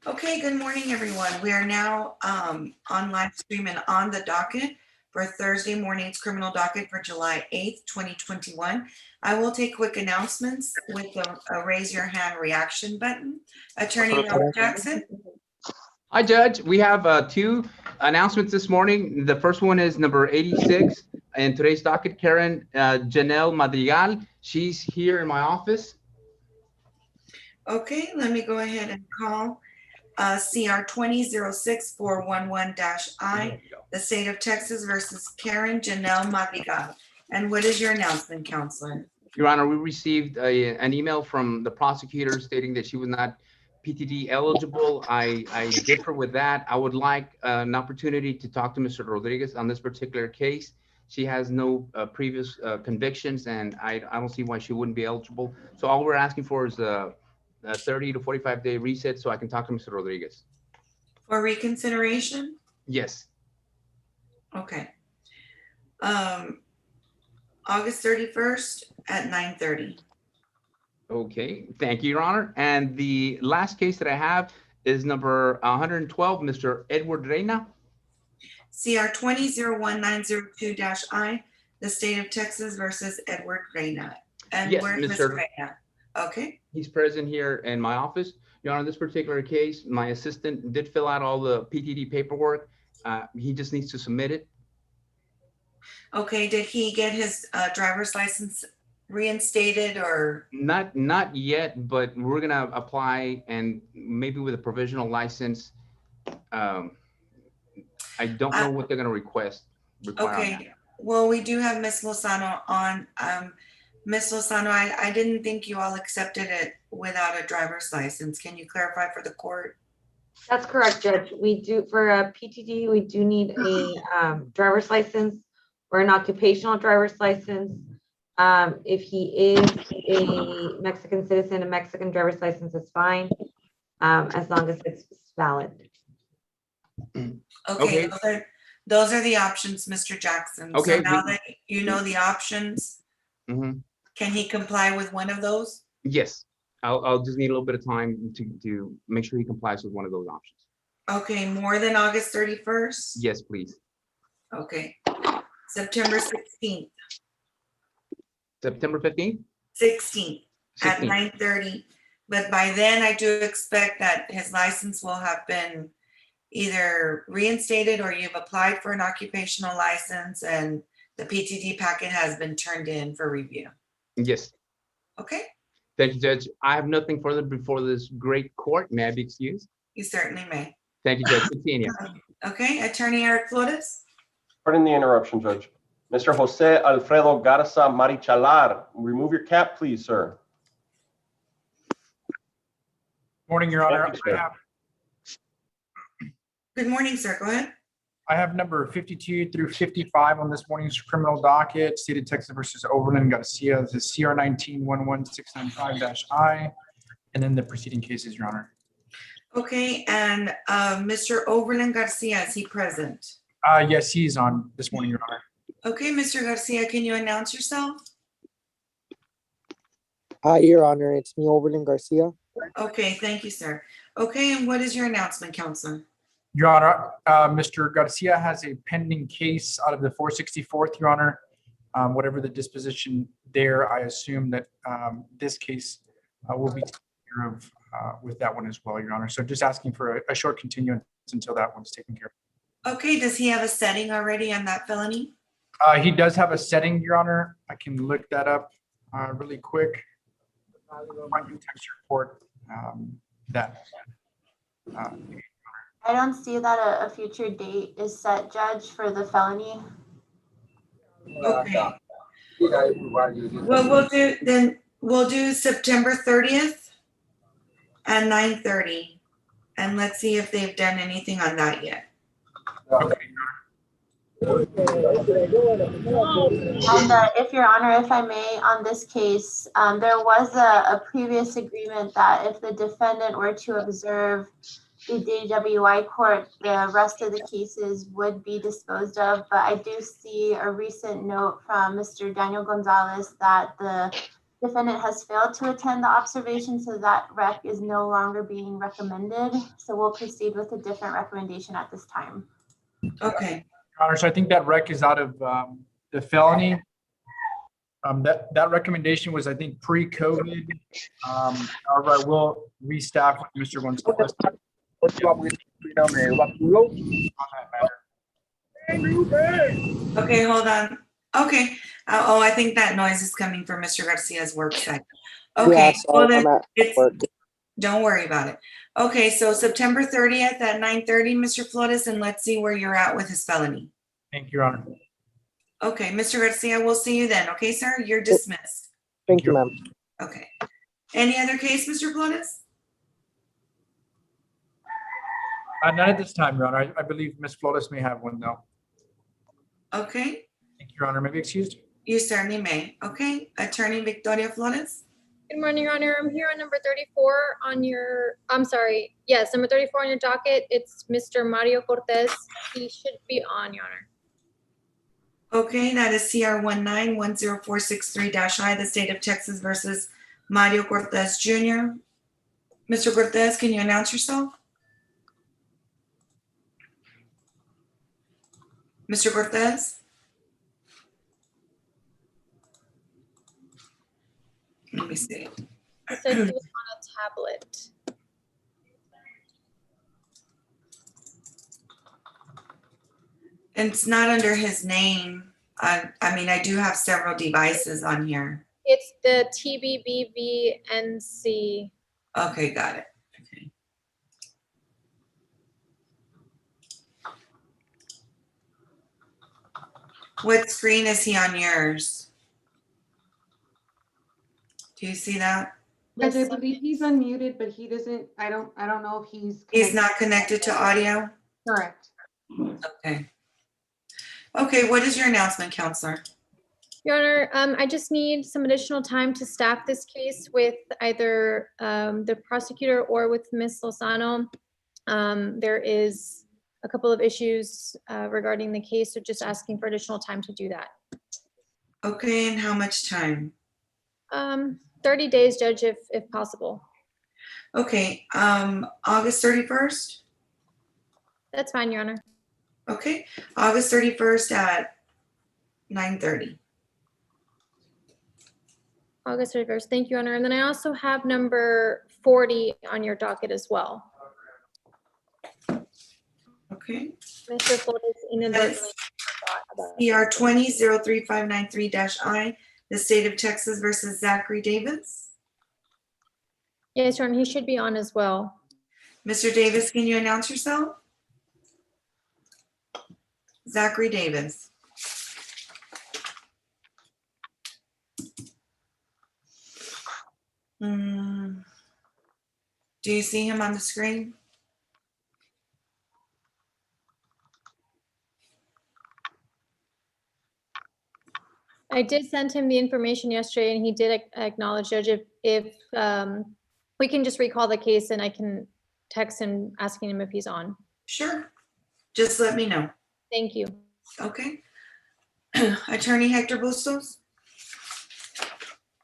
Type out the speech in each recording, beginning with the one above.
Okay, good morning, everyone. We are now on live stream and on the docket for Thursday morning's criminal docket for July 8th, 2021. I will take quick announcements with the raise your hand reaction button. Attorney Robert Jackson. Hi, Judge. We have two announcements this morning. The first one is number 86 in today's docket, Karen Janelle Madrigal. She's here in my office. Okay, let me go ahead and call CR 20-06411-I, the state of Texas versus Karen Janelle Madrigal. And what is your announcement, Counselor? Your Honor, we received an email from the prosecutor stating that she was not PTD eligible. I differ with that. I would like an opportunity to talk to Mr. Rodriguez on this particular case. She has no previous convictions, and I don't see why she wouldn't be eligible. So all we're asking for is a 30 to 45-day reset so I can talk to Mr. Rodriguez. For reconsideration? Yes. Okay. August 31st at 9:30. Okay, thank you, Your Honor. And the last case that I have is number 112, Mr. Edward Reyna. CR 20-01902-I, the state of Texas versus Edward Reyna. And Yes, where's Mr. Reyna? Okay. He's present here in my office. Your Honor, this particular case, my assistant did fill out all the PTD paperwork. He just needs to submit it. Okay, did he get his driver's license reinstated or? Not yet, but we're gonna apply, and maybe with a provisional license. I don't know what they're gonna require. Okay, well, we do have Ms. Lozano on. Ms. Lozano, I didn't think you all accepted it without a driver's license. Can you clarify for the court? That's correct, Judge. We do, for a PTD, we do need a driver's license or an occupational driver's license. If he is a Mexican citizen, a Mexican driver's license is fine, as long as it's valid. Okay. Those are the options, Mr. Jackson. Okay. So now that you know the options, can he comply with one of those? Yes. I'll just need a little bit of time to make sure he complies with one of those options. Okay, more than August 31st? Yes, please. Okay. September 16th. September 15th? 16th at 9:30. But by then I do expect that his license will have been either reinstated or you've applied for an occupational license and the PTD packet has been turned in for review. Yes. Okay. Thank you, Judge. I have nothing further before this great court. May I be excused? You certainly may. Thank you, Judge. Continue. Okay, Attorney Eric Flores. Pardon the interruption, Judge. Mr. Jose Alfredo Garza Marichalar, remove your cap, please, sir. Morning, Your Honor. Good morning, sir. Go ahead. I have number 52 through 55 on this morning's criminal docket, State of Texas versus Overland Garcia. This is CR 19-11695-I, and then the preceding cases, Your Honor. Okay, and Mr. Overland Garcia, is he present? Yes, he's on this morning, Your Honor. Okay, Mr. Garcia, can you announce yourself? Hi, Your Honor. It's me, Overland Garcia. Okay, thank you, sir. Okay, and what is your announcement, Counselor? Your Honor, Mr. Garcia has a pending case out of the 464th, Your Honor. Whatever the disposition there, I assume that this case will be taken care of with that one as well, Your Honor. So just asking for a short continuance until that one's taken care of. Okay, does he have a setting already on that felony? He does have a setting, Your Honor. I can look that up really quick. My new text report that. I don't see that a future date is set, Judge, for the felony. Okay. Well, we'll do September 30th at 9:30, and let's see if they've done anything on that yet. Okay. And if Your Honor, if I may, on this case, there was a previous agreement that if the defendant were to observe the DWI court, the rest of the cases would be disposed of. But I do see a recent note from Mr. Daniel Gonzalez that the defendant has failed to attend the observation, so that rec is no longer being recommended. So we'll proceed with a different recommendation at this time. Okay, Your Honor, so I think that rec is out of the felony. That recommendation was, I think, pre-COVID. However, I will restaff with Mr. Gonzalez on that matter. okay, hold on. Okay. Oh, I think that noise is coming from Mr. Garcia's work site. Yeah, Okay, well sorry, I'm then, at it's, work. don't worry about it. Okay, so September 30th at 9:30, Mr. Flores, and let's see where you're at with his felony. Thank you, Your Honor. Okay, Mr. Garcia, we'll see you then. Okay, sir, you're dismissed. Thank you, ma'am. Okay. Any other case, Mr. Flores? Not at this time, Your Honor. I believe Ms. Flores may have one, though. Okay, Thank you, Your Honor. May I be excused? you certainly may. Okay, Attorney Victoria Flores? Good morning, Your Honor. I'm here on number 34 on your, I'm sorry, yes, number 34 on your docket. It's Mr. Mario Cortez. He should be on, Your Honor. Okay, that is CR 1910463-I, the state of Texas versus Mario Cortez Jr. Mr. Cortez, can you announce yourself? Mr. Cortez? Let me see. He said he was on a tablet. It's not under his name. I mean, I do have several devices on here. It's the TBBVNC. Okay, got it. Okay. What screen is he on yours? Do you see that? Judge, I believe he's unmuted, but he doesn't, I don't know if he's. He's not connected to audio? Correct. Okay. Okay, what is your announcement, Counselor? Your Honor, I just need some additional time to staff this case with either the prosecutor or with Ms. Lozano. There is a couple of issues regarding the case, so just asking for additional time to do that. Okay, and how much time? 30 days, Judge, if possible. Okay, August 31st? That's fine, Your Honor. Okay, August 31st at 9:30. August 31st. Thank you, Your Honor. And then I also have number 40 on your docket as well. Okay. Mr. Flores inadvertently forgot about it. CR 20-03593-I, the state of Texas versus Zachary Davis. Yes, Your Honor, he should be on as well. Mr. Davis, can you announce yourself? Zachary Davis. Do you see him on the screen? I did send him the information yesterday and he did acknowledge, Judge, if we can just recall the case and I can text him asking him if he's on. Sure. Just let me know. Thank you. Okay. Attorney Hector Bustos.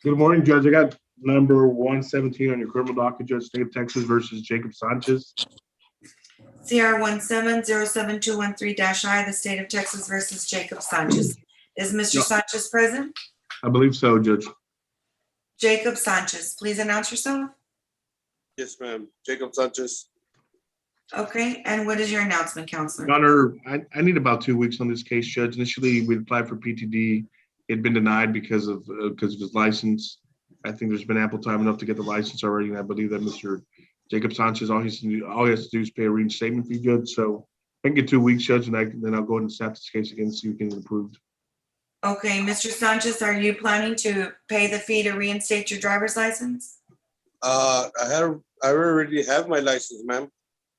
Good morning, Judge. I got number 117 on your criminal docket, Judge, State of Texas versus Jacob Sanchez. CR 1707213-I, the state of Texas versus Jacob Sanchez. Is Mr. No. Sanchez present? I believe so, Judge. Jacob Sanchez, please announce yourself. Yes, ma'am. Jacob Sanchez. Okay, and what is your announcement, Counselor? Your Honor, I need about 2 weeks on this case, Judge. Initially, we applied for PTD. It had been denied because of his license. I think there's been ample time enough to get the license already, and I believe that Mr. Jacob Sanchez, all he has to do is pay a reinstatement fee, Judge. So I can get 2 weeks, Judge, and then I'll go ahead and snap this case again and see if we can get it approved. Okay, Mr. Sanchez, are you planning to pay the fee to reinstate your driver's license? I already have my license, ma'am.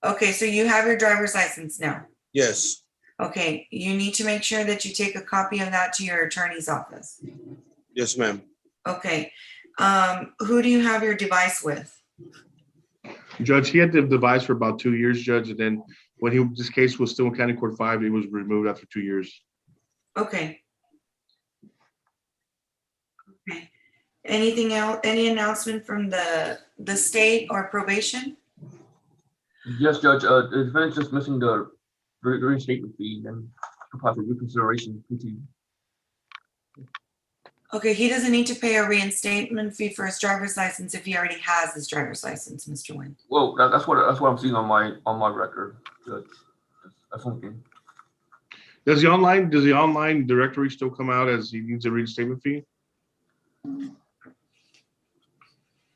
Okay, so you have your driver's license now. Yes. Okay, you need to make sure that you take a copy of that to your attorney's office. Yes, ma'am. Okay, who do you have your device with? Judge, he had the device for about 2 years, Judge, and then when this case was still in County Court 5, it was removed after 2 years. Okay. Okay. Anything else, any announcement from the state or probation? Yes, Judge, the defendant's just missing the reinstatement fee and apply for reconsideration. PT. Okay, he doesn't need to pay a reinstatement fee for his driver's license if he already has his driver's license, Mr. Nguyen. Well, that's what I'm seeing on my record, Judge. That's one thing. Does the online directory still come out as he needs a reinstatement fee?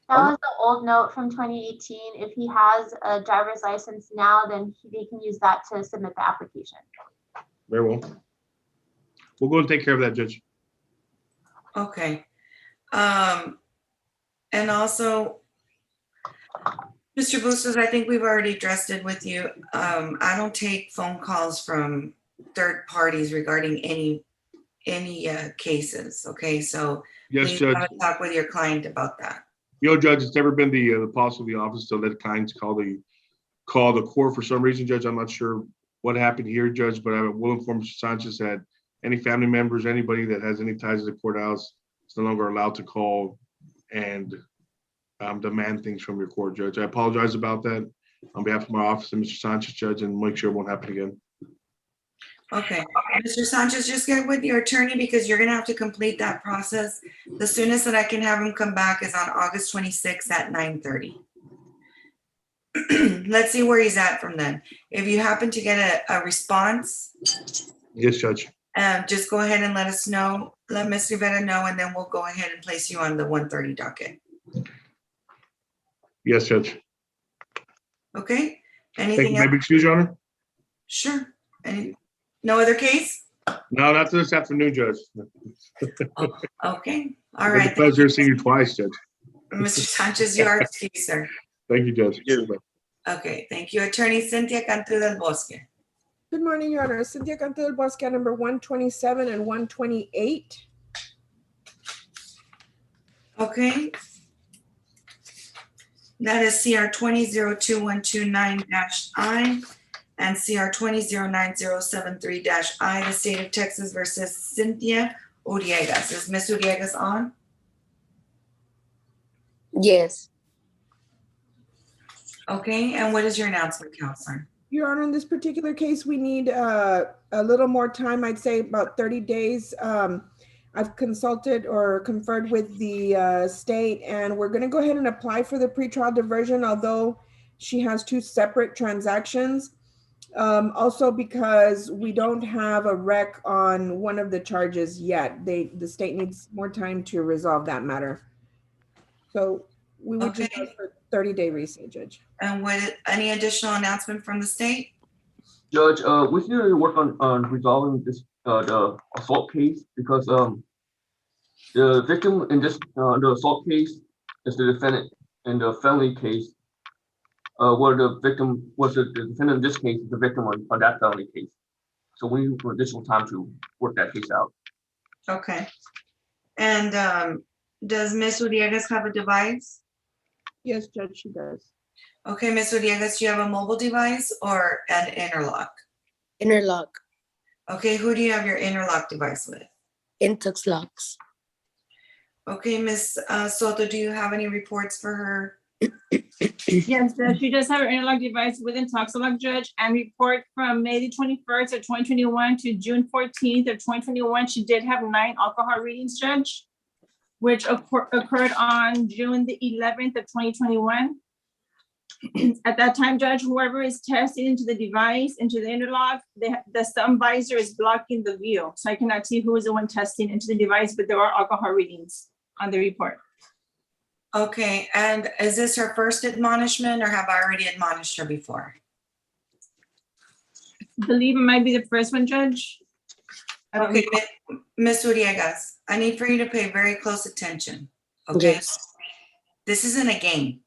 That was the old note from 2018. If he has a driver's license now, then they can use that to submit the application. Very well. We'll go and take care of that, Judge. Okay. And also, Mr. Bustos, I think we've already addressed it with you. I don't take phone calls from third parties regarding any cases. Okay, so Yes, please Judge. have a talk with your client about that. Judge, it's never been the policy of the office to let clients call the court for some reason, Judge. I'm not sure what happened here, Judge, but I will inform Mr. Sanchez that any family members, anybody that has any ties to the courthouse is no longer allowed to call and demand things from your court, Judge. I apologize about that on behalf of my office and Mr. Sanchez, Judge, and make sure it won't happen again. Okay, Mr. Sanchez, just get with your attorney because you're gonna have to complete that process. The soonest that I can have him come back is on August 26th at 9:30. Let's see where he's at from then. If you happen to get a response, Yes, Judge. just go ahead and let us know, let Ms. Rivera know, and then we'll go ahead and place you on the 1:30 docket. Yes, Judge. Okay? Thank Anything you. else? Maybe excuse, Your Honor? Sure. No other case? No, not this afternoon, Judge. Okay, all It's a right. pleasure seeing you twice, Judge. Mr. Sanchez, you are excused, sir. Thank you, Judge. Okay, thank you. Attorney Cynthia Cantu del Bosque. Good morning, Your Honor. Cynthia Cantu del Bosque, number 127 and 128. Okay. That is CR 20-02129-I and CR 20-09073-I, the state of Texas versus Cynthia Uriegas. Is Ms. Uriegas on? Yes. Okay, and what is your announcement, Counselor? Your Honor, in this particular case, we need a little more time, I'd say about 30 days. I've consulted or conferred with the state, and we're going to go ahead and apply for the pretrial diversion, although she has two separate transactions. Also because we don't have a rec on one of the charges yet. The state needs more time to resolve that matter. So we would just ask for 30-day recess, Judge. And any additional announcement from the state? Judge, we need to work on resolving this the assault case because the victim in this the assault case is the defendant in the felony case. Where the victim was the defendant in this case is the victim on that felony case. So we need additional time to work that case out. Okay. And does Ms. Uriegas have a device? Yes, Judge, she does. Okay, Ms. Uriegas, do you have a mobile device or an interlock? Interlock. Okay, who do you have your interlock device with? Intux locks. Okay, Ms. Soto, do you have any reports for her? Yes, Judge, she does have her interlock device within Toxalock, Judge, and report from May the 21st of 2021 to June 14th of 2021. She did have 9 alcohol readings, Judge, which occurred on June the 11th of 2021. At that time, Judge, whoever is testing into the device, into the interlock, the thumb visor is blocking the view. So I cannot see who is the one testing into the device, but there are alcohol readings on the report. Okay, and is this her first admonishment or have I already admonished her before? I believe it might be the first one, Judge. Okay, Ms. Uriegas, I need for you to pay very close attention, okay? Yes. This isn't a game.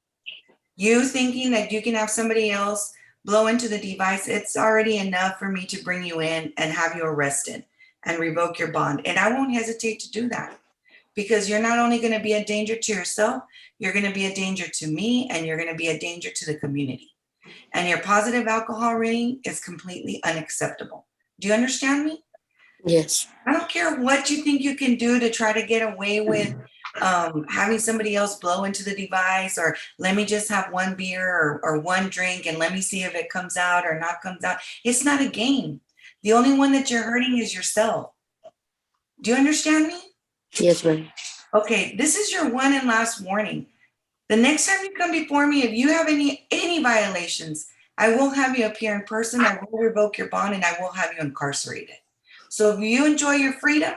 You thinking that you can have somebody else blow into the device, it's already enough for me to bring you in and have you arrested and revoke your bond. And I won't hesitate to do that because you're not only gonna be a danger to yourself, you're gonna be a danger to me and you're gonna be a danger to the community. And your positive alcohol rating is completely unacceptable. Do you understand me? Yes. I don't care what you think you can do to try to get away with having somebody else blow into the device, or let me just have one beer or one drink and let me see if it comes out or not comes out. It's not a game. The only one that you're hurting is yourself. Do you understand me? Yes, ma'am. Okay, this is your one and last warning. The next time you come before me, if you have any violations, I will have you appear in person. I will revoke your bond and I will have you incarcerated. So if you enjoy your freedom,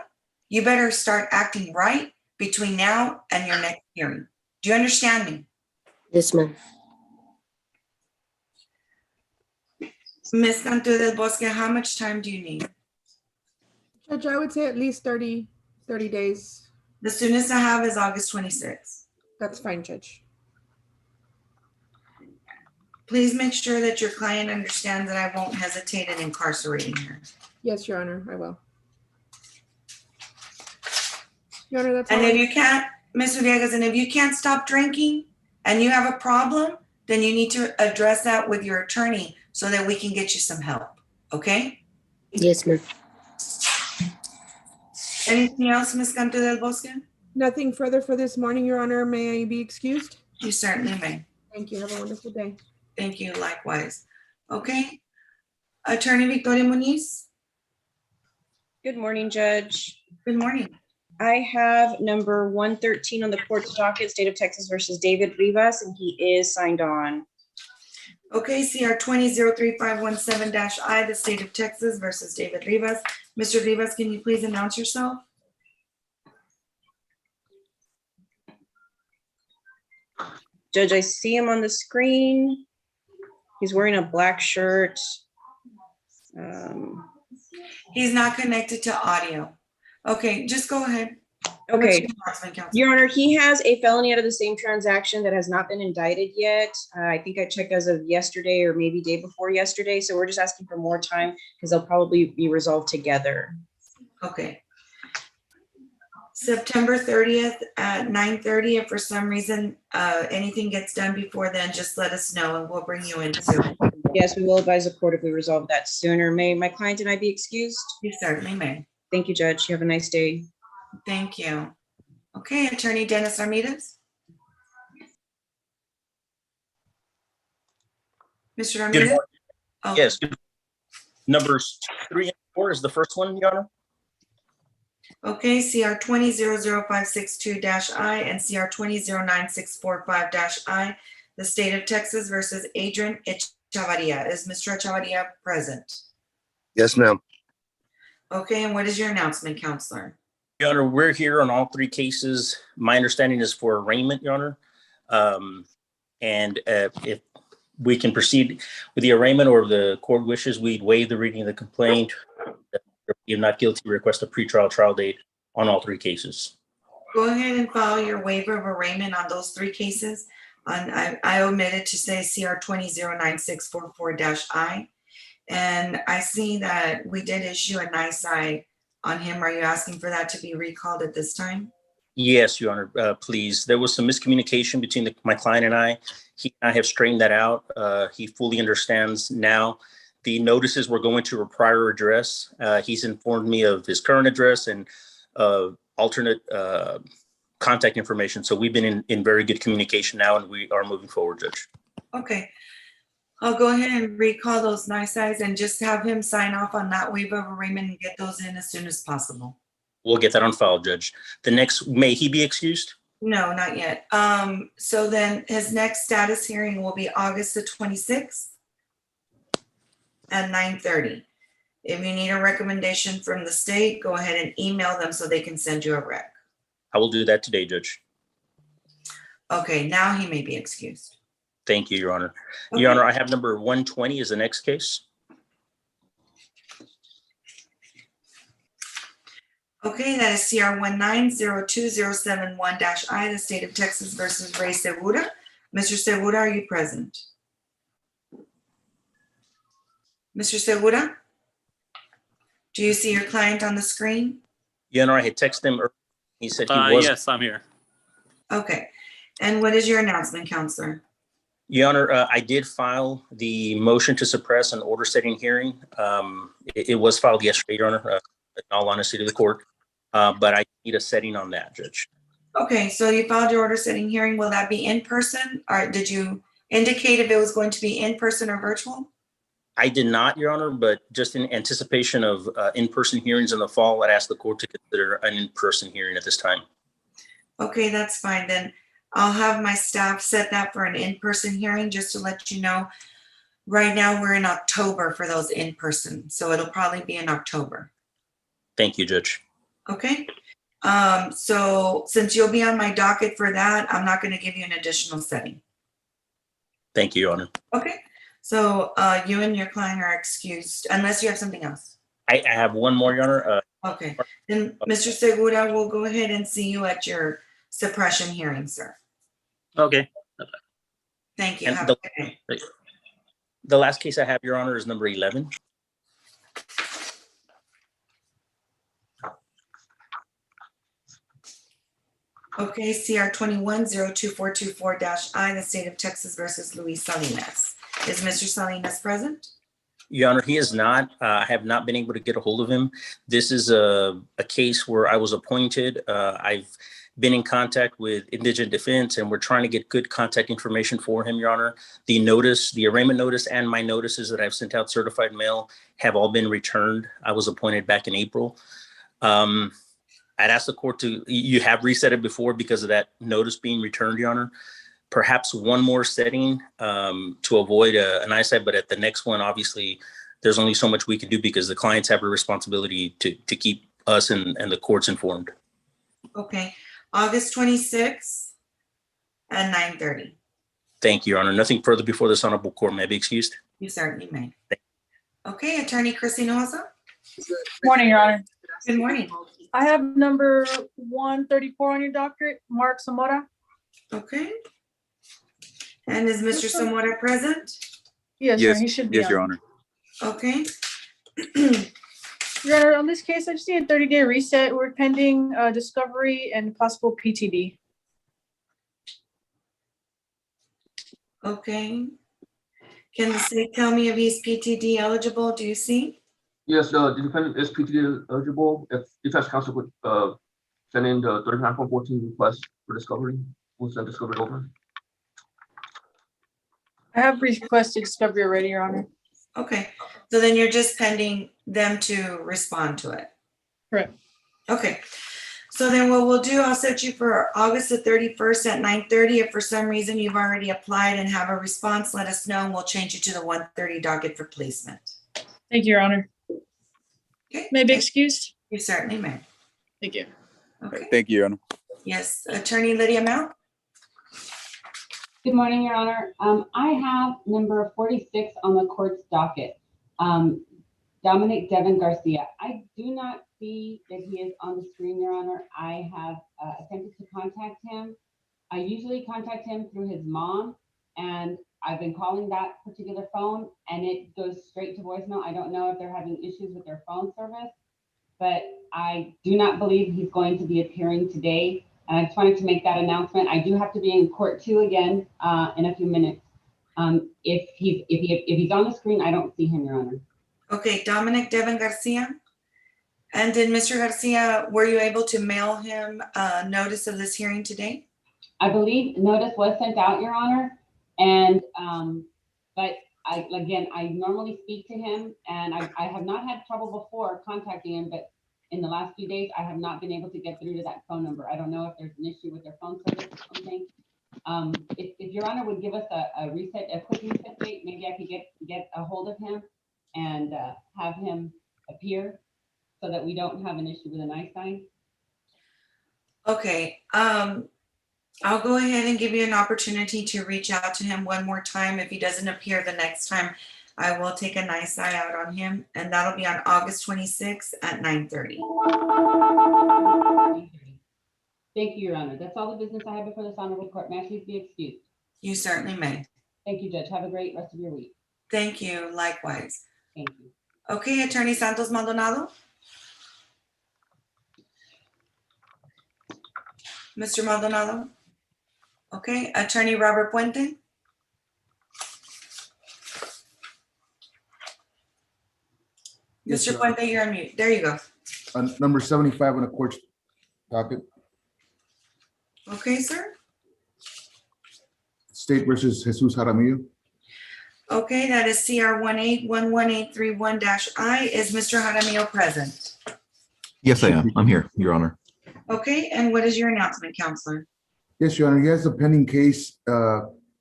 you better start acting right between now and your next hearing. Do you understand me? Yes, ma'am. Ms. Cantu del Bosque, how much time do you need? Judge, I would say at least 30 days. The soonest I have is August 26th. That's fine, Judge. Please make sure that your client understands that I won't hesitate in incarcerating her. Yes, Your Honor, I will. Your Honor, that's And all. if you can't, Ms. Villegas, and if you can't stop drinking and you have a problem, then you need to address that with your attorney so that we can get you some help, okay? Yes, ma'am. Anything else, Ms. Cantu del Bosque? Nothing further for this morning, Your Honor. May I be excused? You certainly may. Thank you. Have a wonderful day. Thank you, likewise. Okay. Attorney Victoria Muniz? Good morning, Judge. Good morning. I have number 113 on the court's docket, State of Texas versus David Rivas, and he is signed on. Okay, CR 20-3517-I, the State of Texas versus David Rivas. Mr. Rivas, can you please announce yourself? Judge, I see him on the screen. He's wearing a black shirt. He's not connected to audio. Okay, just go ahead. Okay, What's your Your Honor, he has a felony out of the same transaction that has not been indicted yet. I think I checked as of yesterday or maybe day before yesterday. So we're just asking for more time because they'll probably be resolved together. Okay. September 30th at 9:30. If for some reason anything gets done before then, just let us know and we'll bring you in soon. Yes, we will advise the court if we resolve that sooner. May my client and I be excused? You certainly may. Thank you, Judge. You have a nice day. Thank you. Okay, Attorney Dennis Ramirez. Mr. Good Ramirez? morning. Oh, Yes. Numbers 3 and 4 is the first one, Your Honor. okay, CR 20-0562-I and CR 20-0964-5-I, the State of Texas versus Adrian Echavarria. Is Mr. Echavarria present? Yes, ma'am. Okay, and what is your announcement, Counselor? Your Honor, we're here on all three cases. My understanding is for arraignment, Your Honor. If we can proceed with the arraignment or the court wishes, we'd waive the reading of the complaint. If you're not guilty, request a pretrial trial date on all three cases. Go ahead and file your waiver of arraignment on those three cases. I omitted to say CR 20-9644-I. And I see that we did issue a NISI on him. Are you asking for that to be recalled at this time? Yes, Your Honor, please. There was some miscommunication between my client and I. He and I have straightened that out. He fully understands now. The notices were going to a prior address. He's informed me of his current address and alternate contact information. So we've been in very good communication now, and we are moving forward, Judge. Okay. I'll go ahead and recall those NISIs and just have him sign off on that waiver of arraignment and get those in as soon as possible. We'll get that on file, Judge. The next, may he be excused? No, not yet. So then his next status hearing will be August the 26th at 9:30. If you need a recommendation from the state, go ahead and email them so they can send you a rec. I will do that today, Judge. Okay, now he may be excused. Thank you, Your Honor. Okay. Your Honor, I have number 120 as the next case. Okay, that is CR 19-02071-I, the State of Texas versus Ray Segura. Mr. Segura, are you present? Mr. Segura? Do you see your client on the screen? Your Honor, I had texted him earlier. He said he was. Yes, I'm here. Okay, and what is your announcement, Counselor? Your Honor, I did file the motion to suppress an order setting hearing. It was filed yesterday, Your Honor, in all honesty to the court, but I need a setting on that, Judge. Okay, so you filed your order setting hearing. Will that be in person? Or did you indicate if it was going to be in person or virtual? I did not, Your Honor, but just in anticipation of in-person hearings in the fall, I'd ask the court to consider an in-person hearing at this time. Okay, that's fine. Then I'll have my staff set that for an in-person hearing, just to let you know. Right now, we're in October for those in-person, so it'll probably be in October. Thank you, Judge. Okay? So since you'll be on my docket for that, I'm not going to give you an additional setting. Thank you, Your Honor. Okay? So you and your client are excused, unless you have something else. I have one more, Your Honor. Okay, then Mr. Segura, we'll go ahead and see you at your suppression hearing, sir. Okay. Thank you. And Have a good day. the last case I have, Your Honor, is number 11. Okay, CR 21-02424-I, the state of Texas versus Luis Salinas. Is Mr. Salinas present? Your Honor, he is not. I have not been able to get a hold of him. This is a case where I was appointed. I've been in contact with Indigent Defense, and we're trying to get good contact information for him, Your Honor. The notice, the arraignment notice, and my notices that I've sent out certified mail have all been returned. I was appointed back in April. I'd ask the court to, you have reset it before because of that notice being returned, Your Honor. Perhaps one more setting to avoid an eyesight, but at the next one, obviously, there's only so much we can do because the clients have a responsibility to keep us and the courts informed. Okay, August 26th at 9:30. Thank you, Your Honor. Nothing further before this honorable court. May I be excused? You certainly may. Okay, Attorney Christina Hossa. Morning, Your Honor. Good morning. I have number 134 on your docket, Mark Zamora. Okay. And is Mr. Zamora present? Yes, sir, he should be. Yes, Your Honor. Okay. Your Honor, on this case, I just need a 30-day reset. We're pending discovery and possible PTD. Okay. Can the state tell me if he's PTD eligible? Do you see? Yes, the defendant is PTD eligible. If defense counsel would send in the 39.14 request for discovery, we'll send discovery over. I have requested discovery already, Your Honor. Okay, so then you're just pending them to respond to it. Correct. Okay, so then what we'll do, I'll set you for August the 31st at 9:30. If for some reason you've already applied and have a response, let us know and we'll change you to the 1:30 docket for placement. Thank you, Your Honor. Okay. May I be excused? You certainly may. Thank you. Okay. Thank you, Your Honor. Yes, Attorney Lydia Mount. Good morning, Your Honor. I have number 46 on the court's docket. Dominic Devin Garcia. I do not see that he is on the screen, Your Honor. I have attempted to contact him. I usually contact him through his mom, and I've been calling that particular phone, and it goes straight to voicemail. I don't know if they're having issues with their phone service, but I do not believe he's going to be appearing today. And I just wanted to make that announcement. I do have to be in court too again in a few minutes. If he's on the screen, I don't see him, Your Honor. Okay, Dominic Devin Garcia. And did Mr. Garcia, were you able to mail him a notice of this hearing today? I believe notice was sent out, Your Honor. And but I normally speak to him, and I have not had trouble before contacting him, but in the last few days, I have not been able to get through to that phone number. I don't know if there's an issue with their phone service or something. If Your Honor would give us a quick reset date, maybe I could get a hold of him and have him appear so that we don't have an issue with an eye sign. Okay, I'll go ahead and give you an opportunity to reach out to him one more time. If he doesn't appear the next time, I will take a nice eye out on him, and that'll be on August 26th at 9:30. Thank you, Your Honor. That's all the business I have before this honorable court. May I please be excused? You certainly may. Thank you, Judge. Have a great rest of your week. Thank you, likewise. Thank you. Okay, Attorney Santos Maldonado. Mr. Maldonado. Okay, Attorney Robert Puente. Yes, Mr. Puente, you're on mute. There you go. Number 75 on the court's docket. Okay, sir. State versus Jesus Jaramillo. Okay, that is CR 1811831-I. Is Mr. Jaramillo present? Yes, I am. I'm here, Your Honor. Okay, and what is your announcement, Counselor? Yes, Your Honor, he has a pending case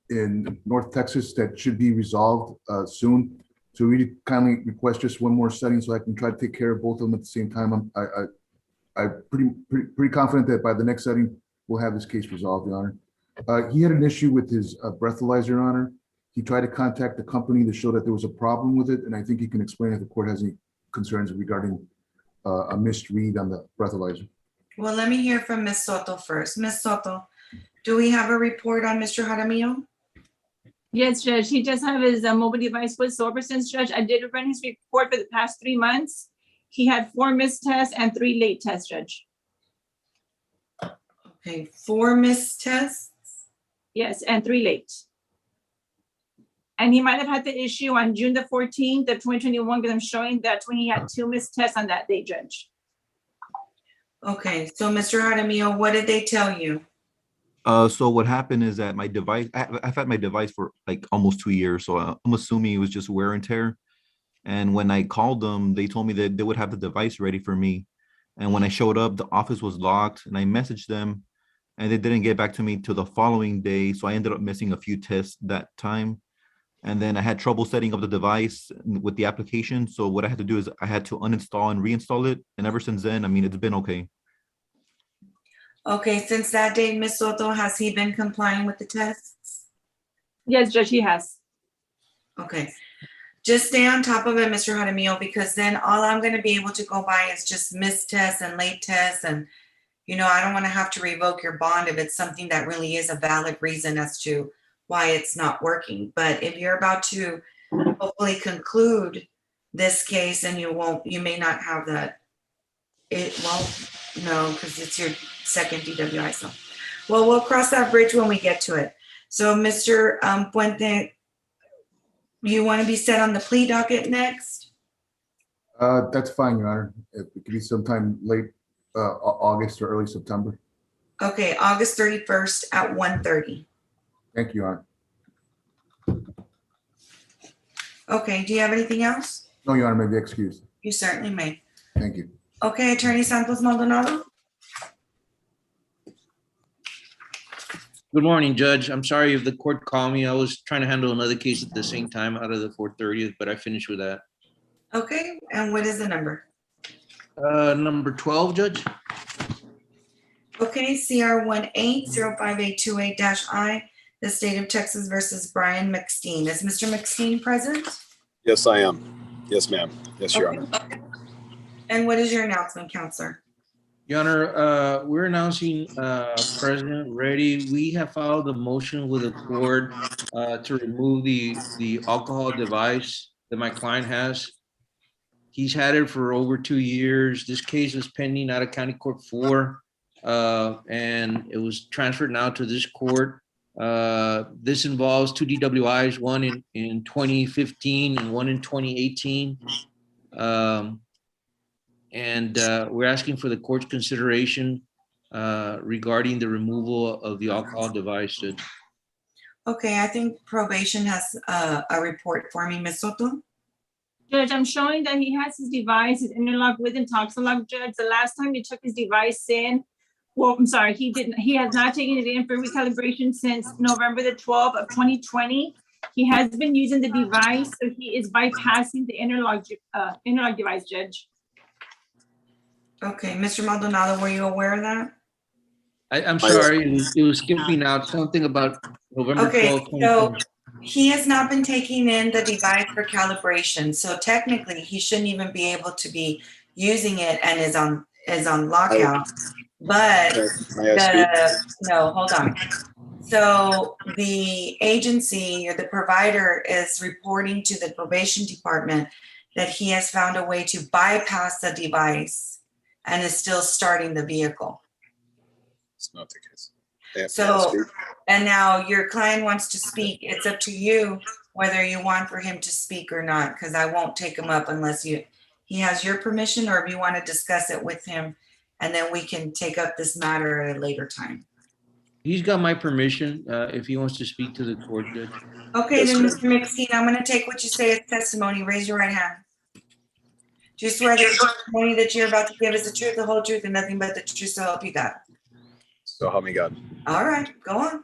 in North Texas that should be resolved soon. So we kindly request just one more setting so I can try to take care of both of them at the same time. I'm pretty confident that by the next setting, we'll have this case resolved, Your Honor. He had an issue with his breathalyzer, Your Honor. He tried to contact the company to show that there was a problem with it, and I think he can explain if the court has any concerns regarding a missed read on the breathalyzer. Well, let me hear from Ms. Soto first. Ms. Soto, do we have a report on Mr. Jaramillo? Yes, Judge, he does have his mobile device with sober since, Judge. I did run his report for the past 3 months. He had 4 missed tests and 3 late tests, Judge. Okay, 4 missed tests? Yes, and 3 late. And he might have had the issue on June the 14th of 2021, because I'm showing that when he had 2 missed tests on that day, Judge. Okay, so Mr. Jaramillo, what did they tell you? So what happened is that my device, I've had my device for like almost 2 years. So I'm assuming it was just wear and tear. And when I called them, they told me that they would have the device ready for me. And when I showed up, the office was locked, and I messaged them and they didn't get back to me till the following day. So I ended up missing a few tests that time. And then I had trouble setting up the device with the application. So what I had to do is I had to uninstall and reinstall it. And ever since then, I mean, it's been okay. Okay, since that date, Ms. Soto, has he been complying with the tests? Yes, Judge, he has. Okay, just stay on top of it, Mr. Jaramillo, because then all I'm gonna be able to go by is just missed tests and late tests. And, you know, I don't wanna have to revoke your bond if it's something that really is a valid reason as to why it's not working. But if you're about to hopefully conclude this case and you may not have that, it won't, no, because it's your second DWI. So, well, we'll cross that bridge when we get to it. So, Mr. Puente, you want to be set on the plea docket next? That's fine, Your Honor. It could be sometime late August or early September. Okay, August 31st at 1:30. Thank you, Your Honor. Okay, do you have anything else? No, Your Honor, may be excused. You certainly may. Thank you. Okay, Attorney Santos Maldonado. Good morning, Judge. I'm sorry if the court called me. I was trying to handle another case at the same time out of the 430th, but I finished with that. Okay, and what is the number? Number 12, Judge. Okay, CR 1805828-I, the state of Texas versus Brian McSteen. Is Mr. McSteen present? Yes, I am. Yes, ma'am. Yes, Your Honor. And what is your announcement, Counselor? Your Honor, we're announcing President ready. We have filed a motion with the court to remove the alcohol device that my client has. He's had it for over 2 years. This case is pending out of County Court 4, and it was transferred now to this court. This involves 2 DWIs, one in 2015 and one in 2018. And we're asking for the court's consideration regarding the removal of the alcohol device. Okay, I think probation has a report for me, Ms. Soto. Judge, I'm showing that he has his device, his interlock with Intoxalock, Judge. The last time he took his device in, well, I'm sorry, he has not taken it in for recalibration since November the 12th of 2020. He has been using the device, so he is bypassing the interlock device, Judge. Okay, Mr. Maldonado, were you aware of that? I'm sorry, it was skipping out something about November 12th. Okay, so he has not been taking in the device for calibration. So technically, he shouldn't even be able to be using it and is on lockout. But no, hold on. So the agency or the provider is reporting to the probation department that he has found a way to bypass the device and is still starting the vehicle. It's not the case. So, and now your client wants to speak. It's up to you whether you want for him to speak or not, because I won't take him up unless he has your permission, or if you want to discuss it with him, and then we can take up this matter at a later time. He's got my permission, if he wants to speak to the court, Judge. Okay, then, Mr. McSteen, I'm gonna take what you say as testimony. Raise your right hand. Do you swear that the testimony that you're about to give is the truth, the whole truth, and nothing but the truth, so help you God? So help me God. All right, go on.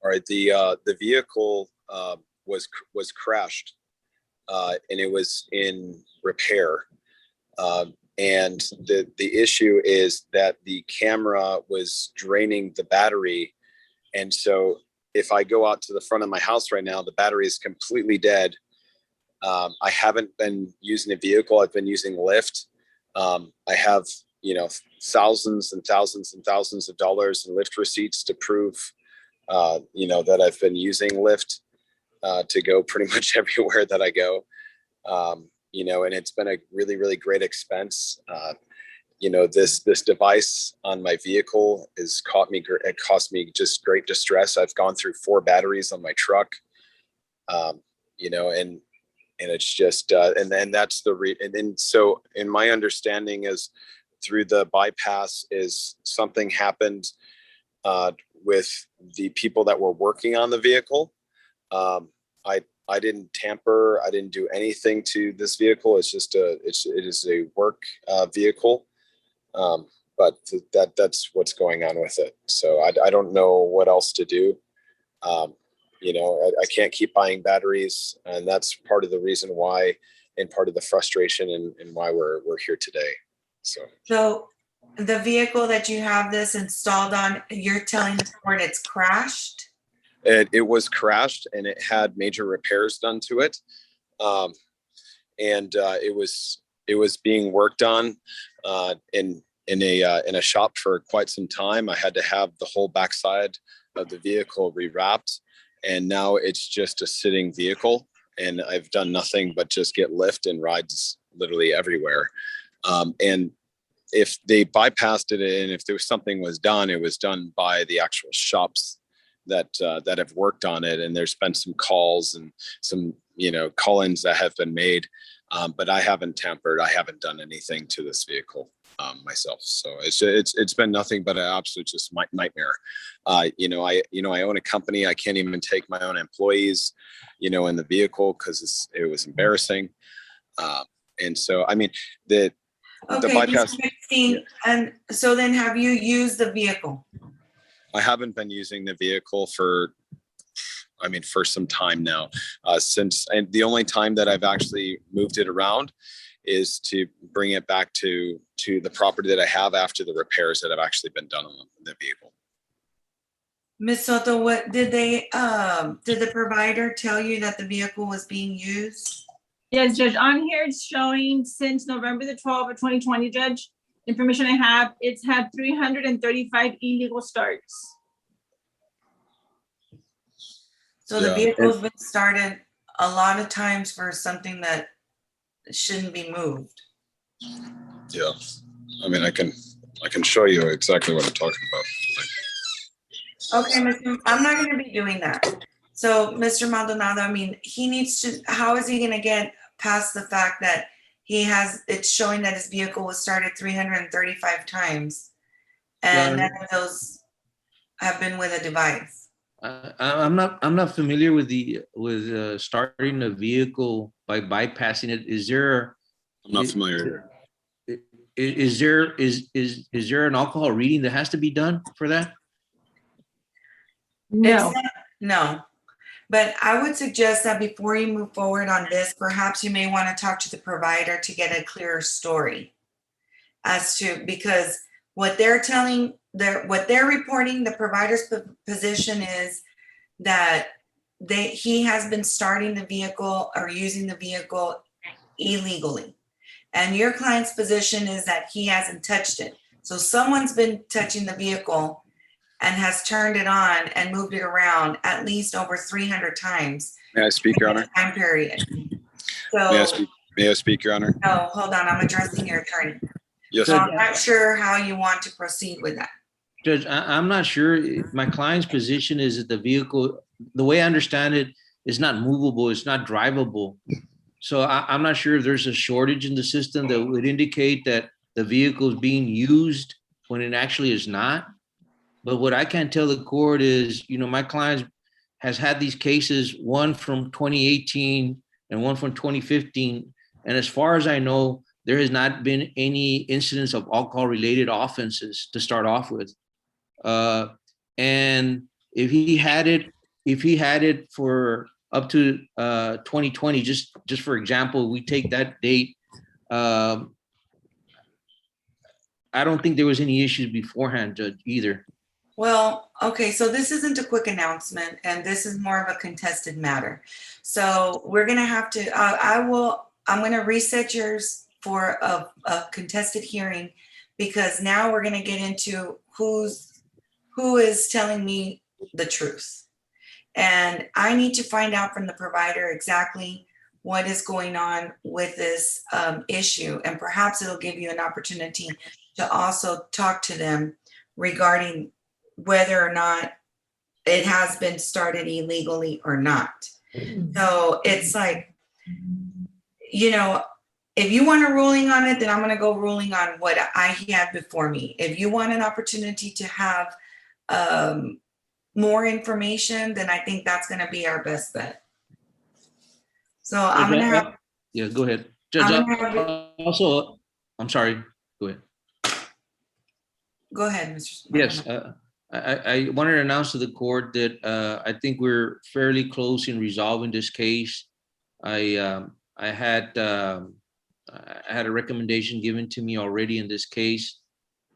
All right, the vehicle was crashed, and it was in repair. And the issue is that the camera was draining the battery, and so if I go out to the front of my house right now, the battery is completely dead. I haven't been using a vehicle. I've been using Lyft. I have, thousands and thousands and thousands of dollars in Lyft receipts to prove, that I've been using Lyft to go pretty much everywhere that I go. And it's been a really, really great expense. This device on my vehicle it cost me just great distress. I've gone through 4 batteries on my truck, and it's just, and then that's and then, so in my understanding is through the bypass is something happened with the people that were working on the vehicle. I didn't tamper. I didn't do anything to this vehicle. It's just it is a work vehicle. But that's what's going on with it. So I don't know what else to do. I can't keep buying batteries, and that's part of the reason why, and part of the frustration and why we're here today. So the vehicle that you have this installed on, you're telling the court it's crashed? It was crashed, and it had major repairs done to it. It was being worked on in a shop for quite some time. I had to have the whole backside of the vehicle rewrapped, and now it's just a sitting vehicle, and I've done nothing but just get Lyft and rides literally everywhere. And if they bypassed it, and if there was something was done, it was done by the actual shops that have worked on it. And there's been some calls and some call-ins that have been made, but I haven't tampered. I haven't done anything to this vehicle myself. So it's been nothing but an absolute just nightmare. I own a company. I can't even take my own employees, in the vehicle because it was embarrassing. And so, I mean, the bypass. Mr. McSteen, and so then have you used the vehicle? I haven't been using the vehicle for some time now, and the only time that I've actually moved it around is to bring it back to the property that I have after the repairs that have actually been done on the vehicle. Ms. Soto, what did the provider tell you that the vehicle was being used? Yes, Judge, on here it's showing since November the 12th of 2020, Judge. Information I have, it's had 335 illegal starts. So the vehicle's been started a lot of times for something that shouldn't be moved. Yeah, I mean, I can show you exactly what I'm talking about. Okay, I'm not going to be doing that. So, Mr. Maldonado, I mean, how is he going to get past the fact that it's showing that his vehicle was started 335 times and none of those have been with a device? I'm not familiar with starting a vehicle by bypassing it. Is there? I'm not familiar. Is there an alcohol reading that has to be done for that? No. No. But I would suggest that before you move forward on this, perhaps you may want to talk to the provider to get a clearer story because what they're reporting, the provider's position is that he has been starting the vehicle or using the vehicle illegally. And your client's position is that he hasn't touched it. So someone's been touching the vehicle and has turned it on and moved it around at least over 300 times. May I speak, Your Honor? Time period. So, may I speak, Your Honor? No, hold on. I'm addressing your attorney. Yes. So I'm not sure how you want to proceed with that. Judge, I'm not sure. My client's position is that the vehicle, the way I understand it, is not movable. It's not drivable. So I'm not sure if there's a shortage in the system that would indicate that the vehicle is being used when it actually is not. But what I can tell the court is, my client has had these cases, one from 2018 and one from 2015. And as far as I know, there has not been any incidents of alcohol-related offenses to start off with. And if he had it for up to 2020, just for example, we take that date. I don't think there was any issues beforehand, Judge, either. Well, okay, so this isn't a quick announcement, and this is more of a contested matter. So we're gonna have to, I'm gonna reset yours for a contested hearing, because now we're gonna get into who is telling me the truth. And I need to find out from the provider exactly what is going on with this issue. And perhaps it'll give you an opportunity to also talk to them regarding whether or not it has been started illegally or not. So it's like, if you want a ruling on it, then I'm going to go ruling on what I have before me. If you want an opportunity to have more information, then I think that's going to be our best bet. So I'm going to have. Yeah, go ahead. Judge, also, I'm sorry, go ahead. Go ahead, Mr. Yes, I wanted to announce to the court that I think we're fairly close in resolving this case. I had a recommendation given to me already in this case.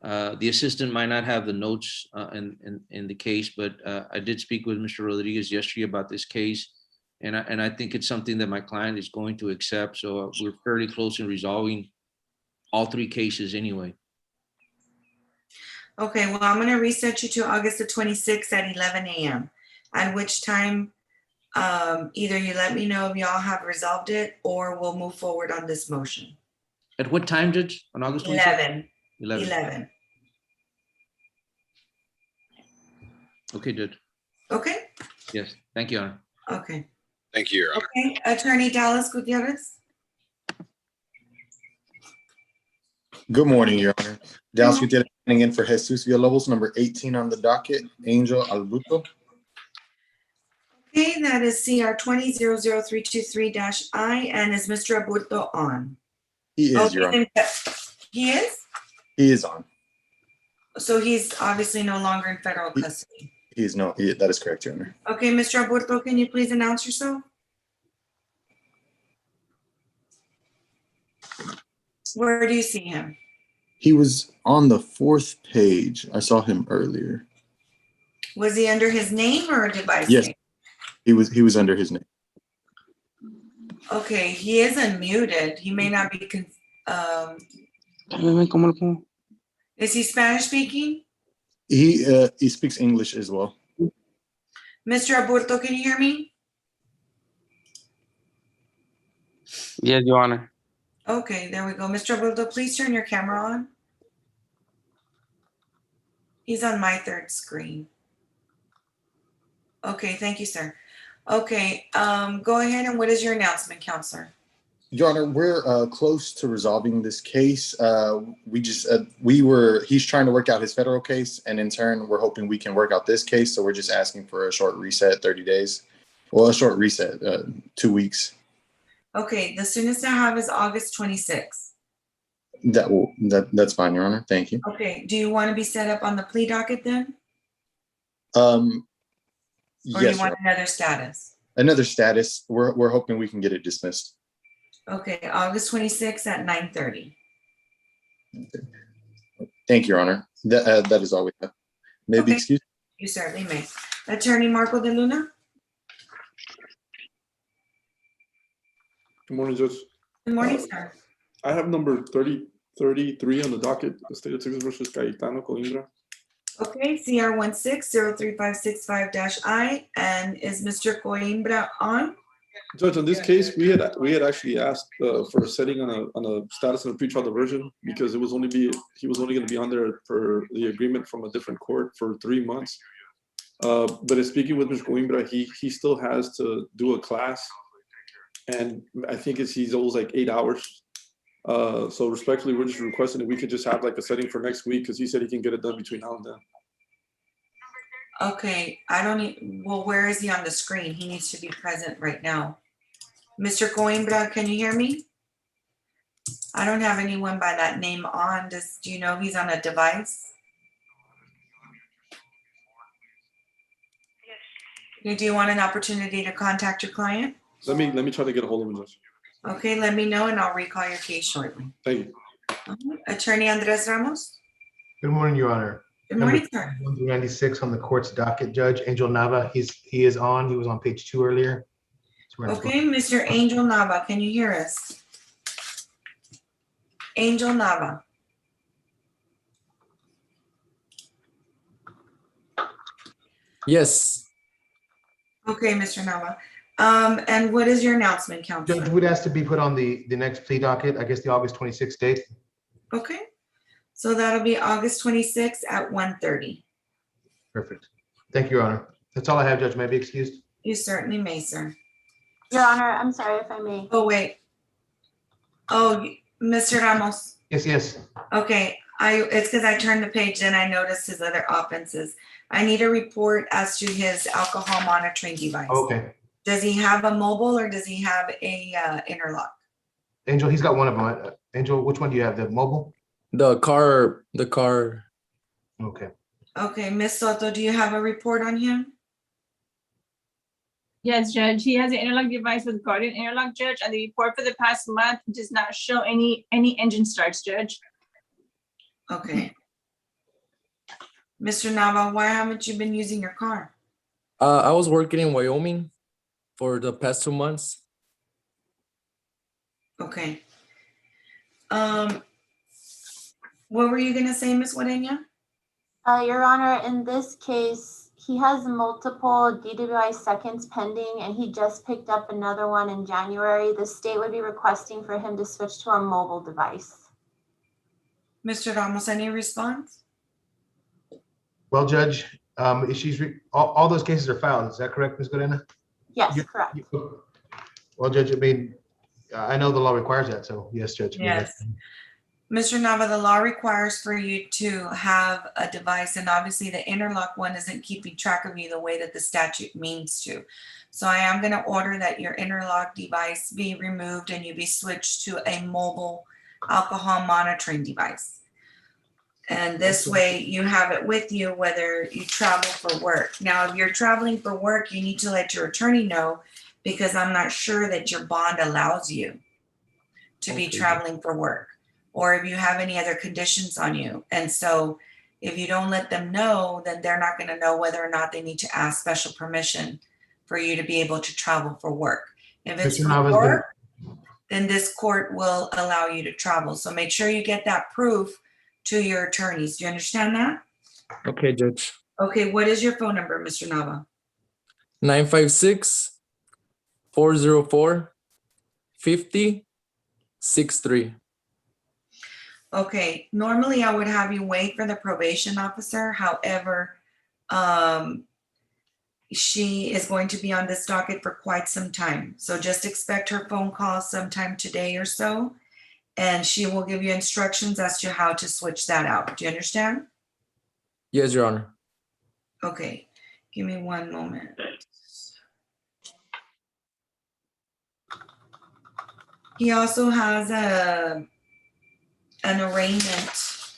The assistant might not have the notes in the case, but I did speak with Mr. Rodriguez yesterday about this case, and I think it's something that my client is going to accept. So we're fairly close in resolving all three cases anyway. Okay, well, I'm going to reset you to August the 26th at 11 a.m. At which time, either you let me know if y'all have resolved it, or we'll move forward on this motion. At what time, Judge? On August 26th? 11. Okay, Judge. Okay. Yes, thank you, Honor. Okay. Thank you, Your Honor. Okay, Attorney Dallas Gutierrez. Good morning, Your Honor. Dallas Gutierrez standing in for Jesus Villalobos, number 18 on the docket, Angel Albuto. Okay, that is CR 20-00323-I, and is Mr. Aburto on? He is, Your Honor. He is? He is on. So he's obviously no longer in federal custody. That is correct, Your Honor. Okay, Mr. Aburto, can you please announce yourself? Where do you see him? He was on the 4th page. I saw him earlier. Was he under his name or a device Yes, name? he was under his name. Okay, he is unmuted. He may not be. Is he Spanish speaking? He speaks English as well. Mr. Aburto, can you hear me? Yes, Your Honor. Okay, there we go. Mr. Aburto, please turn your camera on. He's on my third screen. Okay, thank you, sir. Okay, go ahead, and what is your announcement, Counselor? Your Honor, we're close to resolving this case. He's trying to work out his federal case, and in turn, we're hoping we can work out this case. So we're just asking for a short reset, 30 days. Well, a short reset, 2 weeks. Okay, the soonest I have is August 26th. That's fine, Your Honor. Thank you. Okay, do you want to be set up on the plea docket then? Or you want another status? Another status. We're hoping we can get it dismissed. Okay, August 26th at 9:30. Thank you, Your Honor. That is all we have. Maybe excuse. You certainly may. Attorney Marco de Luna? Good morning, Judge. Good morning, sir. I have number 3033 on the docket, the state of Texas versus Cayetano Coimbra. Okay, CR 16-03565-I, and is Mr. Coimbra on? Judge, on this case, we had actually asked for a setting on a status of a pretrial diversion because he was only going to be on there for the agreement from a different court for 3 months. But in speaking with Mr. Coimbra, he still has to do a class, and I think he's always like 8 hours. So respectfully, we're just requesting that we could just have like a setting for next week because he said he can get it done between now and then. Okay, I don't need, well, where is he on the screen? He needs to be present right now. Mr. Coimbra, can you hear me? I don't have anyone by that name on. Do you know if he's on a device? Do you want an opportunity to contact your client? Let me try to get a hold of him, Judge. Okay, let me know and I'll recall your case shortly. Thank you. Attorney Andres Ramos? Good morning, Your Honor. Good morning, sir. 196 on the court's docket, Judge Angel Nava. He is on. He was on page 2 earlier. Okay, Mr. Angel Nava, can you hear us? Angel Nava. Yes. Okay, Mr. Nava. And what is your announcement, Counselor? Judge would ask to be put on the next plea docket, I guess the August 26th date. Okay, so that'll be August 26th at 1:30. Perfect. Thank you, Your Honor. That's all I have, Judge. May I be excused? You certainly may, sir. Your Honor, I'm sorry if I may. Oh, wait. Oh, Mr. Ramos. Yes. Okay, it's because I turned the page and I noticed his other offenses. I need a report as to his alcohol monitoring device. Okay. Does he have a mobile or does he have a interlock? Angel, he's got one of them. Angel, which one do you have? The mobile? The car. Okay. Okay, Ms. Soto, do you have a report on him? Yes, Judge. He has an interlock device with Guardian Interlock, Judge, and the report for the past month does not show any engine starts, Judge. Okay. Mr. Nava, why haven't you been using your car? I was working in Wyoming for the past 2 months. Okay. What were you gonna say, Ms. Wadena? Your Honor, in this case, he has multiple DWI seconds pending and he just picked up another one in January. The state would be requesting for him to switch to a mobile device. Mr. Ramos, any response? Well, Judge, all those cases are filed. Is that correct, Ms. Godena? Yes, correct. Well, Judge, I mean, I know the law requires that, so yes, Judge. Yes. Mr. Nava, the law requires for you to have a device, and obviously the interlock one isn't keeping track of you the way that the statute means to. So I am going to order that your interlock device be removed and you be switched to a mobile alcohol monitoring device. And this way you have it with you whether you travel for work. Now, if you're traveling for work, you need to let your attorney know, because I'm not sure that your bond allows you to be traveling for work, or if you have any other conditions on you. And so if you don't let them know, then they're not going to know whether or not they need to ask special permission for you to be able to travel for work. If it's for work, then this court will allow you to travel. So make sure you get that proof to your attorneys. Do you understand that? Okay, Judge. Okay, what is your phone number, Mr. Nava? 956-404-5063. Okay, normally I would have you wait for the probation officer. However, she is going to be on this docket for quite some time. So just expect her phone call sometime today or so, and she will give you instructions as to how to switch that out. Do you understand? Yes, Your Honor. Okay, give me one moment. He also has an arraignment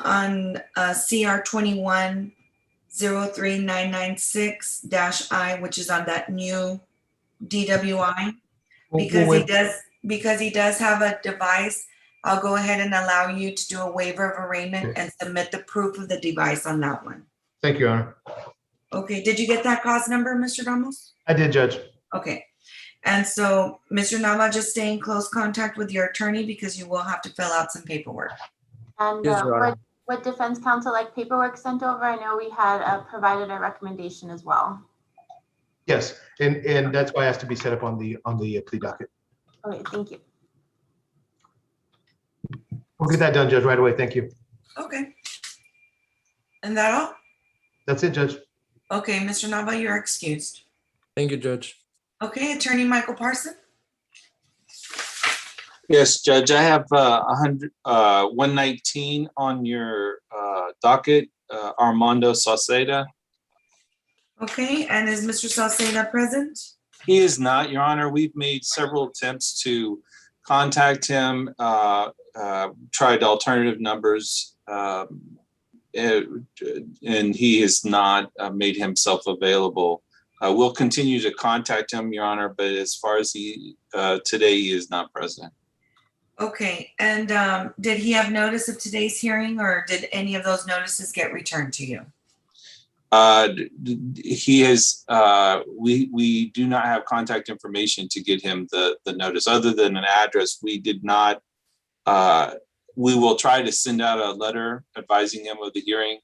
on CR 21-03996-I, which is on that new DWI. Because he does have a device, I'll go ahead and allow you to do a waiver of arraignment and submit the proof of the device on that one. Thank you, Your Honor. Okay, did you get that cause number, Mr. Ramos? I did, Judge. Okay. And so, Mr. Nava, just stay in close contact with your attorney because you will have to fill out some paperwork. And would defense counsel like paperwork sent over? I know we had provided a recommendation as well. Yes, and that's why it has to be set up on the plea docket. Okay, thank you. We'll get that done, Judge, right away. Thank you. Okay. And that all? That's it, Judge. Okay, Mr. Nava, you're excused. Thank you, Judge. Okay, Attorney Michael Parson. Yes, Judge, I have 119 on your docket. Armando Sauceda. Okay, and is Mr. Salceda present? He is not, Your Honor. We've made several attempts to contact him, tried alternative numbers, and he has not made himself available. We'll continue to contact him, Your Honor, but as far as today, he is not present. Okay, and did he have notice of today's hearing, or did any of those notices get returned to you? He has, we do not have contact information to get him the notice other than an address. We did not, we will try to send out a letter advising him of the hearing,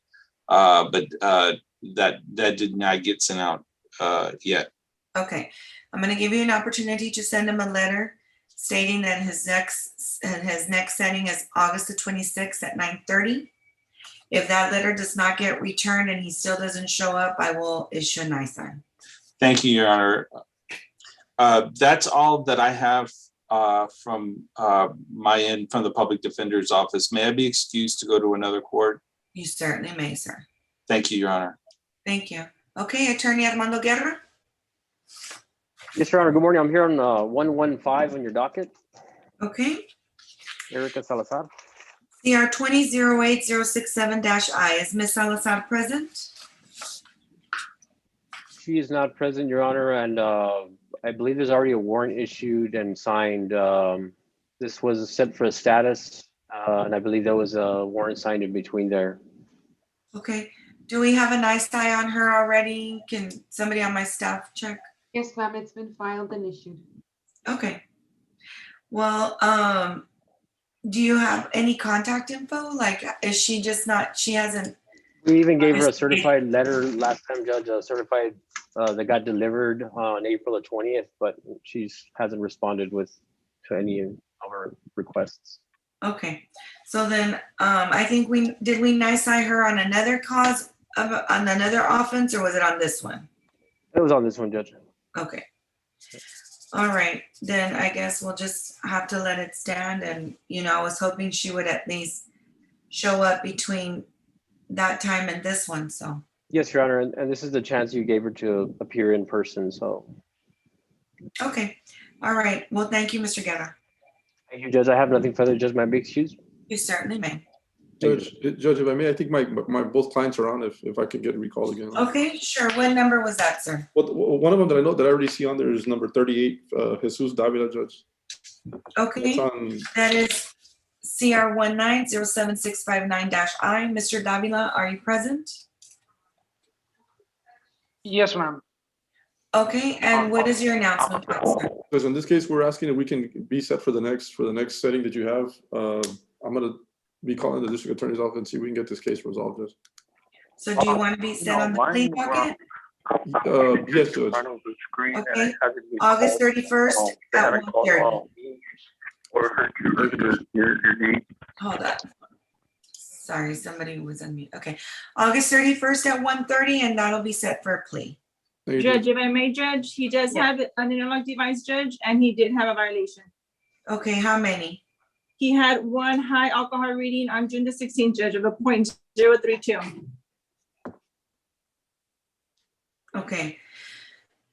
but that did not get sent out yet. Okay, I'm gonna give you an opportunity to send him a letter stating that his next setting is August the 26th at 9:30. If that letter does not get returned and he still doesn't show up, I will issue a NISI. Thank you, Your Honor. That's all that I have from my end, from the Public Defender's Office. May I be excused to go to another court? You certainly may, sir. Thank you, Your Honor. Thank you. Okay, Attorney Armando Guerra. Yes, Your Honor. Good morning. I'm here on 115 on your docket. Okay. Erica Salazar. CR 208067-I. Is Ms. Salazar present? She is not present, Your Honor, and I believe there's already a warrant issued and signed. This was set for a status, and I believe there was a warrant signed in between there. Okay. Do we have a NISI on her already? Can somebody on my staff check? Yes, ma'am, it's been filed and issued. Okay. Well, do you have any contact info? Like, is she just not, she hasn't? We even gave her a certified letter last time, Judge, certified that got delivered on April the 20th, but she hasn't responded to any of our requests. Okay. So then I think did we NISI her on another cause on another offense, or was it on this one? It was on this one, Judge. Okay. All right, then I guess we'll just have to let it stand. And, you know, I was hoping she would at least show up between that time and this one, so. Yes, Your Honor, and this is the chance you gave her to appear in person, so. Okay, all right. Well, thank you, Mr. Guerra. Thank you, Judge. I have nothing further. Judge, may I be excused? You certainly may. Judge, if I may, I think my both clients are on if I could get recalled again. Okay, sure. What number was that, sir? Well, one of them that I know that I already see on there is number 38, Jesus Davila, Judge. Okay, that is CR 1907659-I. Mr. Davila, are you present? Yes, ma'am. Okay, and what is your announcement, sir? Because in this case, we're asking if we can be set for the next setting that you have. I'm gonna be calling the district attorney's office and see if we can get this case resolved. Judge. So do you want to be set on the plea docket? Yes, Judge. Okay, August 31st at 1:30. Hold on. Sorry, somebody was on mute. Okay, August 31st at 1:30, and that'll be set for a plea. Judge, if I may, Judge, he does have an interlock device, Judge, and he did have a violation. Okay, how many? He had one high alcohol reading on June the 16th, Judge, of a .032. Okay.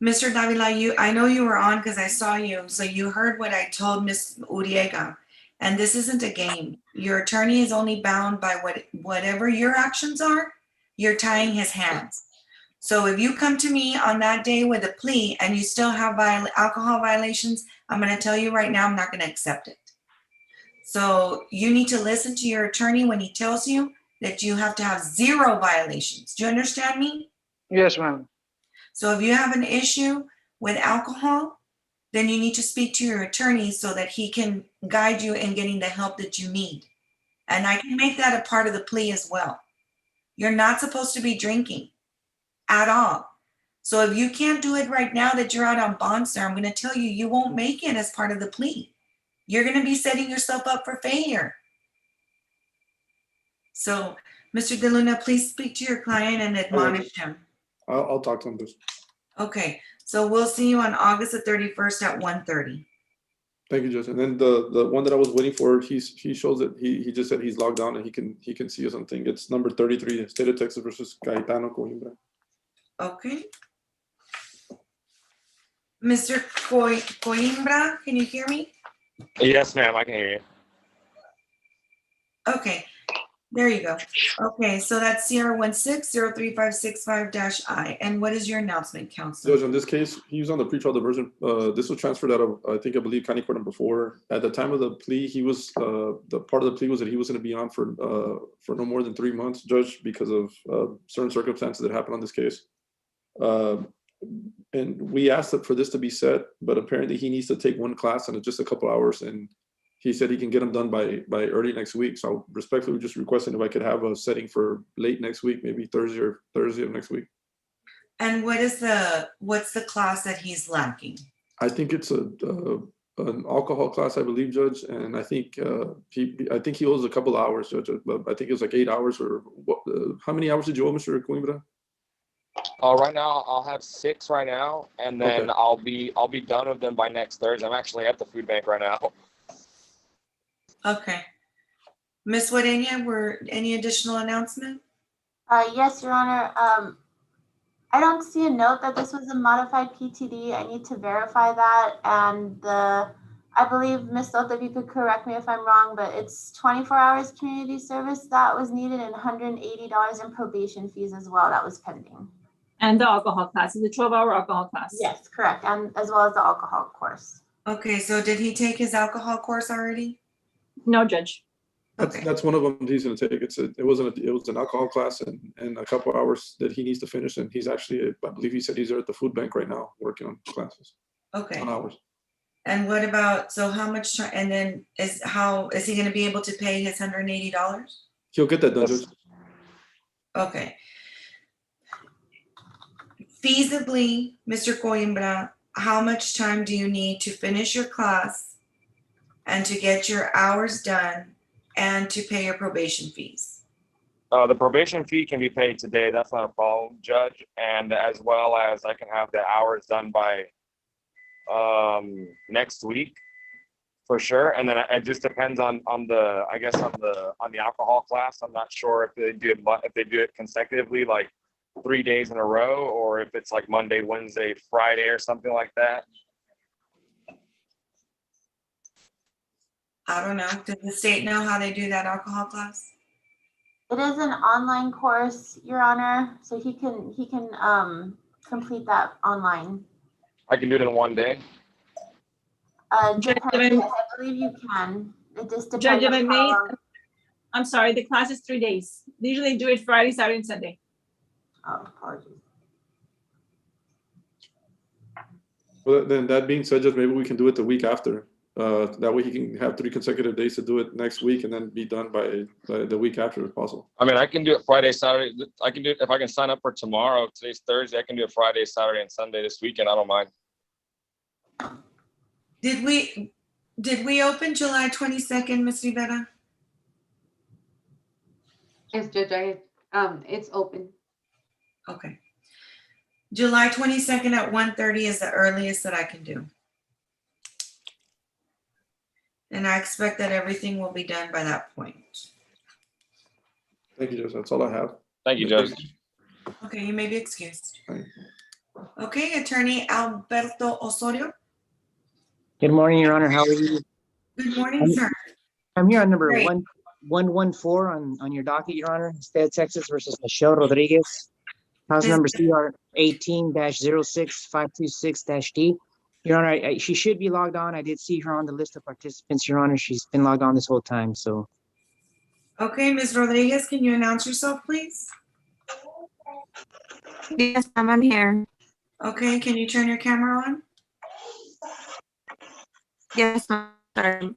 Mr. Davila, I know you were on because I saw you. So you heard what I told Ms. Uriega. And this isn't a game. Your attorney is only bound by whatever your actions are. You're tying his hands. So if you come to me on that day with a plea and you still have alcohol violations, I'm going to tell you right now, I'm not going to accept it. So you need to listen to your attorney when he tells you that you have to have 0 violations. Do you understand me? Yes, ma'am. So if you have an issue with alcohol, then you need to speak to your attorney so that he can guide you in getting the help that you need. And I can make that a part of the plea as well. You're not supposed to be drinking at all. So if you can't do it right now that you're out on bond, sir, I'm going to tell you, you won't make it as part of the plea. You're going to be setting yourself up for failure. So, Mr. De Luna, please speak to your client and admonish him. I'll talk to him. Okay, so we'll see you on August the 31st at 1:30. Thank you, Judge. And then the one that I was waiting for, he shows that he just said he's logged on and he can see something. It's number 33, State of Texas versus Cayetano Coimbra. Okay. Mr. Coimbra, can you hear me? Yes, ma'am, I can hear you. Okay, there you go. Okay, so that's Sierra 16-03565-I. And what is your announcement, Counselor? Judge, in this case, he was on the pretrial diversion. This was transferred out of, I believe, County Court number 4. At the time of the plea, he was, the part of the plea was that he was going to be on for no more than 3 months, Judge, because of certain circumstances that happened on this case. And we asked for this to be set, but apparently he needs to take one class and it's just a couple hours. And he said he can get them done by early next week. So respectfully, just requesting if I could have a setting for late next week, maybe Thursday of next week. And what's the class that he's lacking? I think it's an alcohol class, I believe, Judge, and I think he owes a couple hours, Judge. But I think it was like 8 hours or what? How many hours did you owe, Mr. Coimbra? Right now, I'll have 6 right now, and then Okay. I'll be done with them by next Thursday. I'm actually at the food bank right now. Okay. Ms. Wadenia, were any additional announcement? Yes, Your Honor. I don't see a note that this was a modified PTD. I need to verify that. And I believe, Ms. Soto, if you could correct me if I'm wrong, but it's 24 hours community service that was needed and $180 in probation fees as well. That was pending. And the alcohol class, is a 12-hour alcohol class. Yes, correct. And as well as the alcohol course. Okay, so did he take his alcohol course already? No, Judge. That's one of them he's going to take. It was an alcohol class and a couple hours that he needs to finish. And he's actually, I believe he said he's there at the food bank right now working on classes. Okay. On hours. And what about, so how much time, and then is he going to be able to pay his $180? He'll get that done, Judge. Okay. Feasibly, Mr. Coimbra, how much time do you need to finish your class and to get your hours done and to pay your probation fees? The probation fee can be paid today. That's not a problem, Judge. And as well as I can have the hours done by next week for sure. And then it just depends on the alcohol class. I'm not sure if they do it consecutively, like 3 days in a row, or if it's like Monday, Wednesday, Friday, or something like that. I don't know. Does the state know how they do that alcohol class? It is an online course, Your Honor, so he can complete that online. I can do it in one day. Depends. I believe you can. It just depends. Judge, if I on may, how long- I'm sorry, the class is 3 days. They usually do it Friday, Saturday, and Sunday. Oh, apologies. Well, then that being said, Judge, maybe we can do it the week after. That way he can have 3 consecutive days to do it next week and then be done by the week after if possible. I mean, I can do it Friday, Saturday. I can do it if I can sign up for tomorrow. Today's Thursday. I can do it Friday, Saturday, and Sunday this weekend. I don't mind. Did we open July 22nd, Ms. Rivera? Yes, Judge, it's open. Okay. July 22nd at 1:30 is the earliest that I can do. And I expect that everything will be done by that point. Thank you, Judge. That's all I have. Thank you, Judge. Okay, you may be excused. Thank Okay, Attorney Alberto Osorio. Good morning, Your Honor. How are you? Good morning, sir. I'm here on number Great. 114 on your docket, Your Honor. State of Texas versus Michelle Rodriguez. House Yes. number CR 18-06526-D. Your Honor, she should be logged on. I did see her on the list of participants, Your Honor. She's been logged on this whole time, so. Okay, Ms. Rodriguez, can you announce yourself, please? Yes, ma'am, I'm here. Okay, can you turn your camera on? Yes, ma'am. Sorry.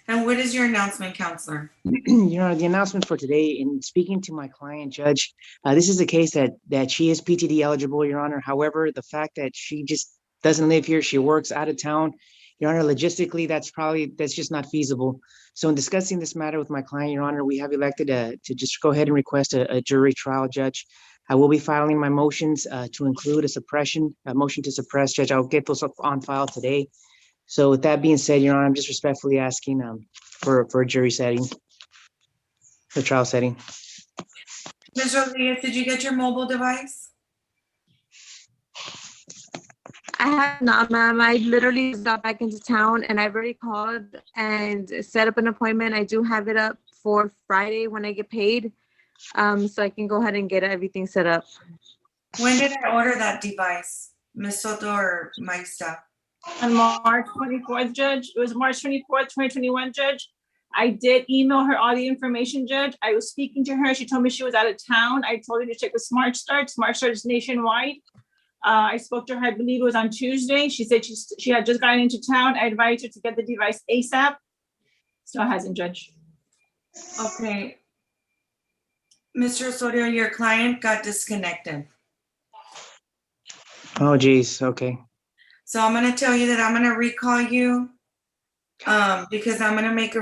And what is your announcement, Counselor? Your Honor, the announcement for today, in speaking to my client, Judge, this is a case that she is PTD eligible, Your Honor. However, the fact that she just doesn't live here, she works out of town, Your Honor, logistically, that's just not feasible. So in discussing this matter with my client, Your Honor, we have elected to just go ahead and request a jury trial, Judge. I will be filing my motions to include a motion to suppress, Judge. I'll get those up on file today. So with that being said, Your Honor, I'm just respectfully asking for a jury setting, a trial setting. Ms. Rodriguez, did you get your mobile device? I have not, ma'am. I literally just got back into town and I've already called and set up an appointment. I do have it up for Friday when I get paid. So I can go ahead and get everything set up. When did I order that device, Ms. Soto or my staff? On March 24th, Judge. It was March 24th, 2021, Judge. I did email her all the information, Judge. I was speaking to her. She told me she was out of town. I told her to check with Smart Start. Smart Start is nationwide. I spoke to her, I believe it was on Tuesday. She said she had just gotten into town. I advised her to get the device ASAP. Still hasn't, Judge. Okay. Mr. Osorio, your client got disconnected. Oh, geez. Okay. So I'm gonna tell you that I'm gonna recall you because I'm gonna make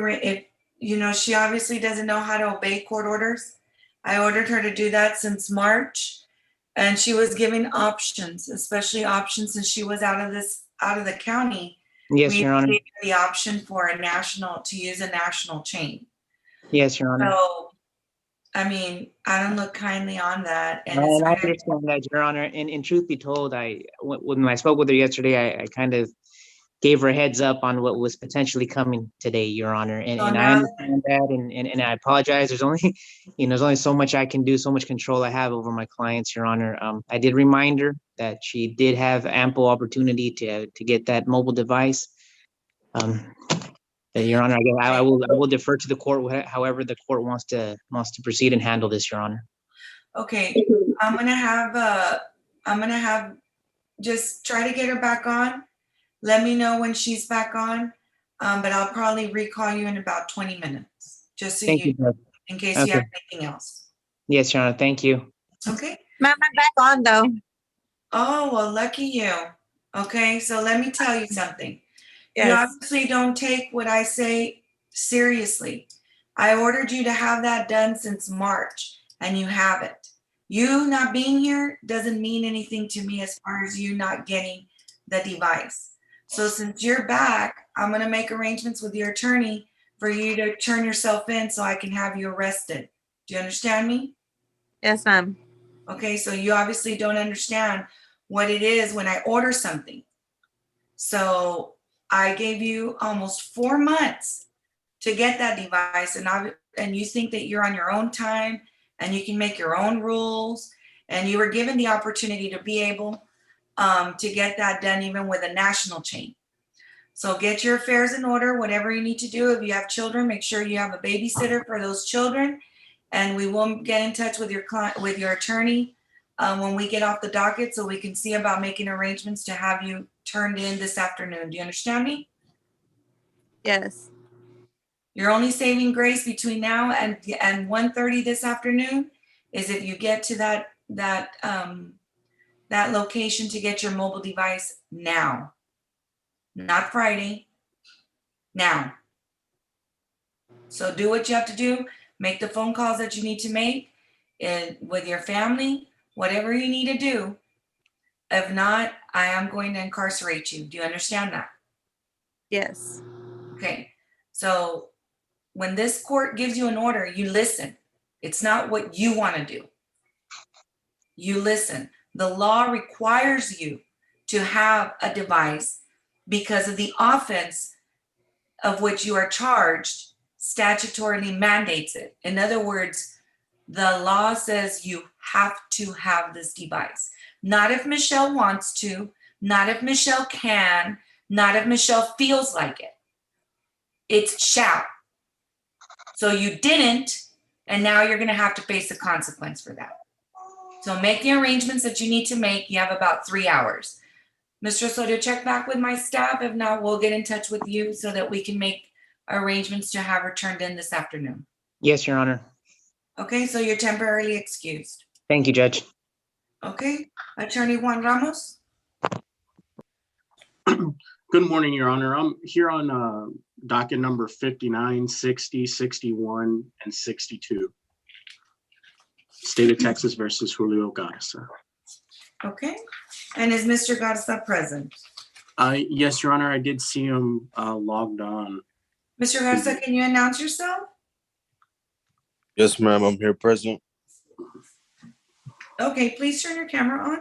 she obviously doesn't know how to obey court orders. I ordered her to do that since March, and she was giving options, especially options since she was out of the county. Yes, We Your Honor. gave her the option for to use a national chain. Yes, Your Honor. So, I mean, I don't look kindly on that. And And I understand that, Your Honor. And in truth be told, when I spoke with her yesterday, I kind of gave her a heads up on what was potentially coming today, Your Honor. And I understand that, and I apologize. There's only, there's only so much I can do, so much control I have over my clients, Your Honor. I did remind her that she did have ample opportunity to get that mobile device. Your Honor, I will defer to the court, however the court wants to proceed and handle this, Your Honor. Okay, I'm gonna have just try to get her back on. Let me know when she's back on, but I'll probably recall you in about 20 minutes, just so Thank you, Judge. in case you have anything else. Yes, Your Honor. Thank you. Okay. Ma'am, I'm back on though. Oh, well, lucky you. Okay, so let me tell you something. You Yes. obviously don't take what I say seriously. I ordered you to have that done since March, and you haven't. You not being here doesn't mean anything to me as far as you not getting the device. So since you're back, I'm going to make arrangements with your attorney for you to turn yourself in so I can have you arrested. Do you understand me? Yes, ma'am. Okay, so you obviously don't understand what it is when I order something. So I gave you almost 4 months to get that device, and you think that you're on your own time and you can make your own rules, and you were given the opportunity to be able to get that done even with a national chain. So get your affairs in order, whatever you need to do. If you have children, make sure you have a babysitter for those children, and we will get in touch with your client, with your attorney when we get off the docket, so we can see about making arrangements to have you turned in this afternoon. Do you understand me? Yes. Your only saving grace between now and 1:30 this afternoon is if you get to that location to get your mobile device now, not Friday, now. So do what you have to do, make the phone calls that you need to make with your family, whatever you need to do. If not, I am going to incarcerate you. Do you understand that? Yes. Okay. So when this court gives you an order, you listen. It's not what you want to do. You listen. The law requires you to have a device because of the offense of which you are charged statutorily mandates it. In other words, the law says you have to have this device. Not if Michelle wants to, not if Michelle can, not if Michelle feels like it. It's shall. So you didn't, and now you're going to have to face the consequence for that. So make the arrangements that you need to make. You have about 3 hours. Mr. Osorio, check back with my staff. If not, we'll get in touch with you so that we can make arrangements to have her turned in this afternoon. Yes, Your Honor. Okay, so you're temporarily excused. Thank you, Judge. Okay, Attorney Juan Ramos. Good morning, Your Honor. I'm here on docket number 59, 60, 61, and 62. State of Texas versus Julio Garcia. Okay. And is Mr. Garza present? Yes, Your Honor, I did see him logged on. Mr. Garza, can you announce yourself? Yes, ma'am, I'm here present. Okay, please turn your camera on.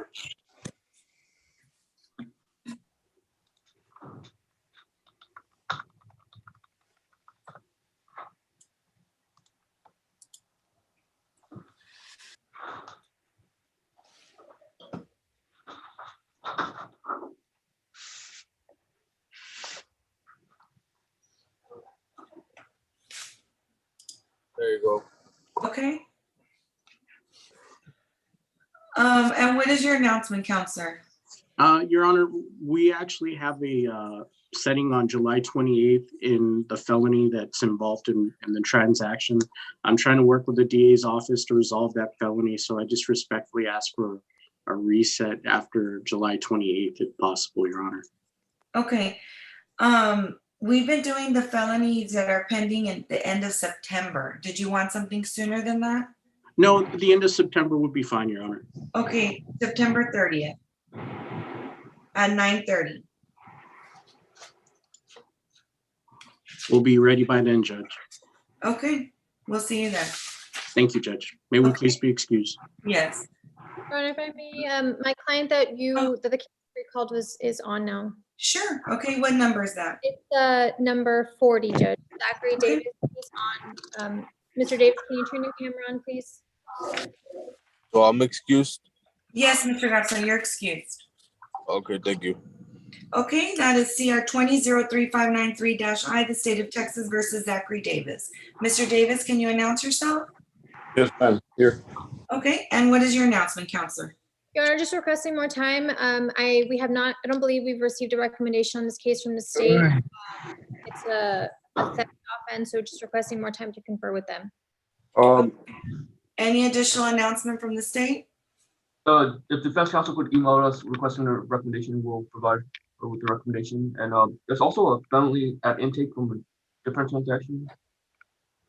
There you go. Okay. And what is your announcement, Counselor? Your Honor, we actually have a setting on July 28th in the felony that's involved in the transaction. I'm trying to work with the DA's office to resolve that felony, so I just respectfully ask for a reset after July 28th, if possible, Your Honor. Okay. We've been doing the felonies that are pending at the end of September. Did you want something sooner than that? No, the end of September would be fine, Your Honor. Okay, September 30th at 9:30. We'll be ready by then, Judge. Okay, we'll see you then. Thank you, Judge. May we please be excused? Yes. Your Honor, if I may, my client that the case recalled is on now. Sure. Okay, what number is that? It's number 40, Judge. Zachary Davis is on. Mr. Davis, can you turn your camera on, please? So I'm excused? Yes, Mr. Garza, you're excused. Okay, thank you. Okay, that is CR 20-03593-I, the state of Texas versus Zachary Davis. Mr. Davis, can you announce yourself? Yes, ma'am, here. Okay, and what is your announcement, Counselor? Your Honor, just requesting more time. I don't believe we've received a recommendation on this case from the state. It's a theft offense, so just requesting more time to confer with them. Any additional announcement from the state? If the defense counsel could email us requesting a recommendation, we'll provide with the recommendation. And there's also a felony at intake from a different transaction.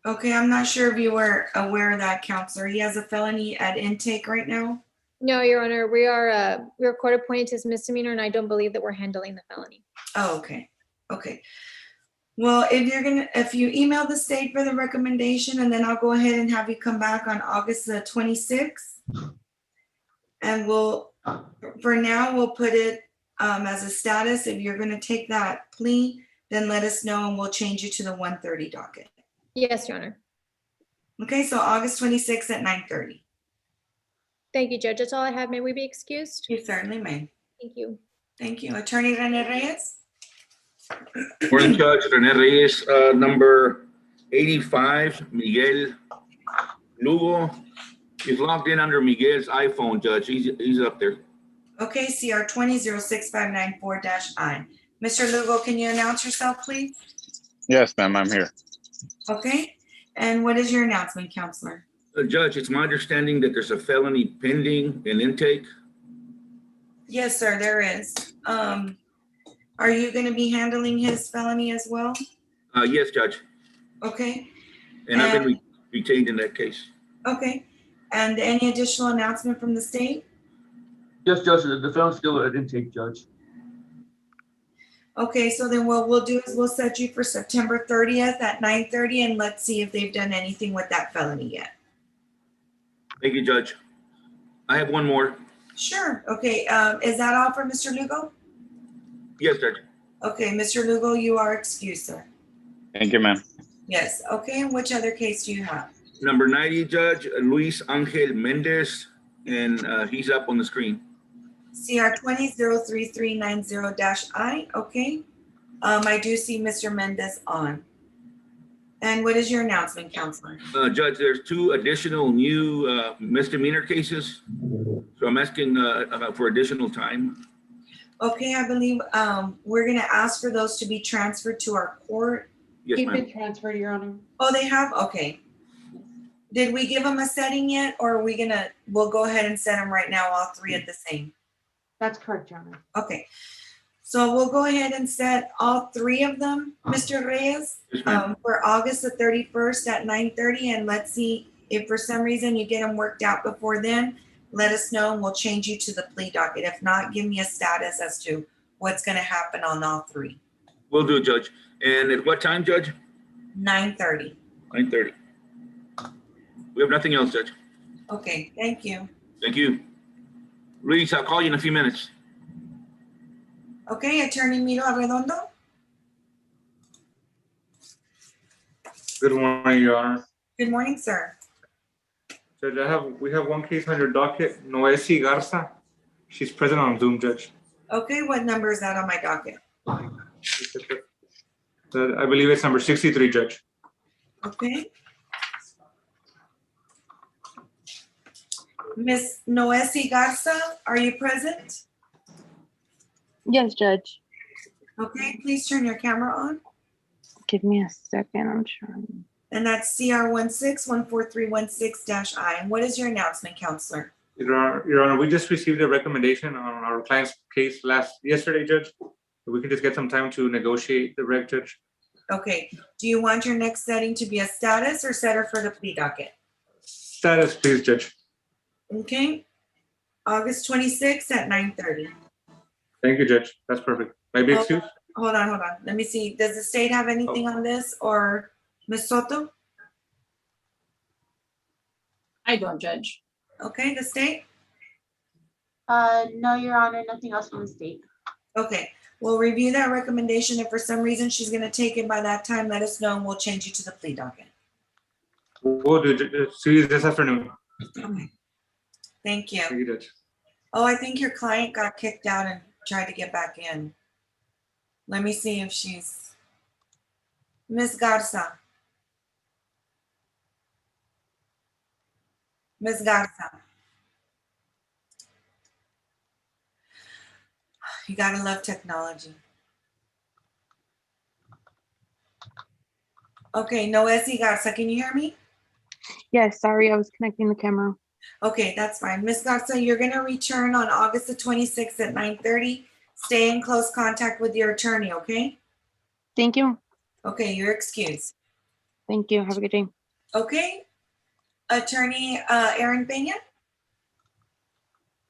Okay, I'm not sure if you were aware of that, Counselor. He has a felony at intake right now. No, Your Honor, we're court appointed as misdemeanor, and I don't believe that we're handling the felony. Oh, okay. Okay. Well, if you email the state for the recommendation, and then I'll go ahead and have you come back on August the 26th. And for now, we'll put it as a status. If you're going to take that plea, then let us know and we'll change you to the 1:30 docket. Yes, Your Honor. Okay, so August 26th at 9:30. Thank you, Judge. That's all I have. May we be excused? You certainly may. Thank you. Thank you. Attorney Reyna Reyes? Morning, Judge. Rene Reyes, number 85, Miguel Lugo. He's logged in under Miguel's iPhone, Judge. He's up there. Okay, CR 20-06594-I. Mr. Lugo, can you announce yourself, please? Yes, ma'am, I'm here. Okay, and what is your announcement, Counselor? Judge, it's my understanding that there's a felony pending in intake. Yes, sir, there is. Are you going to be handling his felony as well? Yes, Judge. Okay. And I've been retained in that case. Okay. And any additional announcement from the state? Yes, Judge, the felon's still at intake, Judge. Okay, so then what we'll do is we'll set you for September 30th at 9:30, and let's see if they've done anything with that felony yet. Thank you, Judge. I have one more. Sure. Okay. Is that all for Mr. Lugo? Yes, Judge. Okay, Mr. Lugo, you are excused, sir. Thank you, ma'am. Yes. Okay, and which other case do you have? Number 90, Judge, Luis Angel Mendez, and he's up on the screen. CR 20-03390-I. Okay. I do see Mr. Mendez on. And what is your announcement, Counselor? Judge, there's 2 additional new misdemeanor cases. So I'm asking for additional time. Okay, I believe we're going to ask for those to be transferred to our court. Yes, He's ma'am. been transferred, Your Honor. Oh, they have? Okay. Did we give them a setting yet, or are we we'll go ahead and set them right now, all 3 at the same? That's correct, Your Honor. Okay. So we'll go ahead and set all three of them, Mr. Reyes, for August the 31st at 9:30. And let's see if for some reason you get them worked out before then, let us know and we'll change you to the plea docket. If not, give me a status as to what's going to happen on all three. Will do, Judge. And at what time, Judge? 9:30. 9:30. We have nothing else, Judge. Okay, thank you. Thank you. Luis, I'll call you in a few minutes. Okay, Attorney Miro Arredondo. Good morning, Your Honor. Good morning, sir. Judge, we have one case on your docket, Noesi Garza. She's present on Zoom, Judge. Okay, what number is that on my docket? I believe it's number 63, Judge. Okay. Miss Noesi Garza, are you present? Yes, Judge. Okay, please turn your camera on. Give me a second, I'm trying. And that's CR 16-14316-I. And what is your announcement, Counselor? Your Honor, we just received a recommendation on our client's case yesterday, Judge. We can just get some time to negotiate the rec, Judge. Okay, do you want your next setting to be a status or setter for the plea docket? Status, please, Judge. Okay, August 26th at 9:30. Thank you, Judge. That's perfect. May I be excused? Hold on. Let me see. Does the state have anything on this or Ms. Soto? I don't, Judge. Okay, the state? No, Your Honor, nothing else from the state. Okay, we'll review that recommendation. If for some reason she's gonna take it by that time, let us know and we'll change you to the plea docket. We'll see you this afternoon. Okay. Thank you. Thank you, Judge. Oh, I think your client got kicked out and tried to get back in. Let me see if she's Miss Garza. Miss Garza. You gotta love technology. Okay, Noesi Garza, can you hear me? Yes, sorry, I was connecting the camera. Okay, that's fine. Miss Garza, you're gonna return on August the 26th at 9:30. Stay in close contact with your attorney, okay? Thank you. Okay, you're excused. Thank you. Have a good day. Okay, Attorney Aaron Peña?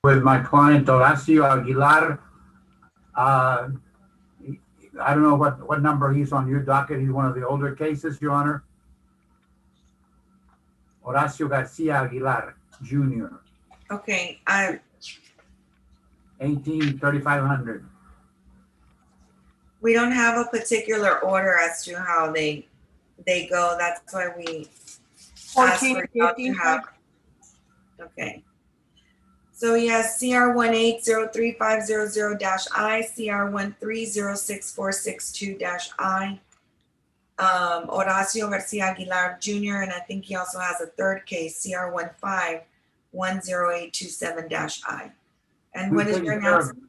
With my client Horacio Aguilar. I don't know what number he's on your docket. He's one of the older cases, Your Honor. Horacio Garcia Aguilar, Jr. Okay, 18-3500. we don't have a particular order as to how they go. That's why we asked for y'all to have. Okay. So yes, CR 18035000-I, CR 13064662-I. Horacio Garcia Aguilar Jr. And I think he also has a third case, CR 15-10827-I. And what is your announcement?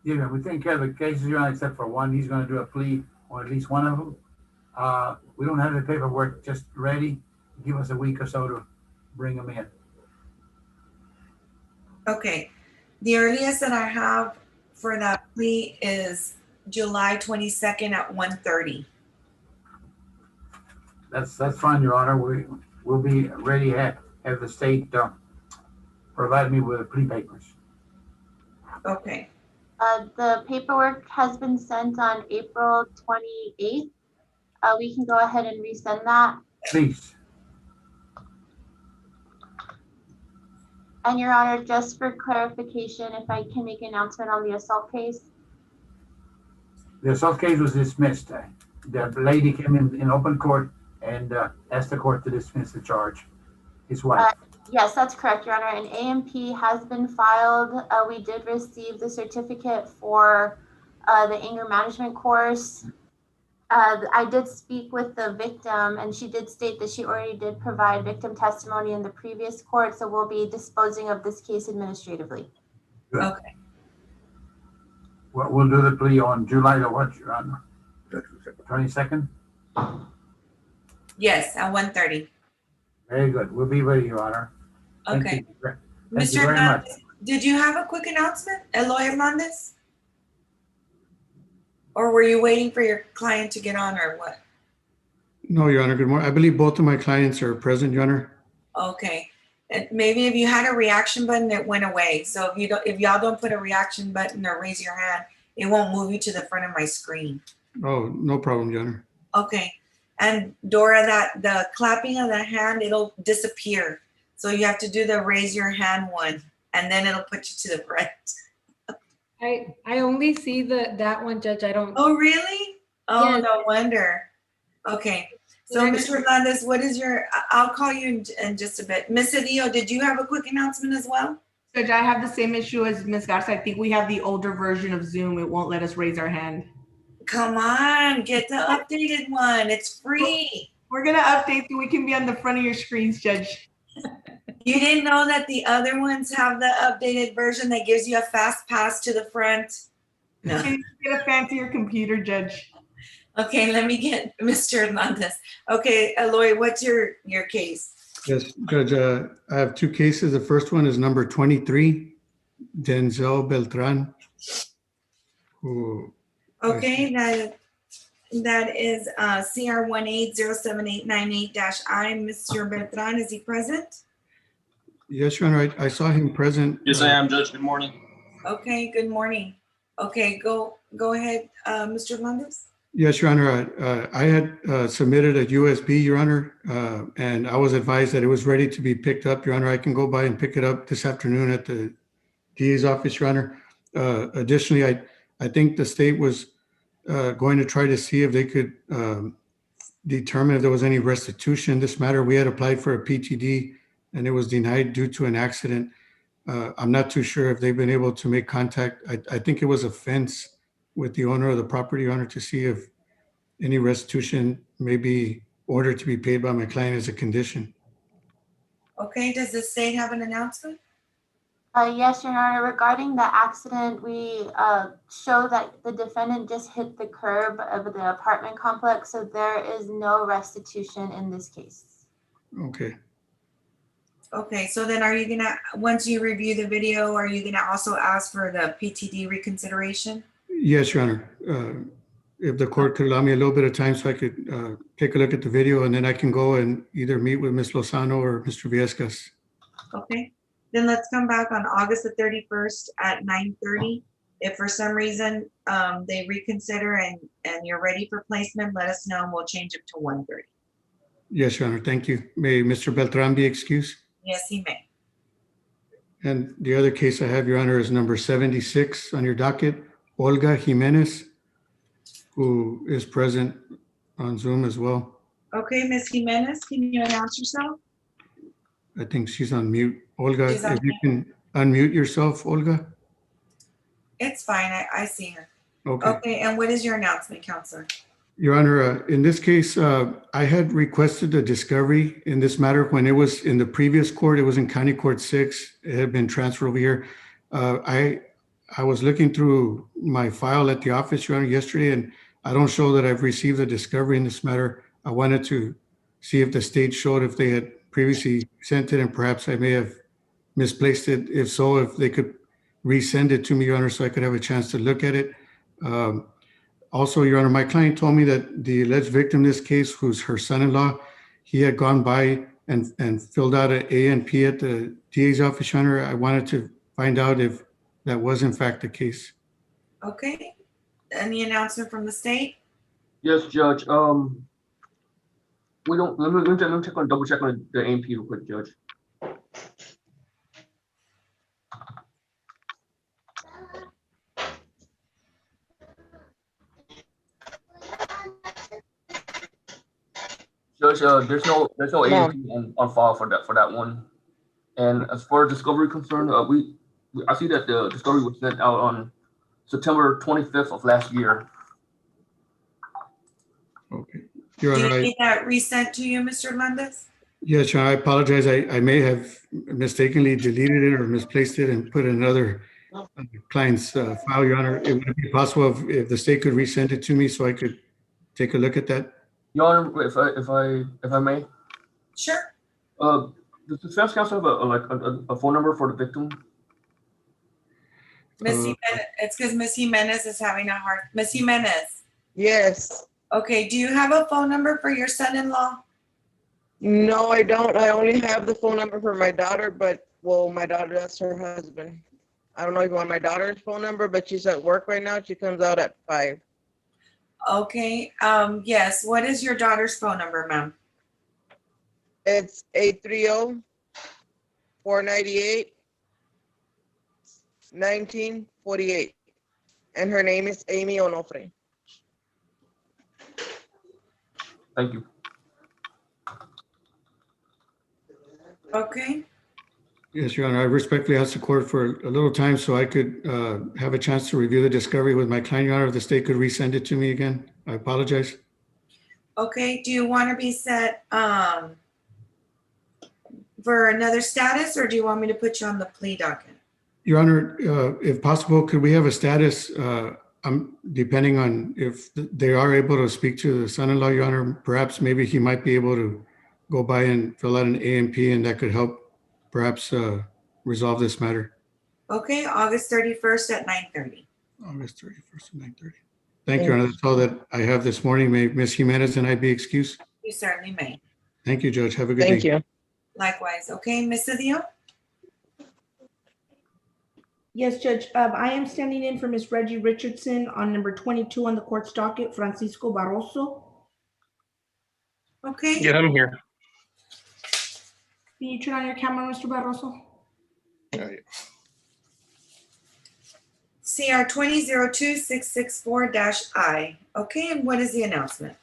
Yeah, we take care of the cases, Your Honor, except for one. He's going to do a plea on at least one of them. We don't have the paperwork just ready. Give us a week or so to bring them in. Okay, the earliest that I have for that plea is July 22nd at 1:30. That's fine, Your Honor. We'll be ready to have the state provide me with the plea papers. Okay. The paperwork has been sent on April 28th. We can go ahead and resend that. Please. And Your Honor, just for clarification, if I can make an announcement on the assault case. The assault case was dismissed. The lady came in open court and asked the court to dismiss the charge. His wife. Yes, that's correct, Your Honor. An AMP has been filed. We did receive the certificate for the anger management course. I did speak with the victim and she did state that she already did provide victim testimony in the previous court. So we'll be disposing of this case administratively. Good. Okay. We'll do the plea on July the what, Your Honor? 22nd? Yes, at 1:30. Very good. We'll be ready, Your Honor. Thank Okay. you. Thank you Mr. very much. Hernandez, did you have a quick announcement? Eloy Hernandez? Or were you waiting for your client to get on or what? No, Your Honor, good morning. I believe both of my clients are present, Your Honor. Okay. And maybe if you had a reaction button, it went away. So if y'all don't put a reaction button or raise your hand, it won't move you to the front of my screen. Oh, no problem, Your Honor. Okay. And Dora, that the clapping of the hand, it'll disappear. So you have to do the raise your hand one, and then it'll put you to the front. I only see that one, Judge. I don't. Oh, really? Oh, Yes. no wonder. Okay. So, Yeah. Mr. Hernandez, what is your, I'll call you in just a bit. Ms. Cedillo, did you have a quick announcement as well? Judge, I have the same issue as Ms. Garza. I think we have the older version of Zoom. It won't let us raise our hand. Come on, get the updated one. It's free. We're gonna update so we can be on the front of your screens, Judge. You didn't know that the other ones have the updated version that gives you a fast pass to the front? No. Can you get a fancier computer, Judge? Okay, let me get Mr. Hernandez. Okay, Eloy, what's your case? Yes, Judge, I have two cases. The first one is number 23, Denzel Beltran, who. Okay, that is CR 1807898-I. Mr. Beltran, is he present? Yes, Your Honor, I saw him present. Yes, I am, Judge. Good morning. Okay, good morning. Okay, go ahead, Mr. Hernandez. Yes, Your Honor, I had submitted a USB, Your Honor, and I was advised that it was ready to be picked up, Your Honor. I can go by and pick it up this afternoon at the DA's office, Your Honor. Additionally, I think the state was going to try to see if they could determine if there was any restitution in this matter. We had applied for a PTD and it was denied due to an accident. I'm not too sure if they've been able to make contact. I think it was a fence with the owner of the property, Your Honor, to see if any restitution may be ordered to be paid by my client as a condition. Okay, does the state have an announcement? Yes, Your Honor. Regarding the accident, we show that the defendant just hit the curb of the apartment complex, so there is no restitution in this case. Okay. Okay, so then are you gonna, once you review the video, are you gonna also ask for the PTD reconsideration? Yes, Your Honor. If the court could allow me a little bit of time so I could take a look at the video, and then I can go and either meet with Ms. Lozano or Mr. Viescas. Okay, then let's come back on August the 31st at 9:30. If for some reason they reconsider and you're ready for placement, let us know and we'll change it to 1:30. Yes, Your Honor. Thank you. May Mr. Beltran be excused? Yes, he may. And the other case I have, Your Honor, is number 76 on your docket, Olga Jimenez, who is present on Zoom as well. Okay, Ms. Jimenez, can you announce yourself? I think she's on mute. Olga, She's on if you can unmute yourself, Olga. It's fine, I see her. Okay. Okay, and what is your announcement, Counselor? Your Honor, in this case, I had requested a discovery in this matter when it was in the previous court. It was in County Court 6. It had been transferred over here. I was looking through my file at the office, Your Honor, yesterday, and I don't show that I've received a discovery in this matter. I wanted to see if the state showed if they had previously sent it, and perhaps I may have misplaced it. If so, if they could resend it to me, Your Honor, so I could have a chance to look at it. Also, Your Honor, my client told me that the alleged victim in this case, who's her son-in-law, he had gone by and filled out an A&P at the DA's office, Your Honor. I wanted to find out if that was in fact the case. Okay, any announcement from the state? Yes, Judge. We don't. Let me check on double check on the AMP real quick, Judge. Judge, there's no AMP on file for that one. And as far as discovery concerned, I see that the discovery was sent out on September 25th of last year. Okay. Do Your you Honor, need that resent to you, Mr. Hernandez? yes, Your Honor, I apologize. I may have mistakenly deleted it or misplaced it and put another client's file, Your Honor. It would be possible if the state could resend it to me so I could take a look at that. Your Honor, if I may. Sure. Does the defense counsel have a phone number for the victim? It's because Miss Jimenez is having a hard, Miss Jimenez. Yes. Okay, do you have a phone number for your son-in-law? No, I don't. I only have the phone number for my daughter, but, well, my daughter, that's her husband. I don't know if you want my daughter's phone number, but she's at work right now. She comes out at 5. Okay, yes, what is your daughter's phone number, ma'am? It's 830-498-1948. And her name is Amy Onofre. Thank you. Okay, Yes, Your Honor, I respectfully ask the court for a little time so I could have a chance to review the discovery with my client, Your Honor. If the state could resend it to me again, I apologize. okay, do you want to be set for another status, or do you want me to put you on the plea docket? Your Honor, if possible, could we have a status, depending on if they are able to speak to the son-in-law, Your Honor, perhaps maybe he might be able to go by and fill out an AMP, and that could help perhaps resolve this matter. Okay, August 31st at 9:30. August 31st at 9:30. Thank you, Your Honor. That's all that I have this morning. May Ms. Jimenez and I be excused? You certainly may. Thank you, Judge. Have a good day. Thank you. Likewise. Okay, Ms. Cedillo? Yes, Judge. I am standing in for Miss Reggie Richardson on number 22 on the court's docket, Francisco Barroso. Okay. Yeah, I'm here. Can you turn on your camera, Mr. Barroso? CR 2002-664-I. Okay, and what is the announcement?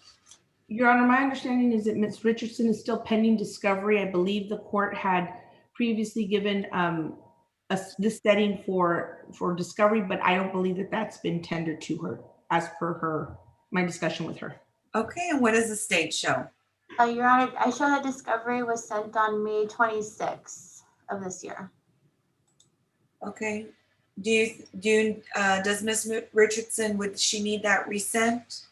Your Honor, my understanding is that Ms. Richardson is still pending discovery. I believe the court had previously given us this setting for discovery, but I don't believe that that's been tendered to her as per my discussion with her. Okay, and what does the state show? Your Honor, I show that discovery was sent on May 26th of this year. Okay. Does Ms. Richardson, would she need that resent?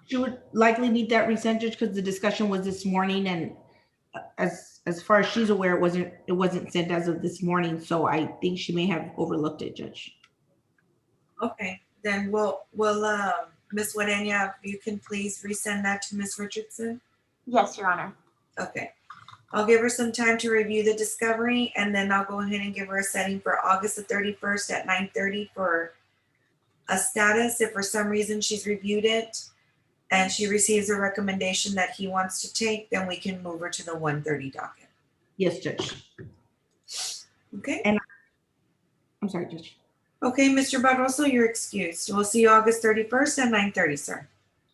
She would likely need that resent, Judge, because the discussion was this morning, and as far as she's aware, it wasn't sent as of this morning. So I think she may have overlooked it, Judge. Okay, then we'll Ms. Wadenia, if you can please resend that to Ms. Richardson. Yes, Your Honor. Okay, I'll give her some time to review the discovery, and then I'll go ahead and give her a setting for August the 31st at 9:30 for a status. If for some reason she's reviewed it and she receives a recommendation that he wants to take, then we can move her to the 1:30 docket. Yes, Judge. Okay. And I'm sorry, Judge. Okay, Mr. Barroso, you're excused. We'll see you August 31st at 9:30, sir.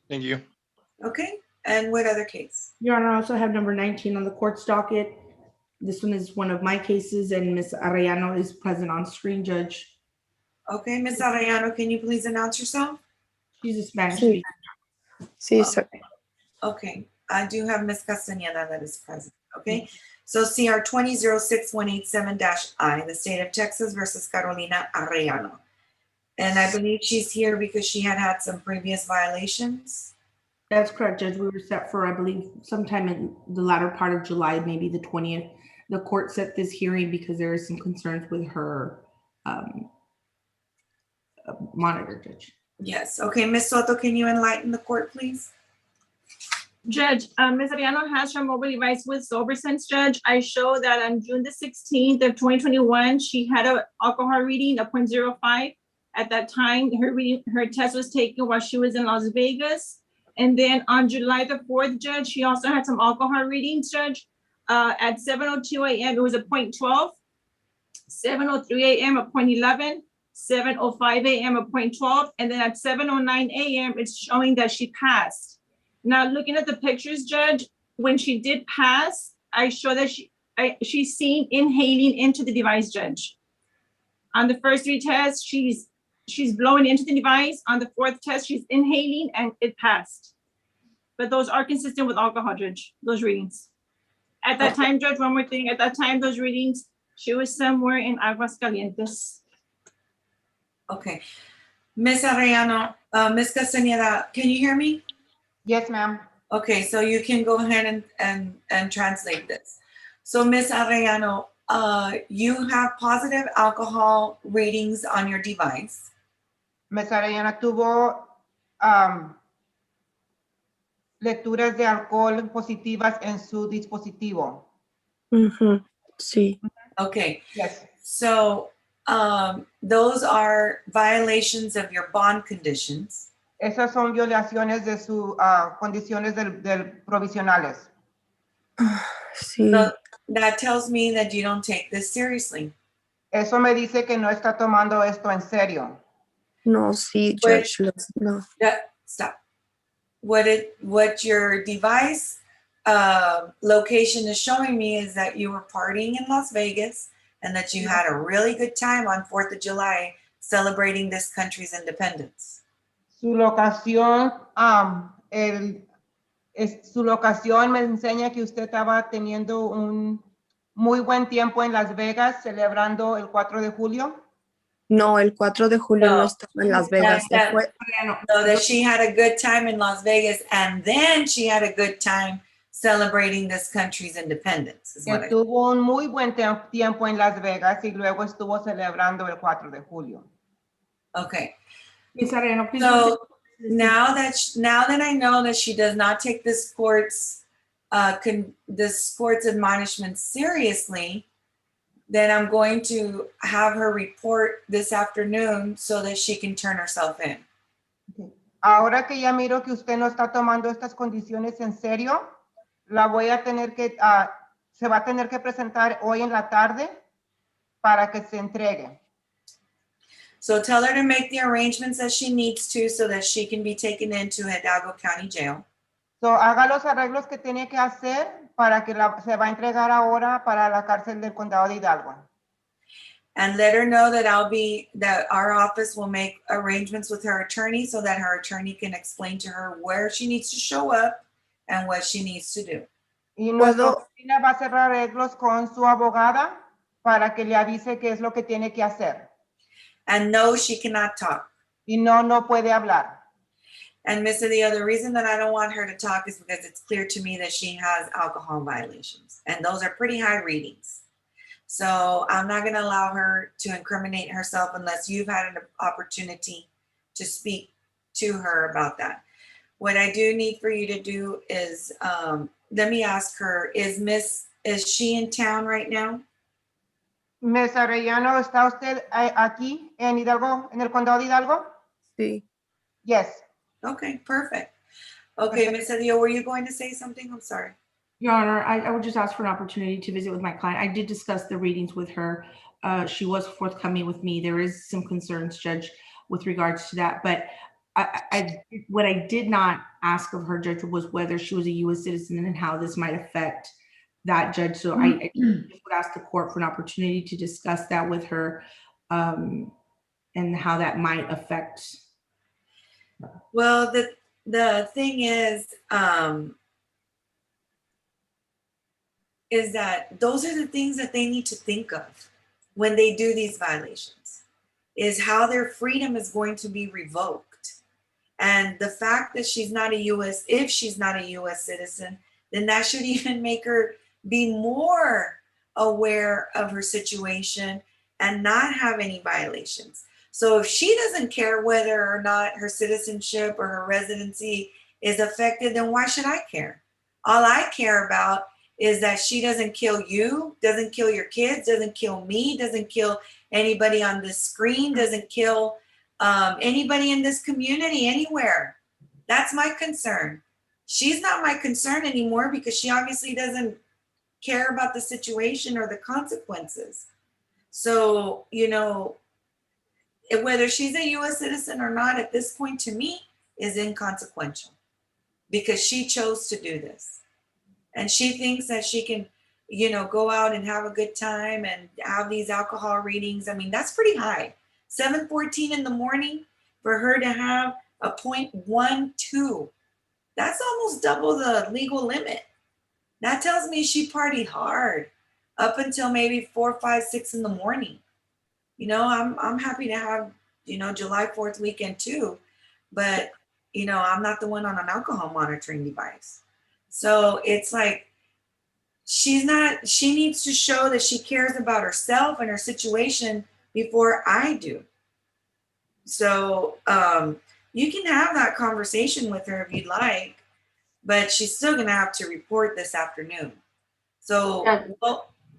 Thank you. Okay, and what other case? Your Honor, I also have number 19 on the court's docket. This one is one of my cases, and Ms. Arellano is present on screen, Judge. Okay, Ms. Arellano, can you please announce yourself? She's a Spanish speaker. Sí, sir. Okay, I do have Ms. Castañeda that is present. Okay, so CR 20-6187-I, the state of Texas versus Carolina Arellano. And I believe she's here because she had some previous violations. That's correct, Judge. We were set for, I believe, sometime in the latter part of July, maybe the 20th. The court set this hearing because there are some concerns with her monitor, Judge. Yes. Okay, Ms. Soto, can you enlighten the court, please? Judge, Ms. Arellano has her mobile device with sober sense, Judge. I show that on June the 16th of 2021, she had an alcohol reading of 0.05. At that time, her test was taken while she was in Las Vegas. And then on July the 4th, Judge, she also had some alcohol readings, Judge. At 7:02 a.m., it was a 0.12. 7:03 a.m., a 0.11. 7:05 a.m., a 0.12. And then at 7:09 a.m., it's showing that she passed. Now, looking at the pictures, Judge, when she did pass, I show that she's seen inhaling into the device, Judge. On the first 3 tests, she's blowing into the device. On the 4th test, she's inhaling and it passed. But those are consistent with alcohol, Judge, those readings. At that time, Judge, one more thing. At that time, those readings, she was somewhere in Aguascalientes. Okay. Ms. Arellano, Ms. Castañeda, can you hear me? Yes, ma'am. Okay, so you can go ahead and translate this. So Ms. Arellano, you have positive alcohol readings on your device. Ms. Arellana tuvo lecturas de alcohol positivas en su dispositivo. Sí. Okay. Yes. So those are violations of your bond conditions. Esas son violaciones de sus condiciones del provisionales. Sí. So that tells me that you don't take this seriously. Eso me dice que no está tomando esto en serio. No, sí, Judge. No. Stop. What your device location is showing me is that you were partying in Las Vegas and that you had a really good time on 4th of July celebrating this country's independence. Su locación, su locación me enseña que usted estaba teniendo un muy buen tiempo en Las Vegas celebrando el 4 de julio. No, el 4 de julio no estaba en Las Vegas. No, that she had a good time in Las Vegas and then she had a good time celebrating this country's independence. Is what Tuvo un muy buen tiempo en Las Vegas y luego estuvo celebrando el 4 de julio. Okay. So now that I know that she does not take this court's admonishment seriously, then I'm going to have her report this afternoon so that she can turn herself in. Ahora que ya miro que usted no está tomando estas condiciones en serio, la voy a tener que, se va a tener que presentar hoy en la tarde para que se entregue. So tell her to make the arrangements that she needs to so that she can be taken into Hidalgo County Jail. So haga los arreglos que tiene que hacer para que se va a entregar ahora para la cárcel del condado de Hidalgo. And let her know that that our office will make arrangements with her attorney so that her attorney can explain to her where she needs to show up and what she needs to do. Y nuestra oficina va a hacer arreglos con su abogada para que le avise qué es lo que tiene que hacer. And no, she cannot talk. Y no puede hablar. And Miss Adia, the reason that I don't want her to talk is because it's clear to me that she has alcohol violations. And those are pretty high readings. So I'm not going to allow her to incriminate herself unless you've had an opportunity to speak to her about that. What I do need for you to do is, let me ask her, is she in town right now? Miss Arellano, ¿está usted aquí en Hidalgo, en el condado de Hidalgo? Sí. Yes. Okay, perfect. Okay, Miss Adia, were you going to say something? I'm sorry. Your Honor, I would just ask for an opportunity to visit with my client. I did discuss the readings with her. She was forthcoming with me. There is some concerns, Judge, with regards to that. But what I did not ask of her, Judge, was whether she was a U.S. citizen and how this might affect that, Judge. So I just would ask the court for an opportunity to discuss that with her and how that might affect. Well, the thing is that those are the things that they need to think of when they do these violations, is how their freedom is going to be revoked. And the fact that if she's not a U.S. citizen, then that should even make her be more aware of her situation and not have any violations. So if she doesn't care whether or not her citizenship or her residency is affected, then why should I care? All I care about is that she doesn't kill you, doesn't kill your kids, doesn't kill me, doesn't kill anybody on this screen, doesn't kill anybody in this community anywhere. That's my concern. She's not my concern anymore because she obviously doesn't care about the situation or the consequences. So, whether she's a U.S. citizen or not at this point to me is inconsequential because she chose to do this. And she thinks that she can, go out and have a good time and have these alcohol readings. I mean, that's pretty high. 7:14 in the morning for her to have a 0.12. That's almost double the legal limit. That tells me she partied hard up until maybe 4, 5, 6 in the morning. I'm happy to have, July 4th weekend too, but, I'm not the one on an alcohol monitoring device. So it's like, she needs to show that she cares about herself and her situation before I do. So you can have that conversation with her if you'd like, but she's still gonna have to report this afternoon. So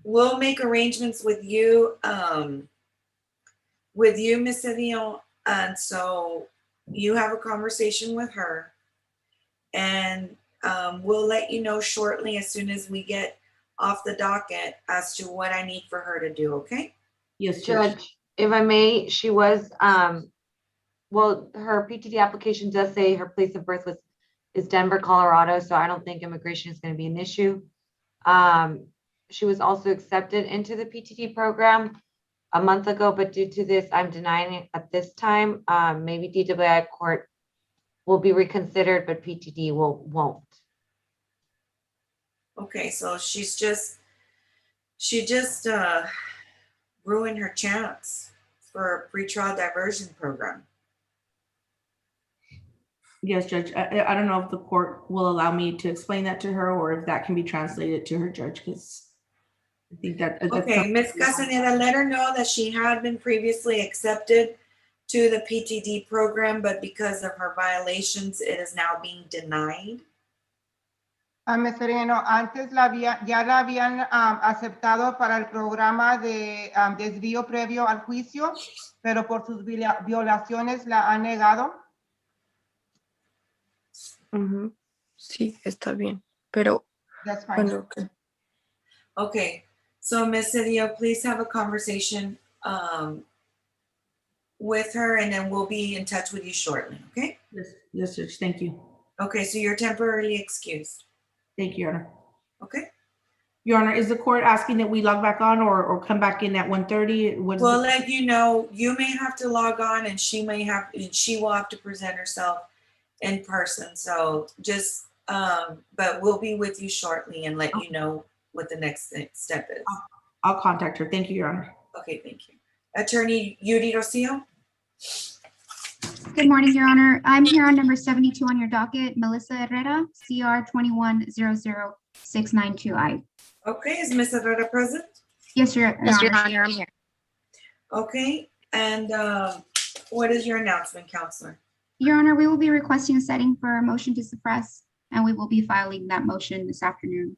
we'll make arrangements with you, Miss Cedillo, and so you have a conversation with her, and we'll let you know shortly as soon as we get off the docket as to what I need for her to do, okay? Yes, Judge, if I may, she was, well, her PTD application does say her place of birth is Denver, Colorado, so I don't think immigration is going to be an issue. She was also accepted into the PTD program a month ago, but due to this, I'm denying it at this time. Maybe DWI court will be reconsidered, but PTD won't. Okay, so she just ruined her chance for a pretrial diversion program. Yes, Judge. I don't know if the court will allow me to explain that to her or if that can be translated to her, Judge, because I think that's Okay, Ms. Castaneda, let her know that she had been previously accepted to the PTD program, but because of her violations, it is now being denied. Sereno, antes ya la habían aceptado para el programa de desvío previo al juicio, pero por sus violaciones la han negado. Sí, está bien, pero That's fine. bueno, okay. Okay, so Ms. Cedillo, please have a conversation with her, and then we'll be in touch with you shortly, okay? Yes, Judge. Thank you. Okay, so you're temporarily excused. Thank you, Your Honor. Okay. Your Honor, is the court asking that we log back on or come back in at 1:30? We'll let you know. You may have to log on, and she will have to present herself in person. So just, but we'll be with you shortly and let you know what the next step is. I'll contact her. Thank you, Your Honor. Okay, thank you. Attorney Yuri Rocio. Good morning, Your Honor. I'm here on number 72 on your docket, Melissa Herrera, CR 2100692I. Okay, is Ms. Herrera present? Yes, Your Honor. I'm here. Okay, and what is your announcement, Counselor? Your Honor, we will be requesting a setting for a motion to suppress, and we will be filing that motion this afternoon.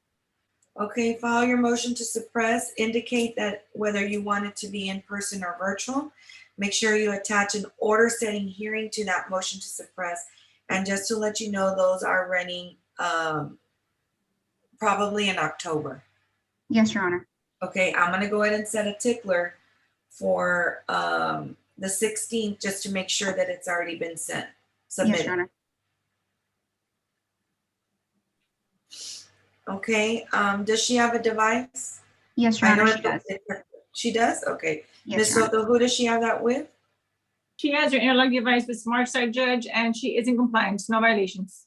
Okay, file your motion to suppress. Indicate that whether you want it to be in person or virtual. Make sure you attach an order setting hearing to that motion to suppress. And just to let you know, those are running probably in October. Yes, Your Honor. Okay, I'm gonna go ahead and set a tickler for the 16th just to make sure that it's already been submitted. Yes, Your Honor. Okay, does she have a device? Yes, Your Honor, she does. She does? Okay. Yes, Ms. Your Honor. Soto, who does she have that with? She has her interlock device with Smart Side, Judge, and she is in compliance, no violations.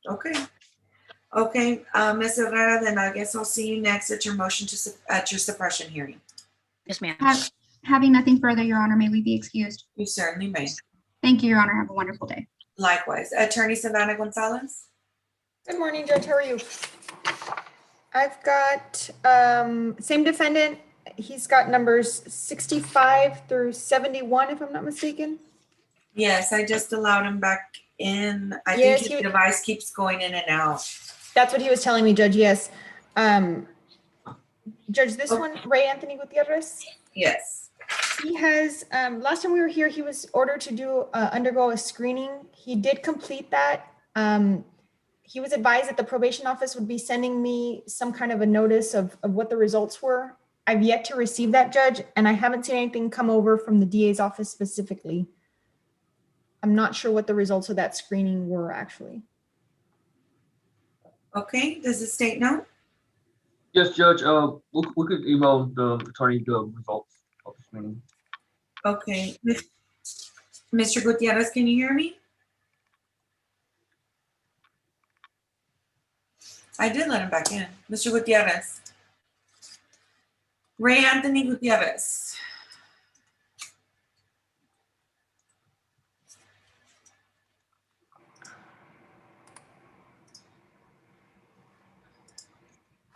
Okay. Okay, Ms. Herrera, then I guess I'll see you next at your motion to at your suppression hearing. Yes, ma'am. Having nothing further, Your Honor, may we be excused? You certainly may. Thank you, Your Honor. Have a wonderful day. Likewise. Attorney Savannah Gonzalez. Good morning, Judge. How are you? I've got same defendant. He's got numbers 65 through 71, if I'm not mistaken. Yes, I just allowed him back in. I Yes, think his device keeps going in and out. That's what he was telling me, Judge. Yes. Judge, this one, Ray Anthony Gutierrez. Yes. He has, last time we were here, he was ordered to do undergo a screening. He did complete that. He was advised that the probation office would be sending me some kind of a notice of what the results were. I've yet to receive that, Judge, and I haven't seen anything come over from the DA's office specifically. I'm not sure what the results of that screening were actually. Okay, does the state know? Yes, Judge, we could email the attorney the results of this meeting. Okay. Mr. Gutierrez, can you hear me? I did let him back in. Mr. Gutierrez. Ray Anthony Gutierrez.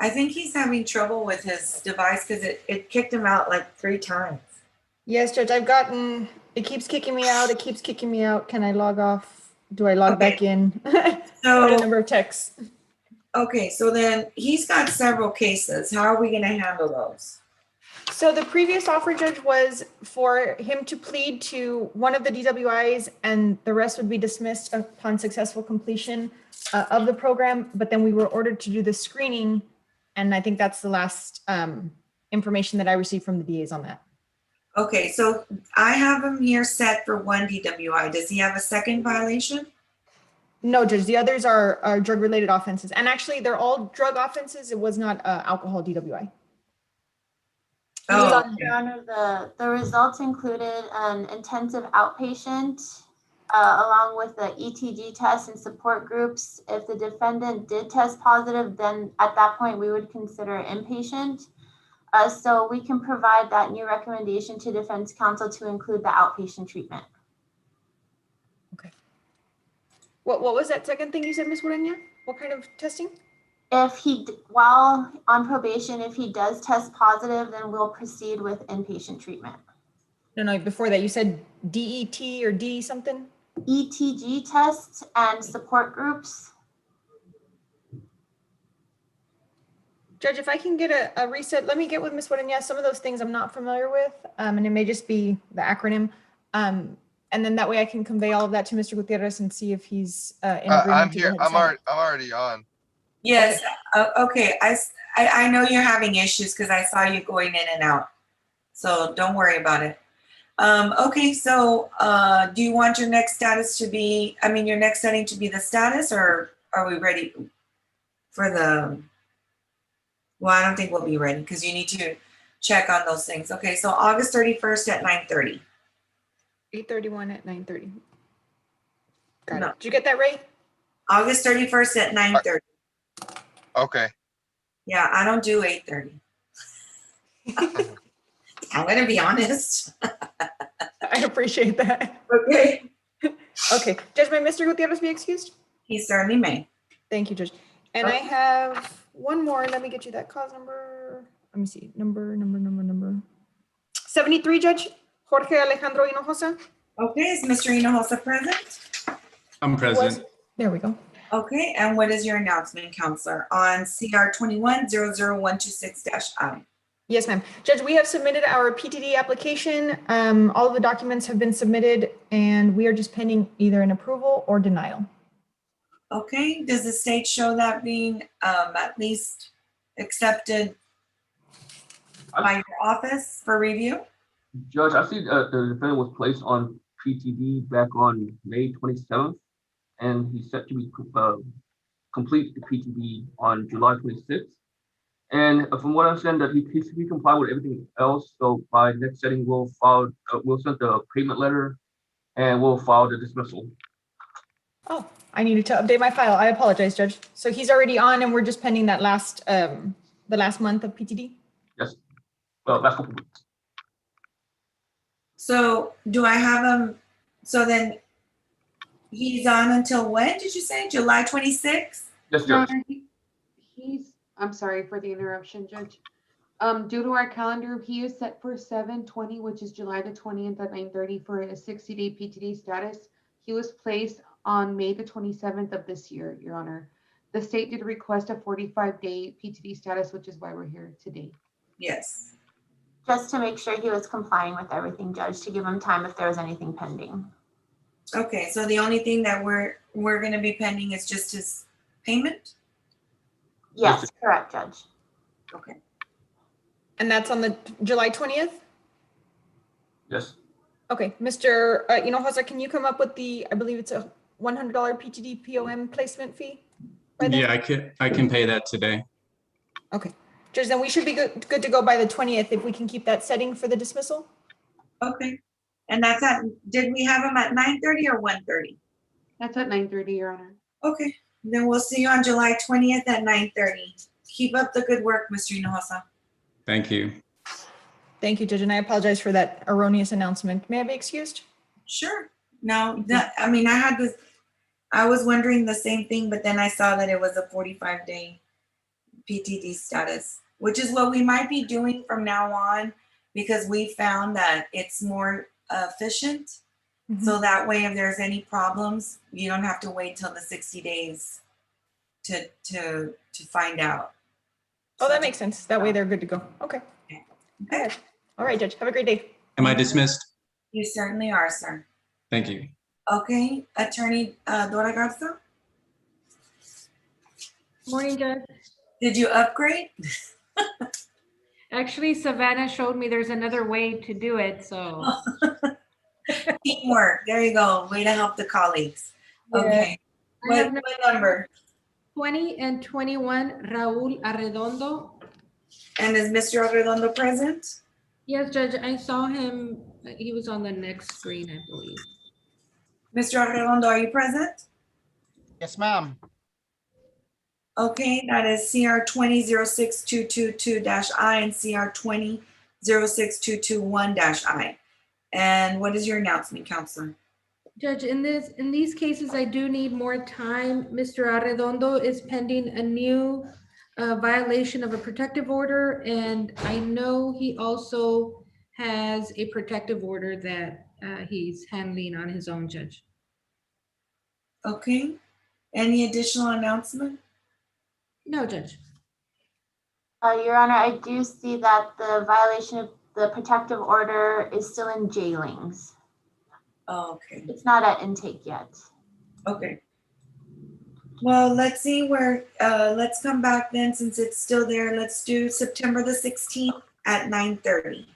I think he's having trouble with his device because it kicked him out like 3 times. Yes, Judge, it keeps kicking me out. It keeps kicking me out. Can I log off? Do I log back in? So- Quite a number of texts. Okay, so then he's got several cases. How are we going to handle those? So the previous offer, Judge, was for him to plead to one of the DWIs and the rest would be dismissed upon successful completion of the program. But then we were ordered to do the screening. And I think that's the last information that I received from the DAs on that. Okay, so I have him here set for 1 DWI. Does he have a second violation? No, Judge, the others are drug-related offenses. And actually, they're all drug offenses. It was not alcohol DWI. Oh, Your Honor, the results included an intensive outpatient along with the ETG test and support groups. If the defendant did test positive, then at that point we would consider inpatient. So we can provide that new recommendation to defense counsel to include the outpatient treatment. What was that second thing you said, Ms. Morena? What kind of testing? If he, while on probation, if he does test positive, then we'll proceed with inpatient treatment. No, before that, you said DET or D something? ETG tests and support groups. Judge, if I can get a reset, let me get with Ms. Morena. Some of those things I'm not familiar with, and it may just be the acronym. And then that way I can convey all of that to Mr. Gutierrez and see if he's in agreement. I'm to go here. ahead and I'm sign. already on. yes. Okay. I know you're having issues because I saw you going in and out. So don't worry about it. Okay, so do you want your next status to be, your next setting to be the status, or are we ready for the, well, I don't think we'll be ready because you need to check on those things. Okay, so August 31st at 9:30. 8:31 at 9:30. Got No. it. Did you get that, Ray? August 31st at 9:30. Okay. Yeah, I don't do 8:30. I'm gonna be honest. I appreciate that. Okay. Okay, Judge, may Mr. Gutierrez be excused? He certainly may. Thank you, Judge. And I have one more. Let me get you that cause number. Let me see. Number. 73, Judge. Jorge Alejandro Hinojosa. Okay, is Mr. Hinojosa present? I'm present. There we go. Okay, and what is your announcement, Counselor, on CR 21-00126-I? Yes, ma'am. Judge, we have submitted our PTD application. All of the documents have been submitted and we are just pending either an approval or denial. Okay, does the state show that being at least accepted by your office for review? Judge, I see the defendant was placed on PTD back on May 27th, and he's set to be complete the PTD on July 26th. And from what I understand, that he complied with everything else. So by next setting, we'll send the payment letter, and we'll file the dismissal. Oh, I needed to update my file. I apologize, Judge. So he's already on, and we're just pending that the last month of PTD. Yes. Last couple weeks. So do I have him? So then he's on until when did you say? July 26th? Yes, Your Judge. Honor, I'm sorry for the interruption, Judge. Due to our calendar, he is set for 7/20, which is July the 20th at 9:30 for a 60-day PTD status. He was placed on May the 27th of this year, Your Honor. The state did request a 45-day PTD status, which is why we're here today. Yes. Just to make sure he was complying with everything, Judge, to give him time if there was anything pending. Okay, so the only thing that we're going to be pending is just his payment? Yes, correct, Judge. Okay. And that's on the July 20th? Yes. Okay, Mr. Hinojosa, can you come up with I believe it's a $100 PTD POM placement fee? Yeah, I can pay that today. Okay. Judge, then we should be good to go by the 20th if we can keep that setting for the dismissal. Okay. And that's did we have him at 9:30 or 1:30? That's at 9:30, Your Honor. Okay. Then we'll see you on July 20th at 9:30. Keep up the good work, Mr. Hinojosa. Thank you. Thank you, Judge, and I apologize for that erroneous announcement. May I be excused? Sure. No, I was wondering the same thing, but then I saw that it was a 45-day PTD status, which is what we might be doing from now on because we found that it's more efficient. So that way, if there's any problems, you don't have to wait till the 60 days to find out. Oh, that makes sense. That way they're good to go. Okay. Okay. All right, Judge. Have a great day. Am I dismissed? You certainly are, sir. Thank you. Okay, Attorney Dora Garza, Morning, Judge. did you upgrade? Actually, Savannah showed me there's another way to do it, so. Teamwork. There you go. Way to help the colleagues. Okay. I have What number? 20 and 21, Raul Arredondo. And is Mr. Arredondo present? Yes, Judge, I saw him. He was on the next screen, I believe. Mr. Arredondo, are you present? Yes, ma'am. Okay, that is CR 20-06222-I and CR 20-06221-I. And what is your announcement, Counselor? Judge, in these cases, I do need more time. Mr. Arredondo is pending a new violation of a protective order, and I know he also has a protective order that he's handling on his own, Judge. Okay. Any additional announcement? No, Judge. Your Honor, I do see that the violation of the protective order is still in jailings. Oh, okay. It's not at intake yet. Okay. Well, let's see where, let's come back then since it's still there. Let's do September the 16th at 9:30.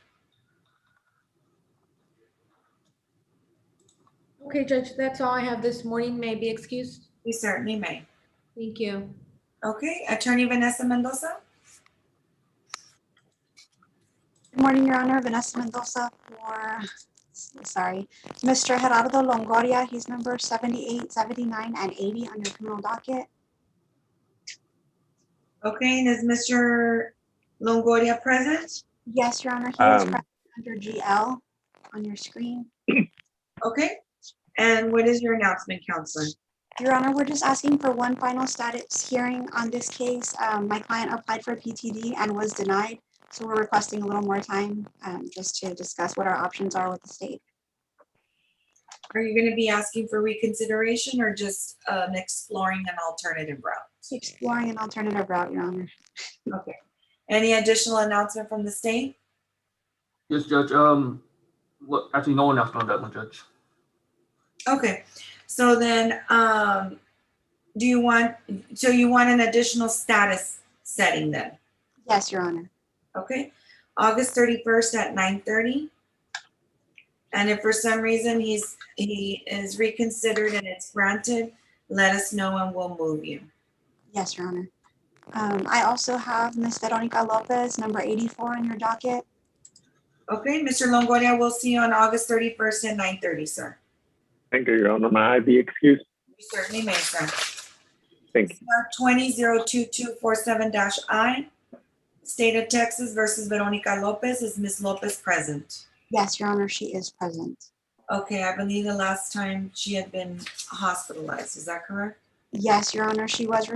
Okay, Judge, that's all I have this morning. May I be excused? You certainly may. Thank you. Okay, Attorney Vanessa Mendoza. Good morning, Your Honor. Vanessa Mendoza for, sorry, Mr. Gerardo Longoria. He's number 78, 79, and 80 on your criminal docket. Okay, and is Mr. Longoria present? Yes, Your Honor. He is present under GL on your screen. Okay, and what is your announcement, Counselor? Your Honor, we're just asking for one final status hearing on this case. My client applied for PTD and was denied. So we're requesting a little more time just to discuss what our options are with the state. Are you going to be asking for reconsideration or just exploring an alternative route? Exploring an alternative route, Your Honor. Okay. Any additional announcement from the state? Yes, Judge. Look, actually, no one else on that one, Judge. Okay. So then, do you want an additional status setting then? Yes, Your Honor. Okay. August 31st at 9:30. And if for some reason he is reconsidered and it's granted, let us know and we'll move you. Yes, Your Honor. I also have Ms. Veronica Lopez, number 84 on your docket. Okay, Mr. Longoria, we'll see you on August 31st at 9:30, sir. Thank you, Your Honor. May I be excused? You certainly may, sir. Thank you. 20-02247-I, State of Texas versus Veronica Lopez. Is Ms. Lopez present? Yes, Your Honor, she is present. Okay, I believe the last time she had been hospitalized. Is that correct? Yes, Your Honor, she was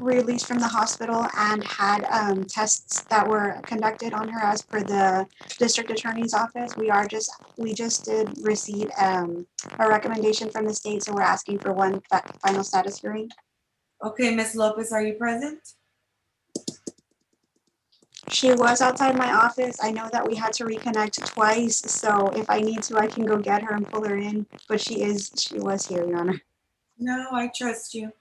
released from the hospital and had tests that were conducted on her as per the district attorney's office. We just did receive a recommendation from the state, so we're asking for one final status hearing. Okay, Ms. Lopez, are you present? She was outside my office. I know that we had to reconnect twice, so if I need to, I can go get her and pull her in, but she was here, Your Honor. No, I trust you.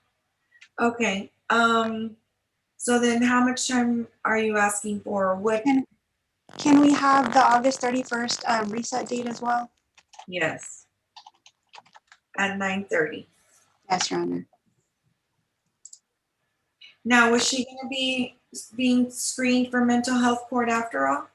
Okay, so then how much time are you asking for? What? Can we have the August 31st reset date as well? Yes. At 9:30. Yes, Your Honor. Now, was she going to be being screened for mental health court after all?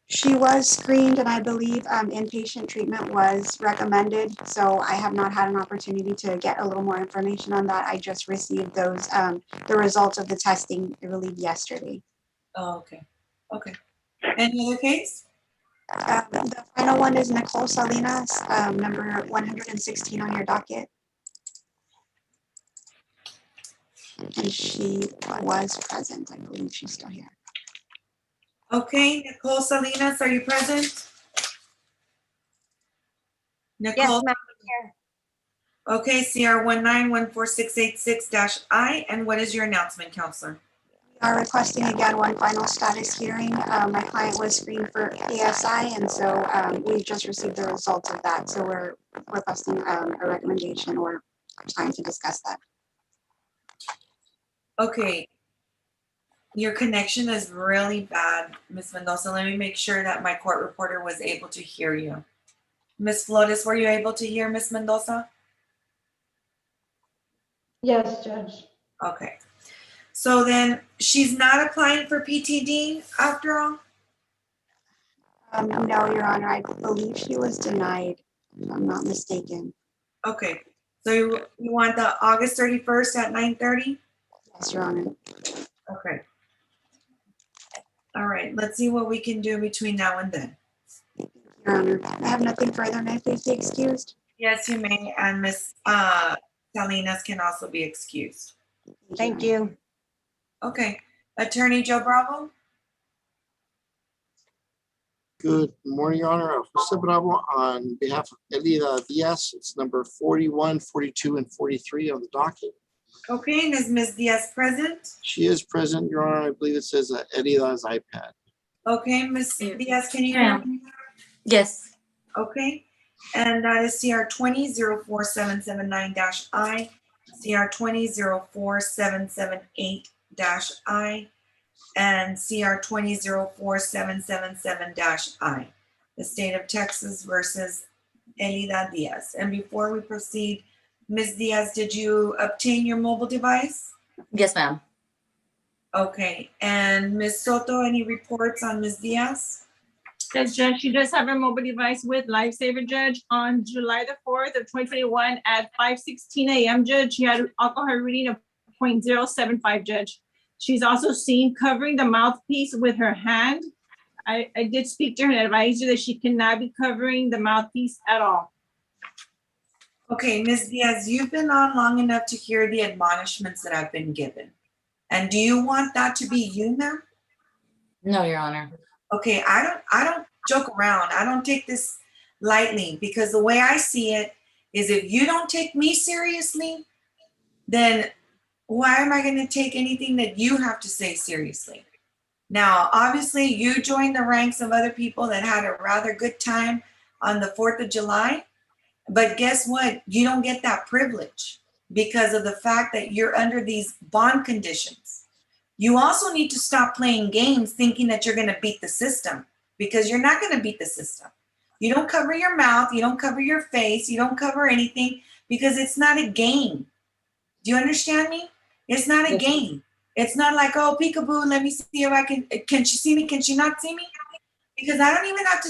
She was screened and I believe inpatient treatment was recommended. So I have not had an opportunity to get a little more information on that. I just received those, the results of the testing, I believe, yesterday. Oh, okay. Okay. Any other case? The final one is Nicole Salinas, number 116 on your docket. And she was present. I believe she's still here. Okay, Nicole Salinas, are you present? Nicole? ma'am, Okay, CR 1914686-I, and what is your announcement, Counselor? We are requesting again one final status hearing. My client was screened for ASI, and so we just received the results of that. So we're requesting a recommendation or time to discuss that. Okay. Your connection is really bad, Ms. Mendoza. Let me make sure that my court reporter was able to hear you. Ms. Flores, were you able to hear Ms. Mendoza? Yes, Judge. Okay. So then she's not applying for PTD after all? No, Your Honor, I believe she was denied, if I'm not mistaken. Okay. So you want the August 31st at 9:30? Yes, Your Honor. Okay. All right, let's see what we can do between now and then. Your Honor, I have nothing further. May I please be excused? Yes, you may, and Ms. Salinas can also be excused. thank you. Okay, Attorney Joe Bravo? Good morning, Your Honor. Jose Bravo on behalf of Elida Diaz. It's number 41, 42, and 43 on the docket. Okay, and is Ms. Diaz present? She is present, Your Honor. I believe it says Elida's iPad. Okay, Ms. Diaz, can you hear me? Yes. Okay, and that is CR 20-04779-I, CR 20-04778-I, and CR 20-04777-I. The state of Texas versus Elida Diaz. And before we proceed, Ms. Diaz, did you obtain your mobile device? Yes, ma'am. Okay, and Ms. Soto, any reports on Ms. Diaz? Yes, Judge, she does have her mobile device with Lifesaver, Judge, on July the 4th of 2021 at 5:16 a.m., Judge. She had alcohol reading of 0.075, Judge. She's also seen covering the mouthpiece with her hand. I did speak to her and advise her that she cannot be covering the mouthpiece at all. Okay, Ms. Diaz, you've been on long enough to hear the admonishments that I've been given. And do you want that to be you, ma'am? No, Your Honor. Okay, I don't joke around. I don't take this lightly, because the way I see it is, if you don't take me seriously, then why am I going to take anything that you have to say seriously? Now, obviously, you joined the ranks of other people that had a rather good time on the 4th of July. But guess what? You don't get that privilege because of the fact that you're under these bond conditions. You also need to stop playing games thinking that you're going to beat the system, because you're not going to beat the system. You don't cover your mouth. You don't cover your face. You don't cover anything, because it's not a game. Do you understand me? It's not a game. It's not like, oh, peekaboo, let me see if I can she see me? Can she not see me? Because I don't even have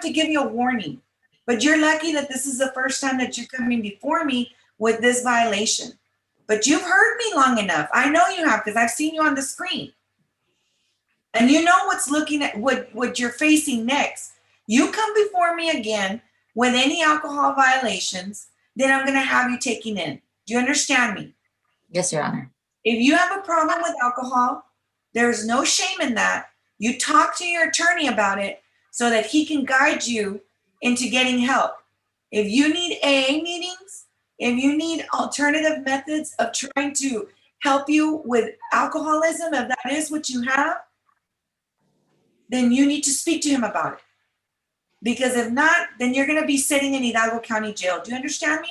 to give you a warning. But you're lucky that this is the first time that you're coming before me with this violation. But you've heard me long enough. I know you have, because I've seen you on the screen. And you know what's looking at what you're facing next. You come before me again with any alcohol violations, then I'm going to have you taken in. Do you understand me? Yes, Your Honor. If you have a problem with alcohol, there's no shame in that. You talk to your attorney about it so that he can guide you into getting help. If you need AA meetings, if you need alternative methods of trying to help you with alcoholism, if that is what you have, then you need to speak to him about it. Because if not, then you're going to be sitting in Hidalgo County Jail. Do you understand me?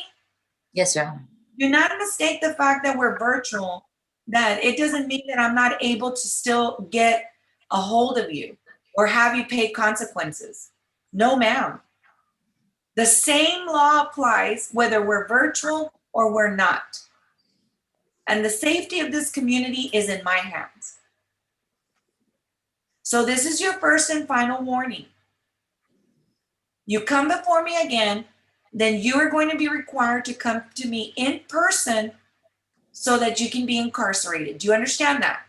Yes, Your Honor. Do not mistake the fact that we're virtual, that it doesn't mean that I'm not able to still get a hold of you or have you pay consequences. No, ma'am. The same law applies whether we're virtual or we're not. And the safety of this community is in my hands. So this is your first and final warning. You come before me again, then you are going to be required to come to me in person so that you can be incarcerated. Do you understand that?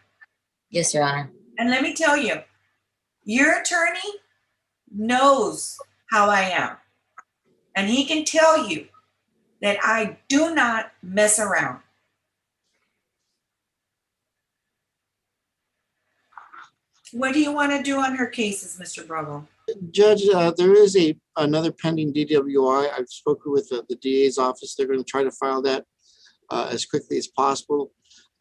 Yes, Your Honor. And let me tell you, your attorney knows how I am. And he can tell you that I do not mess around. What do you want to do on her cases, Mr. Bravo? Judge, there is another pending DWI. I've spoken with the DA's office. They're going to try to file that as quickly as possible.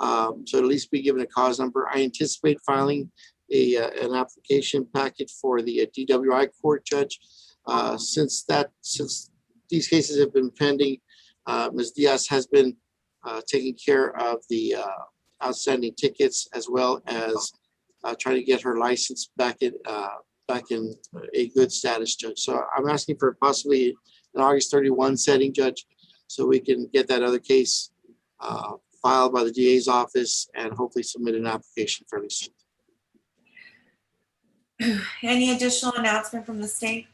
So at least be given a cause number. I anticipate filing an application packet for the DWI court, Judge. Since these cases have been pending, Ms. Diaz has been taking care of the outstanding tickets as well as trying to get her license back in a good status, Judge. So I'm asking for possibly an August 31 setting, Judge, so we can get that other case filed by the DA's office and hopefully submit an application fairly soon. Any additional announcement from the state?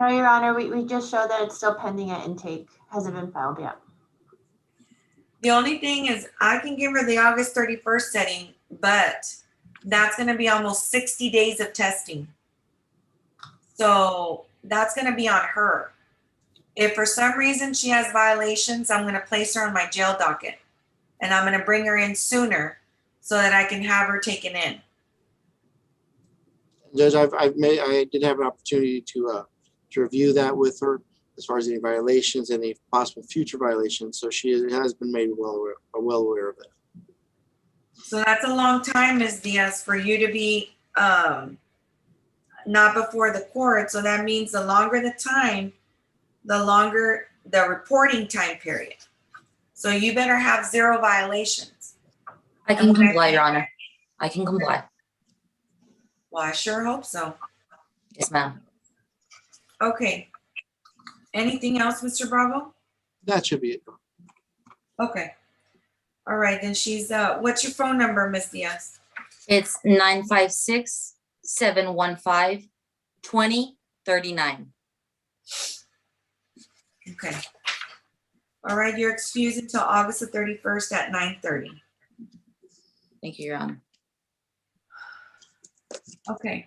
No, Your Honor, we just show that it's still pending at intake. Hasn't been filed yet. The only thing is I can give her the August 31st setting, but that's going to be almost 60 days of testing. So that's going to be on her. If for some reason she has violations, I'm going to place her on my jail docket and I'm going to bring her in sooner so that I can have her taken in. Judge, I did have an opportunity to review that with her as far as any violations, any possible future violations. So she has been made well aware of it. So that's a long time, Ms. Diaz, for you to be not before the court. So that means the longer the time, the longer the reporting time period. So you better have 0 violations. I can comply, Your Honor. I can comply. Well, I sure hope so. Yes, ma'am. Okay. Anything else, Mr. Bravo? That should be it. Okay. All right, then she's, what's your phone number, Ms. Diaz? It's 956-715-2039. Okay. All right, you're excused until August the 31st at 9:30. Thank you, Your Honor. Okay.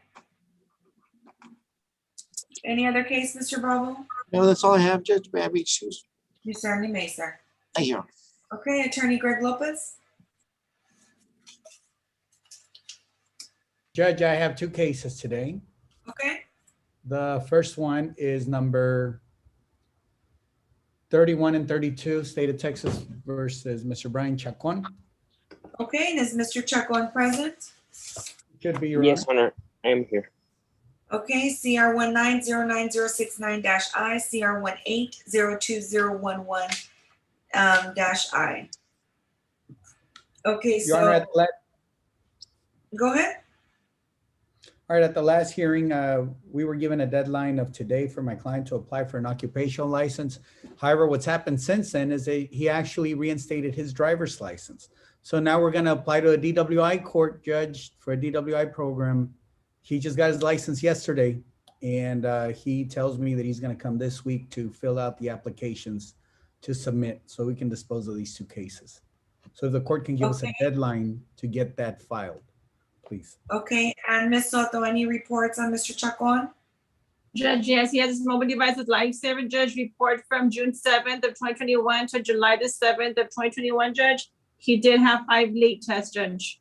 Any other case, Mr. Bravo? No, that's all I have, Judge. May I be excused? You certainly may, sir. Thank you. Okay, Attorney Greg Lopez. Judge, I have 2 cases today. Okay. The first one is number 31 and 32, State of Texas versus Mr. Brian Chacon. Okay, and is Mr. Chacon present? Should be, Your Yes, Honor. Honor, I am here. Okay, CR 1909-069-I, CR 18-02011-I. Okay, Your Honor, so go ahead. all right, at the last hearing, we were given a deadline of today for my client to apply for an occupational license. However, what's happened since then is he actually reinstated his driver's license. So now we're gonna apply to a DWI court judge for a DWI program. He just got his license yesterday, and he tells me that he's gonna come this week to fill out the applications to submit so we can dispose of these 2 cases. So if the court can give us a deadline to get that filed, please. Okay, and Ms. Soto, any reports on Mr. Chacon? Judge, yes, he has his mobile device with lifesaver, Judge. Report from June 7th of 2021 to July the 7th of 2021, Judge. He did have 5 late tests, Judge.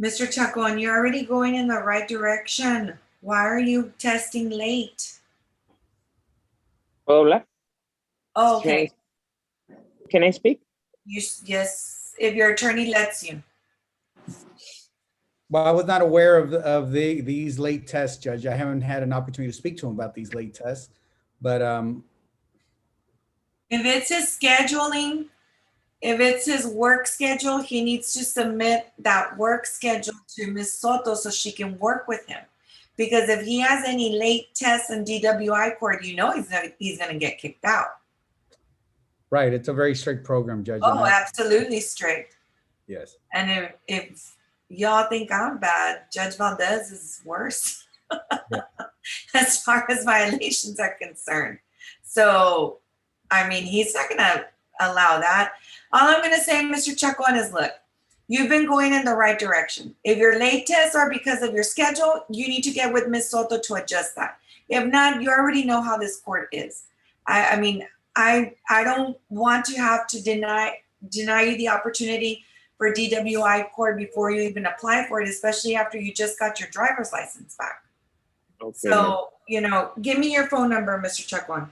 Mr. Chacon, you're already going in the right direction. Why are you testing late? Hola, Oh, okay. can I speak? Yes, if your attorney lets you. Well, I was not aware of these late tests, Judge. I haven't had an opportunity to speak to him about these late tests, but If it's his scheduling, if it's his work schedule, he needs to submit that work schedule to Ms. Soto so she can work with him. Because if he has any late tests in DWI court, you know he's gonna get kicked out. right, it's a very strict program, Judge. Oh, absolutely strict. Yes. And if y'all think I'm bad, Judge Valdez is worse as far as violations are concerned. So, I mean, he's not gonna allow that. All I'm gonna say, Mr. Chacon, is look, you've been going in the right direction. If your late tests are because of your schedule, you need to get with Ms. Soto to adjust that. If not, you already know how this court is. I mean, I don't want to have to deny you the opportunity for DWI court before you even apply for it, especially after you just got your driver's license back. Okay. So, you know, give me your phone number, Mr. Chacon.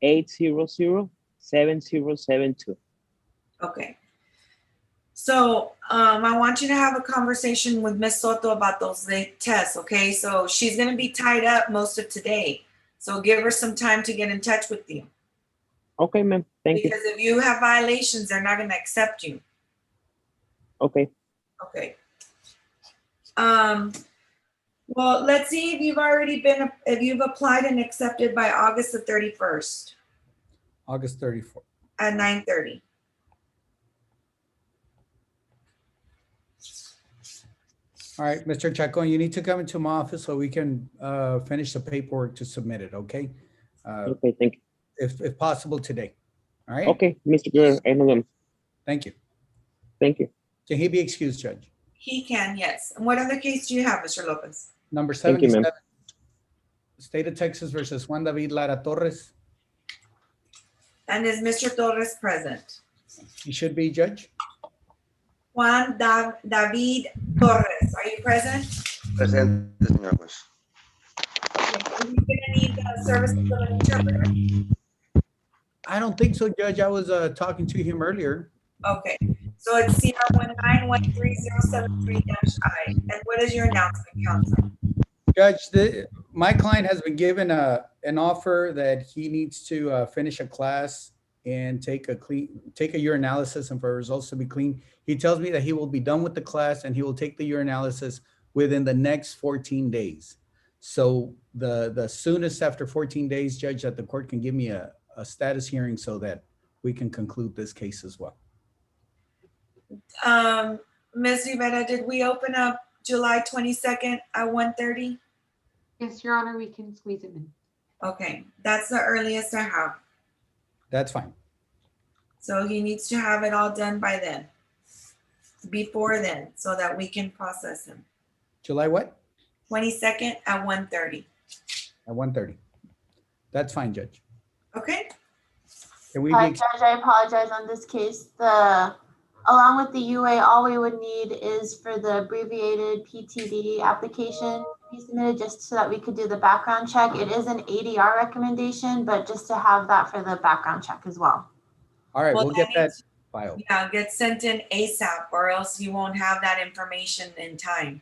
956-800-7072. Okay. So I want you to have a conversation with Ms. Soto about those late tests, okay? So she's going to be tied up most of today. So give her some time to get in touch with you. Okay, ma'am. Thank you. Because if you have violations, they're not going to accept you. Okay. Okay. Well, let's see if you've already been, if you've applied and accepted by August the 31st August 34th. at 9:30. All right, Mr. Chacon, you need to come into my office so we can finish the paperwork to submit it, okay? Okay, thank you. If possible today, all right? Okay, Mr. Guerrero, I know them. Thank you. Thank you. Can he be excused, Judge? He can, yes. And what other case do you have, Mr. Lopez? Number Thank you, ma'am. 77, State of Texas versus Juan David Lara Torres. And is Mr. Torres present? He should be, Judge. Juan David Torres, are you present? Presente, señor juez. Okay, are you gonna need services of an interpreter? I don't think so, Judge. I was talking to him earlier. Okay, so it's CR 1913073-I. And what is your announcement, counsel? Judge, my client has been given an offer that he needs to finish a class and take a urinalysis and for results to be clean. He tells me that he will be done with the class and he will take the urinalysis within the next 14 days. So the soonest after 14 days, Judge, that the court can give me a status hearing so that we can conclude this case as well. Ms. Rivera, did we open up July 22nd at 1:30? Yes, Your Honor, we can squeeze it in. Okay, that's the earliest I have. That's fine. So he needs to have it all done by then, before then, so that we can process him. July what? 22nd at 1:30. At 1:30. That's fine, Judge. Okay. Can we Judge, I apologize on this case. Along with the UA, all we would need is for the abbreviated PTD application to be submitted just so that we could do the background check. It is an ADR recommendation, but just to have that for the background check as well. All right, Well, we'll get that filed. Yeah, get sent in ASAP or else you won't have that information in time.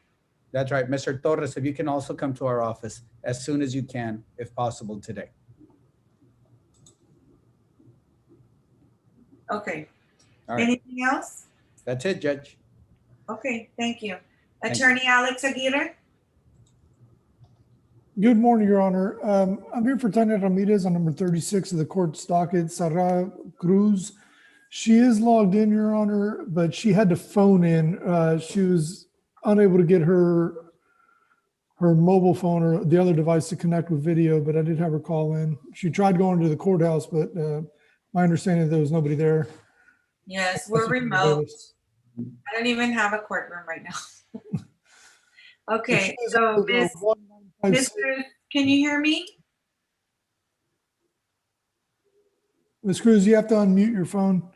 That's right. Mr. Torres, if you can also come to our office as soon as you can, if possible today. Okay. All right. Anything else? That's it, Judge. Okay, thank you. Thank you. Attorney Alex Aguirre? Good morning, Your Honor. I'm here for Tanya Ramirez on number 36 of the court's docket, Sarah Cruz. She is logged in, Your Honor, but she had to phone in. She was unable to get her mobile phone or the other device to connect with video, but I did have her call in. She tried going to the courthouse, but my understanding is there was nobody there. Yes, we're remote. I don't even have a courtroom right now. Okay, so Miss Cruz, can you hear me? Ms. Cruz, you have to unmute your phone.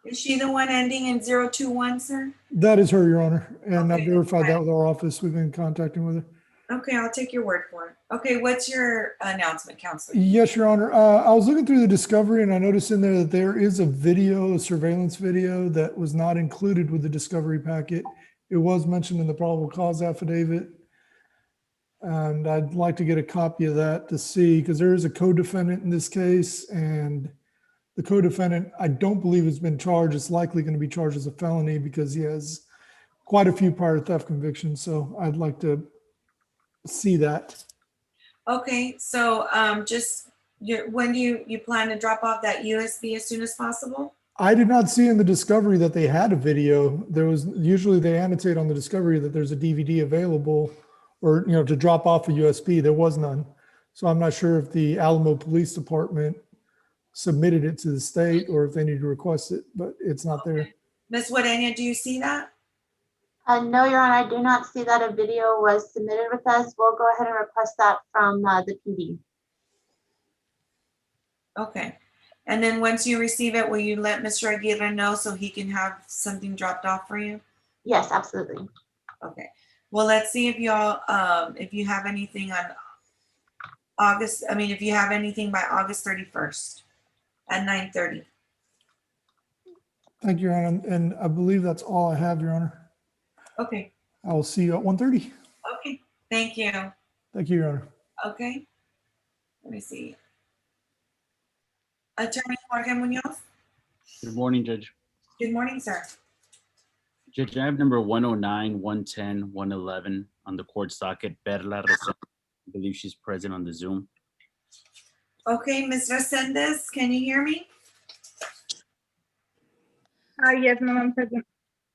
Is she the one ending in 021, sir? That is her, Your Honor, and Okay, I've verified that with our office. We've been contacting with her. Okay, I'll take your word for it. Okay, what's your announcement, Counselor? Yes, Your Honor. I was looking through the discovery and I noticed in there that there is a video, a surveillance video that was not included with the discovery packet. It was mentioned in the probable cause affidavit. And I'd like to get a copy of that to see, because there is a co-defendant in this case, and the co-defendant, I don't believe has been charged. It's likely going to be charged as a felony because he has quite a few prior theft convictions. So I'd like to see that. Okay, so when do you plan to drop off that USB as soon as possible? I did not see in the discovery that they had a video. There was, usually they annotate on the discovery that there's a DVD available, or, you know, to drop off a USB. There was none. So I'm not sure if the Alamo Police Department submitted it to the state or if they need to request it, but it's not there. Ms. Wadenia, do you see that? No, Your Honor, I do not see that a video was submitted with us. We'll go ahead and request that from the PD. Okay. And then once you receive it, will you let Mr. Aguirre know so he can have something dropped off for you? Yes, absolutely. Okay. Well, let's see if y'all, if you have anything on if you have anything by August 31st at 9:30. Thank you, Your Honor. And I believe that's all I have, Your Honor. Okay. I will see you at 1:30. Okay. Thank you. Thank you, Your Honor. Okay. Let me see. Attorney Jorge Munoz. Good morning, Judge. Good morning, sir. Judge, I have number 109, 110, 111 on the court's docket. Perla Resendez, I believe she's present on the Zoom. Okay, Ms. Resendez, can you hear me? Yes, ma'am, I'm present.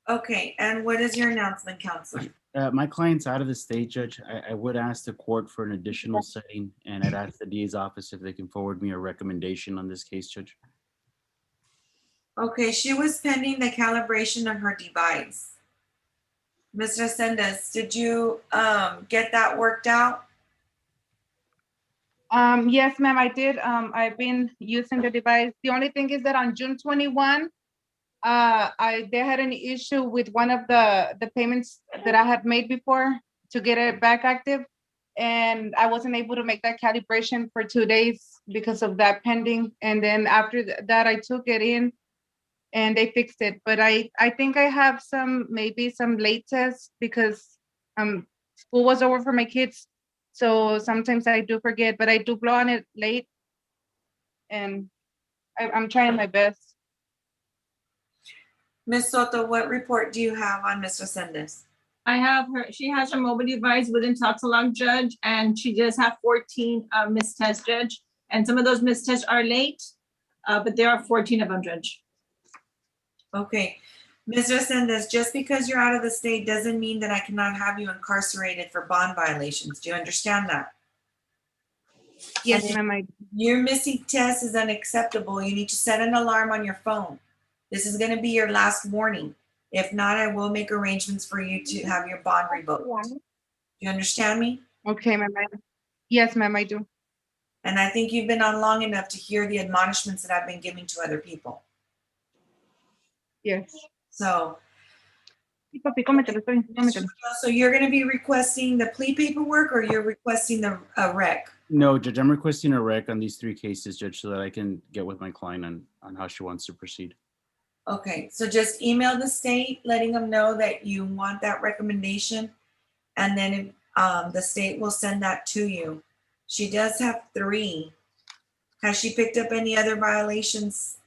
Okay, and what is your announcement, Counselor? My client's out of the state, Judge. I would ask the court for an additional setting, and I'd ask the DA's office if they can forward me a recommendation on this case, Judge. Okay, she was pending the calibration of her device. Ms. Resendez, did you get that worked out? Yes, ma'am, I did. I've been using the device. The only thing is that on June 21, they had an issue with one of the payments that I had made before to get it back active. And I wasn't able to make that calibration for 2 days because of that pending. And then after that, I took it in and they fixed it. But I think I have maybe some late tests because school was over for my kids. So sometimes I do forget, but I do blow on it late. And I'm trying my best. Ms. Soto, what report do you have on Ms. Resendez? I have her, she has her mobile device within Toxalog, Judge, and she does have 14 missed tests, Judge. And some of those missed tests are late, but there are 14 of them, Judge. Okay, Ms. Resendez, just because you're out of the state doesn't mean that I cannot have you incarcerated for bond violations. Do you understand that? Yes, ma'am. Your missing test is unacceptable. You need to set an alarm on your phone. This is going to be your last warning. If not, I will make arrangements for you to have your bond revoked. Do you understand me? Okay, ma'am. Yes, ma'am, I do. And I think you've been on long enough to hear the admonishments that I've been giving to other people. Yes. So you're going to be requesting the plea paperwork or you're requesting the rec? No, Judge, I'm requesting a rec on these 3 cases, Judge, so that I can get with my client on how she wants to proceed. Okay, so just email the state, letting them know that you want that recommendation. And then the state will send that to you. She does have 3. Has she picked up any other violations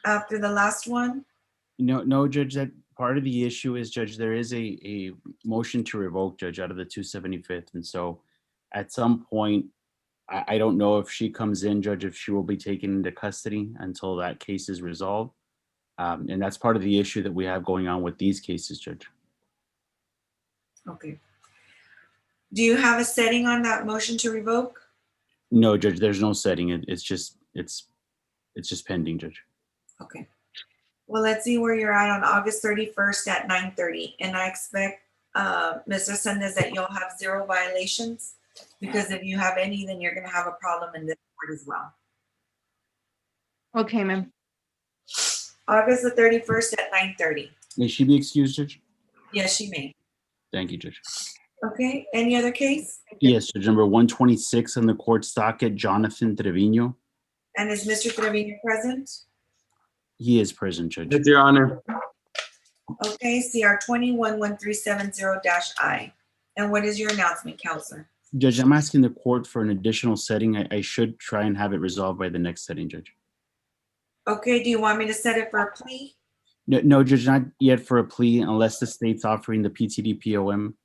after the last one? No, Judge, that part of the issue is, Judge, there is a motion to revoke, Judge, out of the 275th. And so at some point, I don't know if she comes in, Judge, if she will be taken into custody until that case is resolved. And that's part of the issue that we have going on with these cases, Judge. Okay. Do you have a setting on that motion to revoke? No, Judge, there's no setting. It's just pending, Judge. Okay. Well, let's see where you're at on August 31st at 9:30. And I expect, Ms. Resendez, that you'll have 0 violations, because if you have any, then you're going to have a problem in this court as well. Okay, ma'am. August the 31st at 9:30. May she be excused, Judge? Yes, she may. Thank you, Judge. Okay, any other case? Yes, Judge, number 126 on the court's docket, Jonathan Trevino. And is Mr. Trevino present? He is present, Judge. Yes, Your Honor. Okay, CR 211370-I. And what is your announcement, Counselor? Judge, I'm asking the court for an additional setting. I should try and have it resolved by the next setting, Judge. Okay, do you want me to set it for a plea? No, Judge, not yet for a plea unless the state's offering the PTD POM.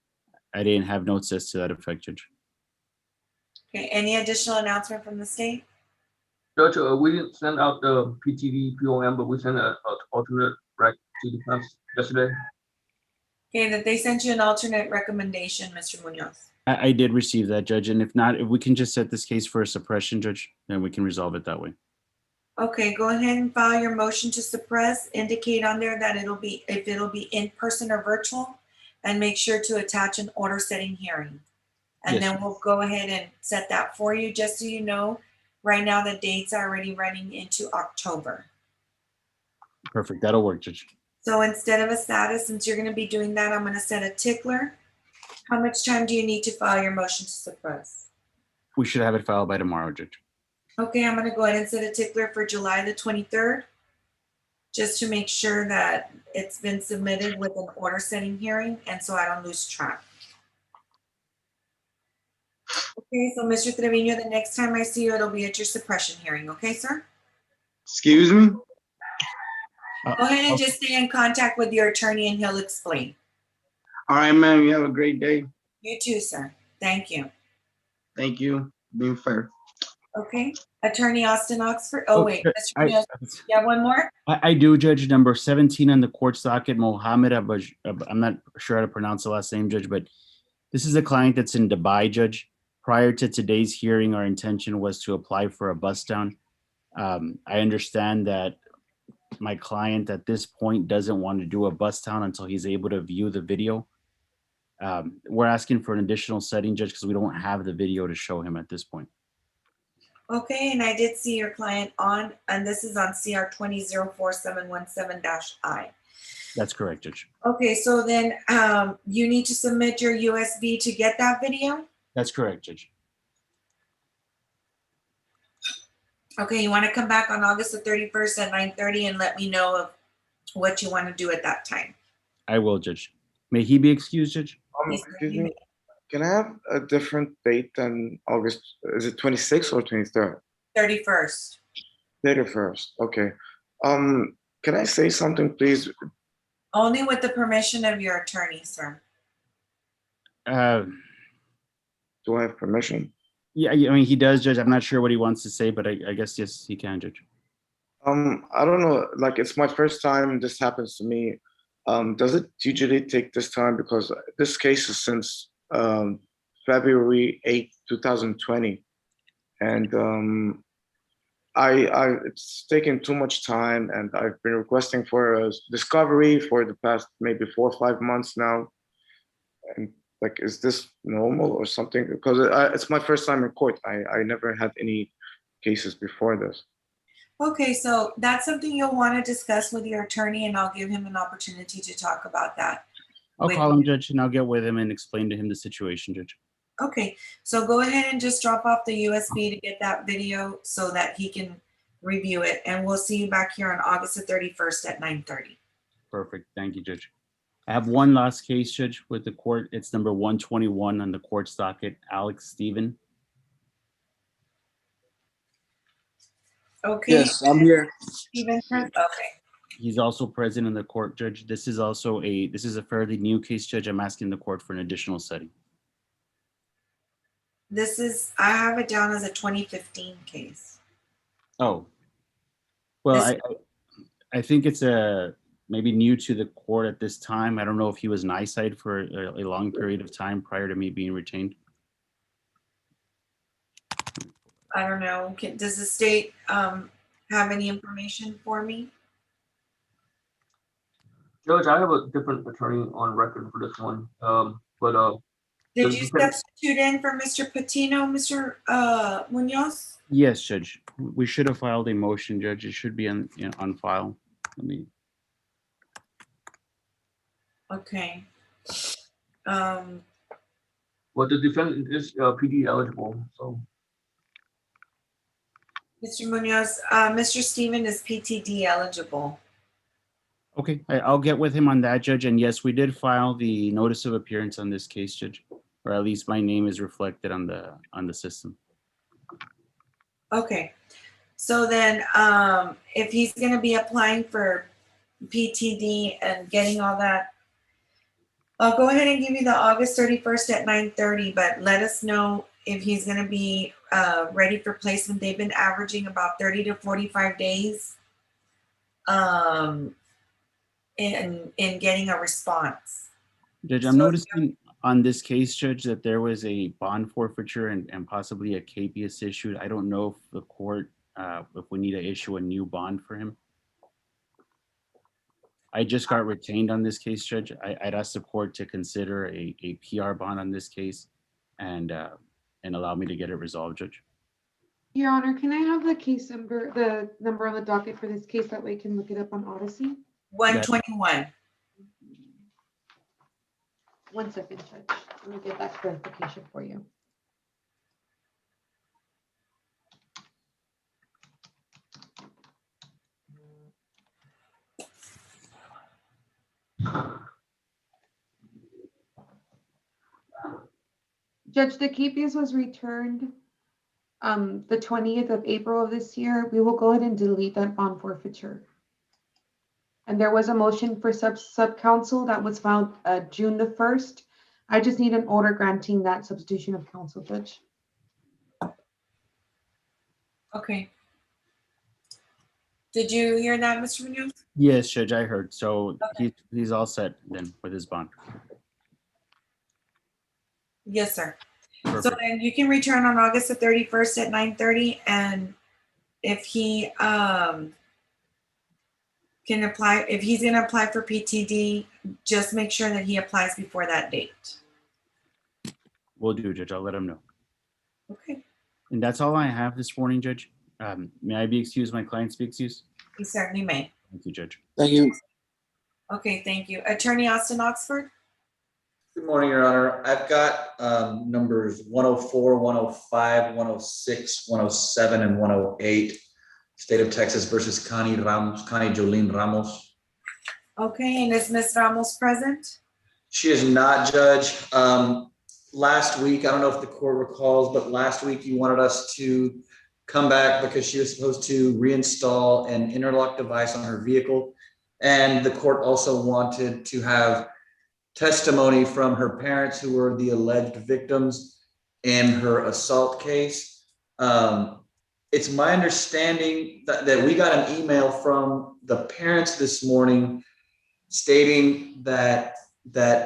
I didn't have notes as to that effect, Judge. Okay, any additional announcement from the state? Judge, we didn't send out the PTD POM, but we sent an alternate rec to defense yesterday. Okay, that they sent you an alternate recommendation, Mr. Munoz. I did receive that, Judge, and if not, if we can just set this case for a suppression, Judge, then we can resolve it that way. Okay, go ahead and file your motion to suppress. Indicate on there that it'll be in person or virtual, and make sure to attach an order setting hearing. And Yes. then we'll go ahead and set that for you. Just so you know, Right now, the dates are already running into October. Perfect. That'll work, Judge. So instead of a status, since you're gonna be doing that, I'm gonna set a tickler. How much time do you need to file your motion to suppress? We should have it filed by tomorrow, Judge. Okay, I'm gonna go ahead and set a tickler for July the 23rd, just to make sure that it's been submitted with an order setting hearing, and so I don't lose track. Okay, so Mr. Trevino, the next time I see you, it'll be at your suppression hearing, okay, sir? Excuse me? Go ahead and just stay in contact with your attorney and he'll explain. All right, ma'am. You have a great day. You too, sir. Thank you. Thank you. Being fair. Okay, Attorney Austin Oxford. Oh, wait, Mr. I- Munoz, you have one more? I do, Judge. Number 17 on the court docket, Mohammed I'm not sure how to pronounce the last name, Judge, but this is a client that's in Dubai, Judge. Prior to today's hearing, our intention was to apply for a bust down. I understand that my client at this point doesn't want to do a bust down until he's able to view the video. We're asking for an additional setting, Judge, because we don't have the video to show him at this point. Okay, and I did see your client on, and this is on CR 204717-I. That's correct, Judge. Okay, so then you need to submit your USB to get that video? That's correct, Judge. Okay, you want to come back on August the 31st at 9:30 and let me know of what you want to do at that time. I will, Judge. May he be excused, Judge? Excuse me. Can I have a different date than August? Is it 26th or 23rd? 31st. 31st. Okay. Can I say something, please? Only with the permission of your attorney, sir. Do I have permission? Yeah, I mean, he does, Judge. I'm not sure what he wants to say, but I guess, yes, he can, Judge. I don't know. Like, it's my first time this happens to me. Does it usually take this time? Because this case is since February 8th, 2020. And it's taken too much time, and I've been requesting for a discovery for the past maybe 4 or 5 months now. And like, is this normal or something? Because it's my first time in court. I never had any cases before this. Okay, so that's something you'll want to discuss with your attorney, and I'll give him an opportunity to talk about that. I'll call him, Judge, and I'll get with him and explain to him the situation, Judge. Okay, so go ahead and just drop off the USB to get that video so that he can review it, and we'll see you back here on August the 31st at 9:30. Perfect. Thank you, Judge. I have one last case, Judge, with the court. It's number 121 on the court's docket, Alex Steven. Okay. Yes, I'm here. Steven, okay. He's also present in the court, Judge. This is a fairly new case, Judge. I'm asking the court for an additional setting. I have it down as a 2015 case. Oh. Well, I think it's maybe new to the court at this time. I don't know if he was in eyesight for a long period of time prior to me being retained. I don't know. Does the state have any information for me? Judge, I have a different attorney on record for this one. Did you substitute in for Mr. Patino, Mr. Munoz? Yes, Judge. We should have filed a motion, Judge. It should be on file. Let me. Okay. Well, the defendant is PD eligible, so. Mr. Munoz, Mr. Steven is PTD eligible. Okay, I'll get with him on that, Judge. And yes, we did file the notice of appearance on this case, Judge, or at least my name is reflected on the system. Okay, so then if he's going to be applying for PTD and getting all that, I'll go ahead and give you the August 31st at 9:30, but let us know if he's going to be ready for placement. They've been averaging about 30 to 45 days in getting a response. Judge, I'm noticing on this case, Judge, that there was a bond forfeiture and possibly a capias issued. I don't know if the court, if we need to issue a new bond for him. I just got retained on this case, Judge. I'd ask the court to consider a PR bond on this case and allow me to get it resolved, Judge. Your Honor, can I have the case number, the number on the docket for this case? That way we can look it up on Odyssey. 121. 1 second, Judge. Let me get that clarification for you. Judge, the case was returned the 20th of April of this year. We will go ahead and delete that bond forfeiture. And there was a motion for sub-counsel that was filed June the 1st. I just need an order granting that substitution of counsel, Judge. Okay. Did you hear that, Mr. Munoz? Yes, Judge, I heard. So he's all set then with his bond. Yes, sir. So Perfect. then you can return on August the 31st at 9:30, and if he can apply, if he's gonna apply for PTD, just make sure that he applies before that date. Will do, Judge. I'll let him know. Okay. And that's all I have this morning, Judge. May I be excused? My clients be excused? You certainly may. Thank you, Judge. Thank you. Okay, thank you. Attorney Austin Oxford? Good morning, Your Honor. I've got numbers 104, 105, 106, 107, and 108. State of Texas versus Connie Jolene Ramos. Okay, and is Ms. Ramos present? She is not, Judge. Last week, I don't know if the court recalls, but last week you wanted us to come back because she was supposed to reinstall an interlock device on her vehicle. And the court also wanted to have testimony from her parents, who were the alleged victims in her assault case. It's my understanding that we got an email from the parents this morning stating that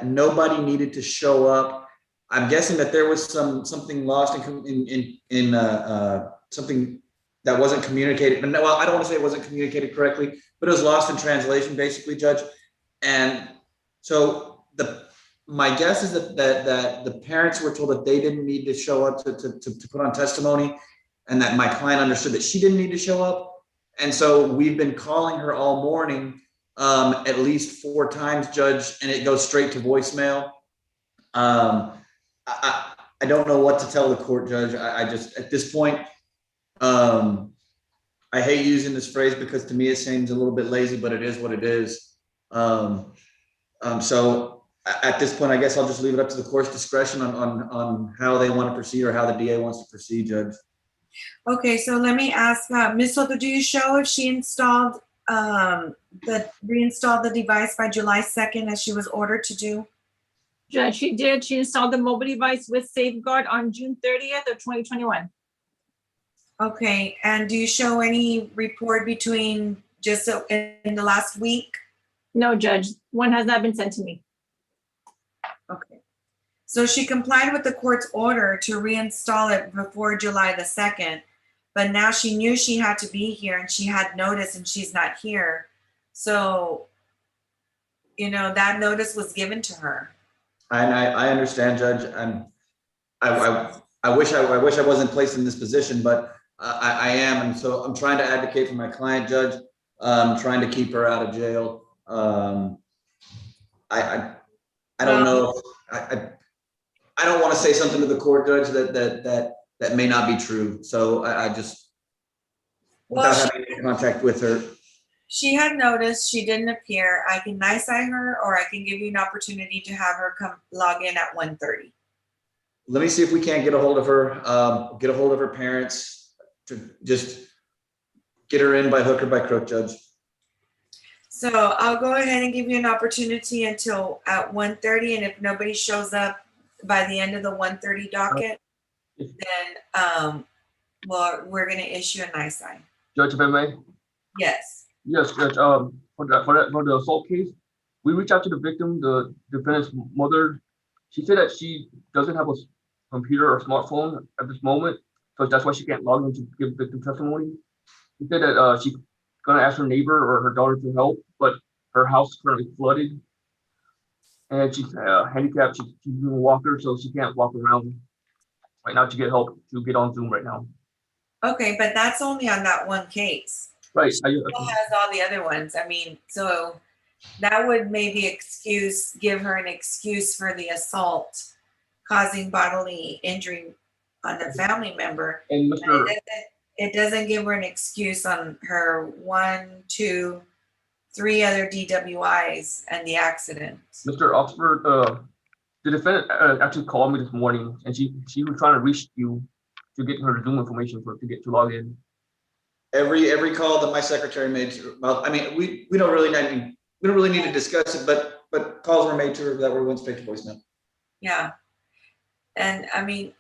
nobody needed to show up. I'm guessing that there was something lost in something that wasn't communicated. Well, I don't want to say it wasn't communicated correctly, but it was lost in translation, basically, Judge. And so my guess is that the parents were told that they didn't need to show up to put on testimony, and that my client understood that she didn't need to show up. And so we've been calling her all morning, at least 4 times, Judge, and it goes straight to voicemail. I don't know what to tell the court, Judge. I just, at this point, I hate using this phrase because to me it seems a little bit lazy, but it is what it is. So at this point, I guess I'll just leave it up to the court's discretion on how they want to proceed or how the DA wants to proceed, Judge. Okay, so let me ask, Ms. Soto, do you show if she reinstalled the device by July 2nd as she was ordered to do? Judge, she did. She installed the mobile device with safeguard on June 30th of 2021. Okay, and do you show any report between just in the last week? No, Judge, one has not been sent to me. Okay. So she complied with the court's order to reinstall it before July the 2nd, but now she knew she had to be here and she had notice and she's not here. So, you know, that notice was given to her. And I understand, Judge. I wish I wasn't placed in this position, but I am, and so I'm trying to advocate for my client, Judge. Trying to keep her out of jail. I don't know. I don't want to say something to the court, Judge, that may not be true. So I just, without having any contact with her. She had noticed, she didn't appear. I can NICE-eye her, or I can give you an opportunity to have her come log in at 1:30. Let me see if we can't get a hold of her, get a hold of her parents, to just get her in by hook or by crook, Judge. So I'll go ahead and give you an opportunity until at 1:30, and if nobody shows up by the end of the 1:30 docket, then well, we're gonna issue a NICE-eye. Judge, if I may? Yes. Yes, Judge, for the assault case, we reached out to the victim, the defendant's mother. She said that she doesn't have a computer or smartphone at this moment, so that's why she can't log in to give victim testimony. She said that she's gonna ask her neighbor or her daughter to help, but her house is currently flooded. And she's handicapped, she's using a walker, so she can't walk around right now to get help to get on Zoom right now. Okay, but that's only on that one case. Right. Still has all the other ones. I mean, so that would maybe give her an excuse for the assault causing bodily injury on a family member. And But it doesn't give her an excuse on her 1, 2, 3 other DWIs and the accident. Mr. Oxford, the defendant actually called me this morning, and she was trying to reach you to get her Zoom information to log in. Every call that my secretary made to, well, I mean, we don't really need to discuss it, but calls were made to her that were went straight to voicemail. Yeah. And I mean,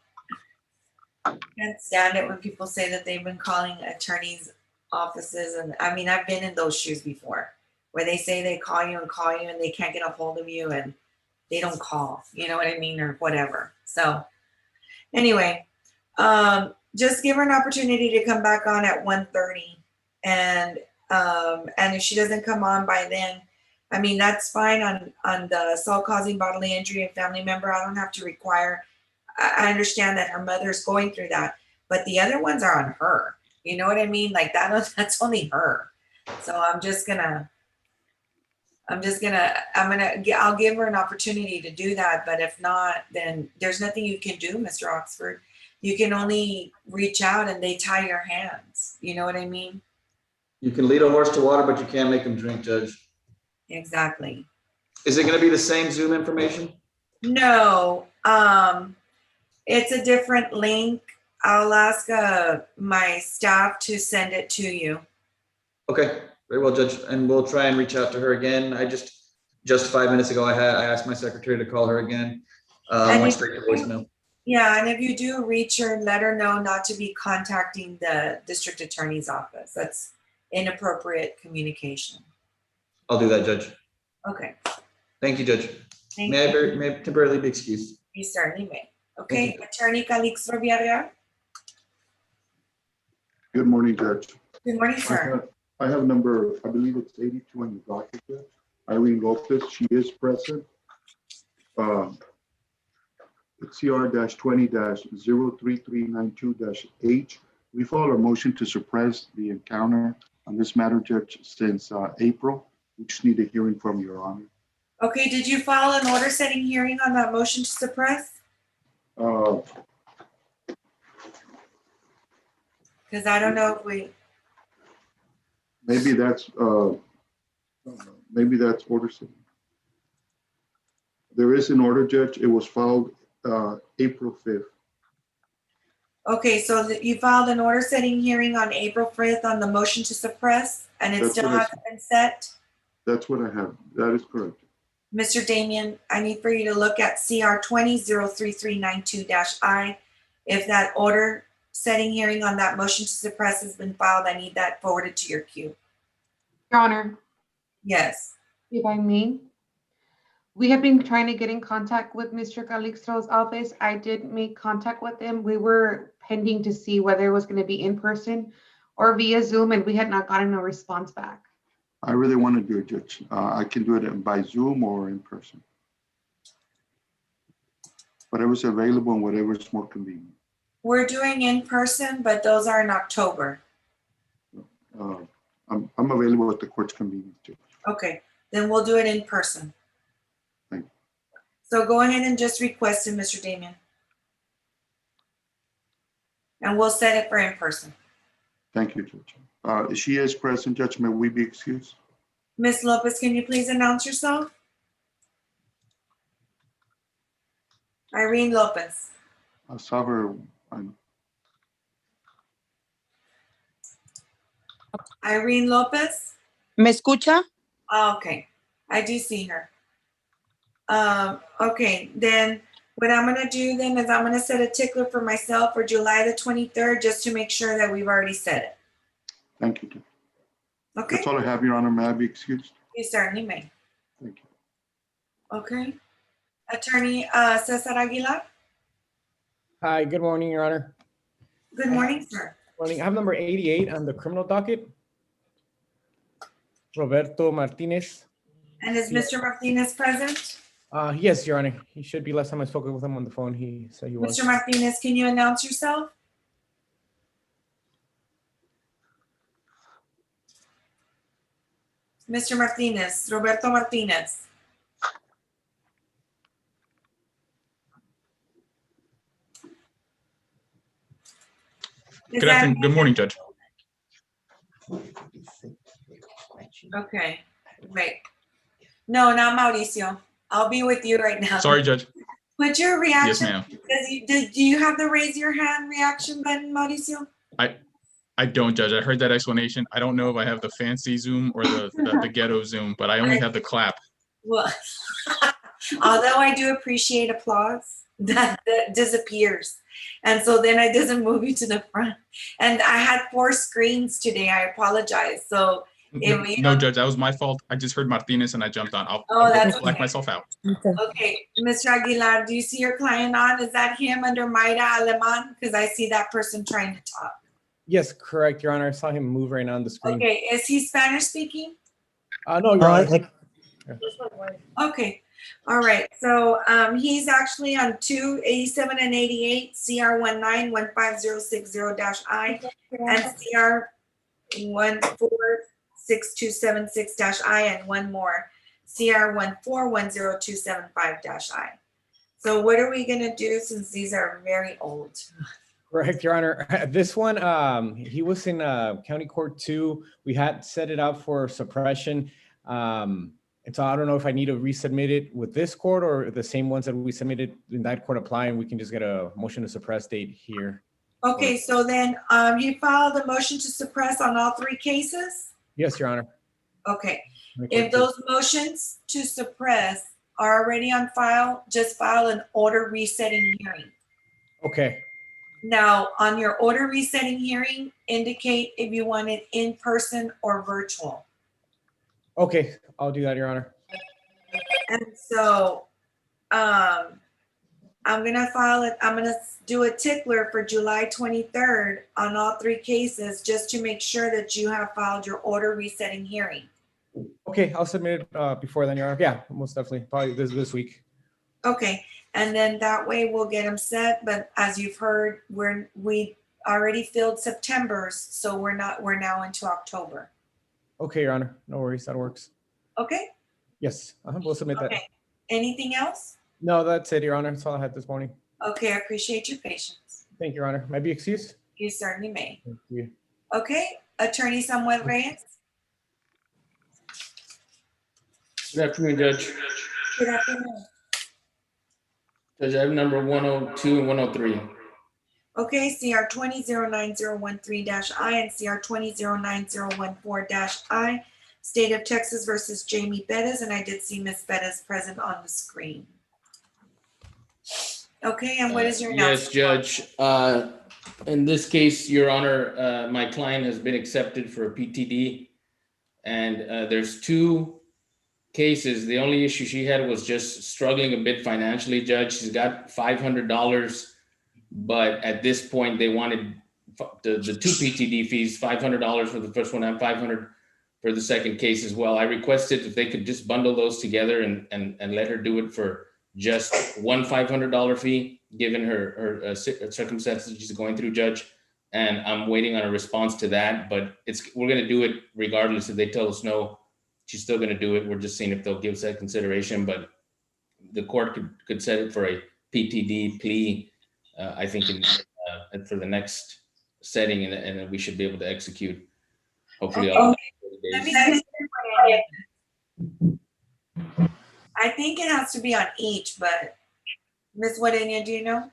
I can't stand it when people say that they've been calling attorneys' offices. And I mean, I've been in those shoes before where they say they call you and they can't get a hold of you and they don't call, you know what I mean, or whatever. So anyway, just give her an opportunity to come back on at 1:30. And if she doesn't come on by then, I mean, that's fine on the assault causing bodily injury of family member. I don't have to require, I understand that her mother's going through that, but the other ones are on her. You know what I mean? Like that's only her. So I'll give her an opportunity to do that. But if not, then there's nothing you can do, Mr. Oxford. You can only reach out and they tie your hands. You know what I mean? You can lead a horse to water, but you can't make him drink, Judge. Exactly. Is it going to be the same Zoom information? No, it's a different link. I'll ask my staff to send it to you. Okay, very well, Judge. And we'll try and reach out to her again. I just 5 minutes ago, I asked my secretary to call her again. Went straight to voicemail. Yeah, and if you do reach her, let her know not to be contacting the district attorney's office. That's inappropriate communication. I'll do that, Judge. Okay. Thank you, Judge. May I temporarily be excused? You certainly may. Okay, Attorney Calixto Villarreal. Good morning, Judge. Good morning, sir. I have number, I believe it's 82 on your docket, Judge. Irene Lopez, she is present. It's CR-20-03392-H. We filed a motion to suppress the encounter on this matter, Judge, since April. We just need a hearing from Your Honor. Okay, did you file an order setting hearing on that motion to suppress? Because I don't know if we. Maybe that's order setting. There is an order, Judge. It was filed April 5th. Okay, so you filed an order setting hearing on April 5th on the motion to suppress, and it still hasn't been set? That's what I have. That is correct. Mr. Damien, I need for you to look at CR 20-03392-I. If that order setting hearing on that motion to suppress has been filed, I need that forwarded to your queue. Your Honor. Yes. If I may, we have been trying to get in contact with Mr. Calixto's office. I did make contact with him. We were pending to see whether it was going to be in person or via Zoom, and we had not gotten a response back. I really want to do it, Judge. I can do it by Zoom or in person. Whatever's available and whatever is more convenient. We're doing in person, but those are in October. I'm available at the court's convenience, Judge. Okay, then we'll do it in person. Thank you. So go ahead and just request it, Mr. Damien. And we'll set it for in person. Thank you, Judge. She is present, Judge. May we be excused? Ms. Lopez, can you please announce yourself? Irene Lopez. I saw her. Irene Lopez. ¿Me escucha? Oh, okay, I do see her. Okay, then what I'm gonna do then is I'm gonna set a tickler for myself for July the 23rd, just to make sure that we've already set it. Thank you, Judge. Okay. That's all I have, Your Honor. May I be excused? You certainly may. Thank you. Okay. Attorney Cesar Aguilar. Hi, good morning, Your Honor. Good morning, sir. Morning. I have number 88 on the criminal docket. Roberto Martinez. And is Mr. Martinez present? Yes, Your Honor. He should be. Last time I spoke with him on the phone, he said he was. Mr. Martinez, can you announce yourself? Mr. Martinez, Roberto Martinez. Is Good that- afternoon. Good morning, Judge. Okay, wait. No, not Mauricio. I'll be with you right now. Sorry, Judge. What's your reaction? Yes, ma'am. Do you have the raise your hand reaction button, Mauricio? I don't, Judge. I heard that explanation. I don't know if I have the fancy Zoom or the ghetto Zoom, but I only have the clap. Well, although I do appreciate applause, that disappears. And so then it doesn't move you to the front. And I had 4 screens today. I apologize. So if you No, Judge, that was my fault. I just heard Martinez and I jumped on. I'll that's black okay. myself out. Okay, Mr. Aguilar, do you see your client on? Is that him under Mayra Aleman? Because I see that person trying to talk. Yes, correct, Your Honor. I saw him move right now on the screen. Okay, is he Spanish speaking? No, Your Honor. Okay, all right. So he's actually on 287 and 88 CR 19-15060-I and CR 146276-I and one more CR 1410275-I. So what are we gonna do since these are very old? Correct, Your Honor. This one, he was in County Court 2. We had set it up for suppression. And so I don't know if I need to resubmit it with this court or the same ones that we submitted in that court apply, and we can just get a motion to suppress date here. Okay, so then you filed a motion to suppress on all 3 cases? Yes, Your Honor. Okay, if those motions to suppress are already on file, just file an order resetting hearing. Okay. Now, on your order resetting hearing, indicate if you want it in person or virtual. Okay, I'll do that, Your Honor. And so I'm gonna file it, I'm gonna do a tickler for July 23rd on all 3 cases, just to make sure that you have filed your order resetting hearing. Okay, I'll submit it before then, Your Honor. Yeah, most definitely, probably this week. Okay, and then that way we'll get them set, but as you've heard, we already filled September's, so we're now into October. Okay, Your Honor, no worries, that works. Okay, Yes, we'll submit that. okay. Anything else? No, that's it, Your Honor. That's all I had this morning. Okay, I appreciate your patience. Thank you, Your Honor. May I be excused? You certainly may. Thank you. Okay, Attorney Samuel Reyes. Good afternoon, Judge. Good afternoon. Judge, I have number 102 and 103. Okay, CR 209013-I and CR 209014-I. State of Texas versus Jamie Bettis, and I did see Ms. Bettis present on the screen. Okay, and what is your Yes, Judge. In this case, Your Honor, my client has been accepted for a PTD, and there's 2 cases. The only issue she had was just struggling a bit financially, Judge. She's got $500, but at this point, they wanted the 2 PTD fees, $500 for the first one and $500 for the second case as well. I requested if they could just bundle those together and let her do it for just one $500 fee, given her circumstances she's going through, Judge. And I'm waiting on a response to that, but we're gonna do it regardless. If they tell us no, she's still gonna do it. We're just seeing if they'll give us that consideration, but the court could set it for a PTD plea, I think for the next setting, and then we should be able to execute. Hopefully, Okay. I think it has to be on each, but Ms. Guadena, do you know?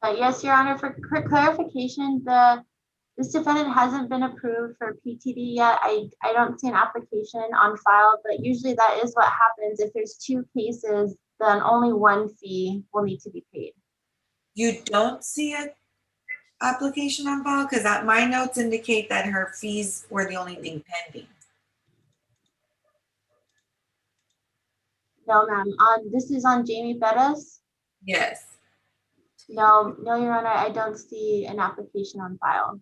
Yes, Your Honor, for clarification, this defendant hasn't been approved for PTD yet. I don't see an application on file, but usually that is what happens. If there's 2 cases, then only 1 fee will need to be paid. You don't see an application on file? Because my notes indicate that her fees were the only thing pending. No, ma'am. This is on Jamie Bettis? Yes. No, Your Honor, I don't see an application on file.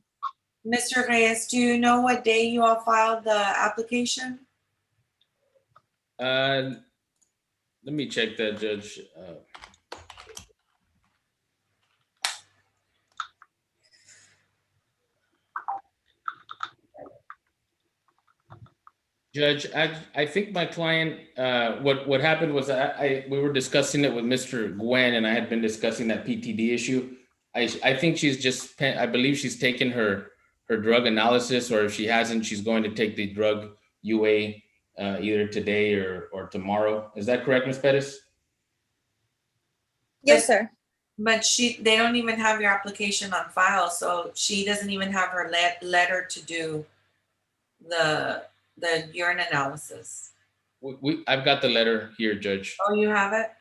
Mr. Reyes, do you know what day you all filed the application? Let me check that, Judge. Judge, I think my client, what happened was we were discussing it with Mr. Gwen, and I had been discussing that PTD issue. I think she's just, I believe she's taken her drug analysis, or if she hasn't, she's going to take the drug UA either today or tomorrow. Is that correct, Ms. Pettis? Yes, sir. But they don't even have your application on file, so she doesn't even have her letter to do the urine analysis. I've got the letter here, Judge. Oh, you have it?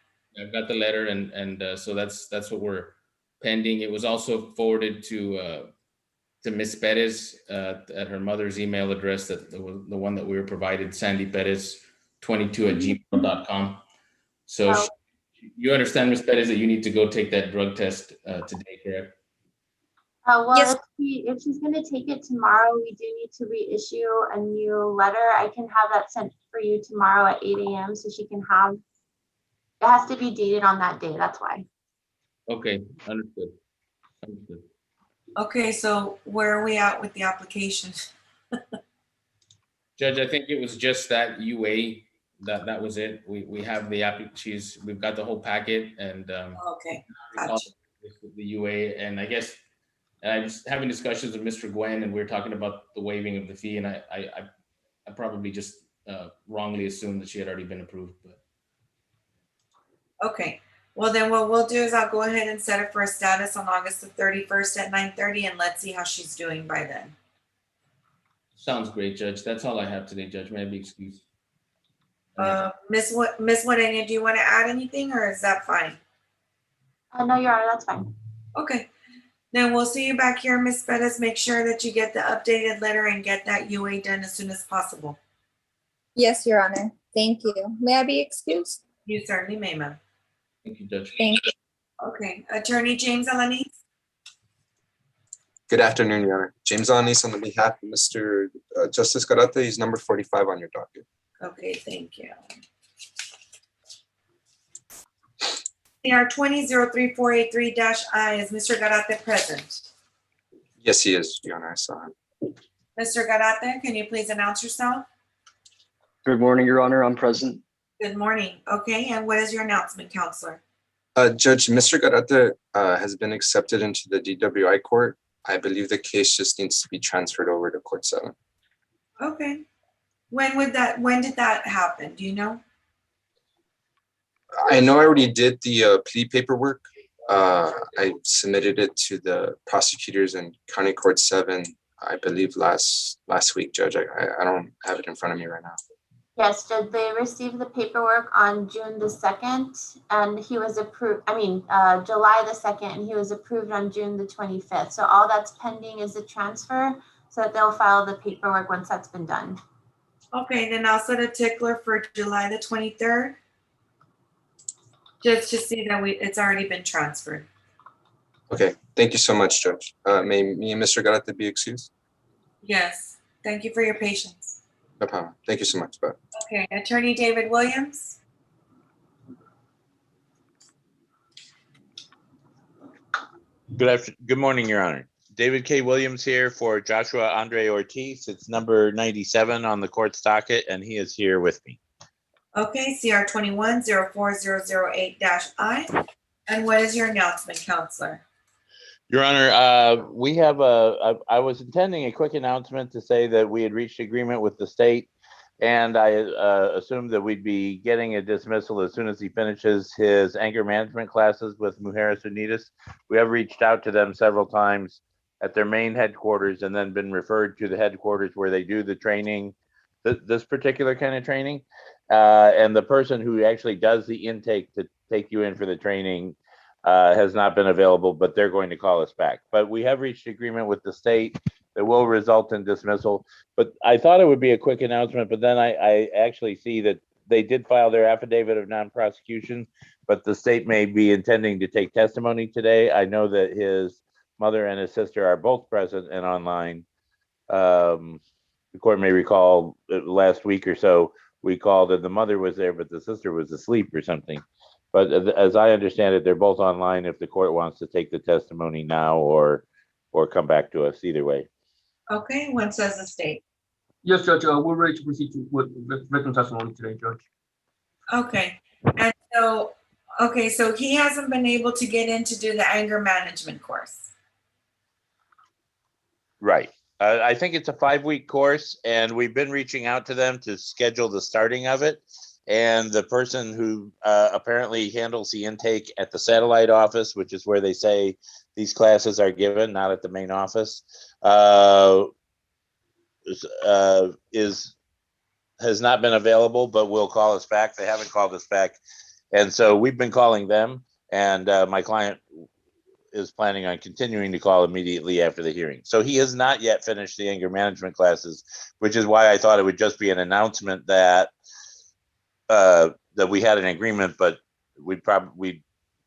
I've got the letter, and so that's what we're pending. It was also forwarded to Ms. Perez at her mother's email address, that the one that we were provided, sandyperez22@gmail.com. So you understand, Ms. Perez, that you need to go take that drug test today, correct? Well, if she's going to take it tomorrow, we do need to reissue a new letter. I can have that sent for you tomorrow at 8 a.m. so she can have, it has to be dated on that day. That's why. Okay, understood. Understood. Okay, so where are we at with the application? Judge, I think it was just that UA, that was it. We have the app, we've got the whole packet, and okay, gotcha. The UA, and I guess I was having discussions with Mr. Gwen, and we were talking about the waiving of the fee, and I probably just wrongly assumed that she had already been approved. But okay, well then what we'll do is I'll go ahead and set it for a status on August the 31st at 9:30, and let's see how she's doing by then. sounds great, Judge. That's all I have today, Judge. May I be excused? Miss Moreno, do you want to add anything, or is that fine? No, Your Honor, that's fine. Okay, then we'll see you back here, Miss Bettis. Make sure that you get the updated letter and get that UA done as soon as possible. Yes, Your Honor. Thank you. May I be excused? You certainly may, ma'am. Thank you, Judge. Thank you. Okay, Attorney James Alanis. Good afternoon, Your Honor. James Alanis on the behalf of Mr. Justice Garate. He's number 45 on your docket. Okay, thank you. CR 20-03483-I, is Mr. Garate present? Yes, he is, Your Honor. I saw him. Mr. Garate, can you please announce yourself? Good morning, Your Honor. I'm present. Good morning. Okay, and what is your announcement, Counselor? Judge, Mr. Garate has been accepted into the DWI court. I believe the case just needs to be transferred over to Court 7. Okay. When did that happen? Do you know? I know I already did the plea paperwork. I submitted it to the prosecutors in County Court 7, I believe last week, Judge. I don't have it in front of me right now. Yes, Judge, they received the paperwork on June the 2nd, and he was approved, July the 2nd, and he was approved on June the 25th. So all that's pending is the transfer, so that they'll file the paperwork once that's been done. Okay, then I'll set a tickler for July the 23rd. Just to see that it's already been transferred. Okay, thank you so much, Judge. May me and Mr. Garate be excused? Yes, thank you for your patience. No problem. Thank you so much. Bye. Okay, Attorney David Williams. Good morning, Your Honor. David K. Williams here for Joshua Andre Ortiz. It's number 97 on the court's docket, and he is here with me. Okay, CR 21-04008-I. And what is your announcement, Counselor? Your Honor, I was intending a quick announcement to say that we had reached agreement with the state, and I assumed that we'd be getting a dismissal as soon as he finishes his anger management classes with Mujeres Unidas. We have reached out to them several times at their main headquarters and then been referred to the headquarters where they do the training, this particular kind of training. And the person who actually does the intake to take you in for the training has not been available, but they're going to call us back. But we have reached agreement with the state that will result in dismissal. But I thought it would be a quick announcement, but then I actually see that they did file their affidavit of non-prosecution, but the state may be intending to take testimony today. I know that his mother and his sister are both present and online. The court may recall last week or so, we called and the mother was there, but the sister was asleep or something. But as I understand it, they're both online if the court wants to take the testimony now or come back to us either way. Okay, when says the state? Yes, Judge, we're ready to proceed with written testimony today, Judge. Okay, and so, okay, so he hasn't been able to get in to do the anger management course. Right. I think it's a 5-week course, and we've been reaching out to them to schedule the starting of it. And the person who apparently handles the intake at the satellite office, which is where they say these classes are given, not at the main office, has not been available, but will call us back. They haven't called us back. And so we've been calling them, and my client is planning on continuing to call immediately after the hearing. So he has not yet finished the anger management classes, which is why I thought it would just be an announcement that that we had an agreement, but we'd probably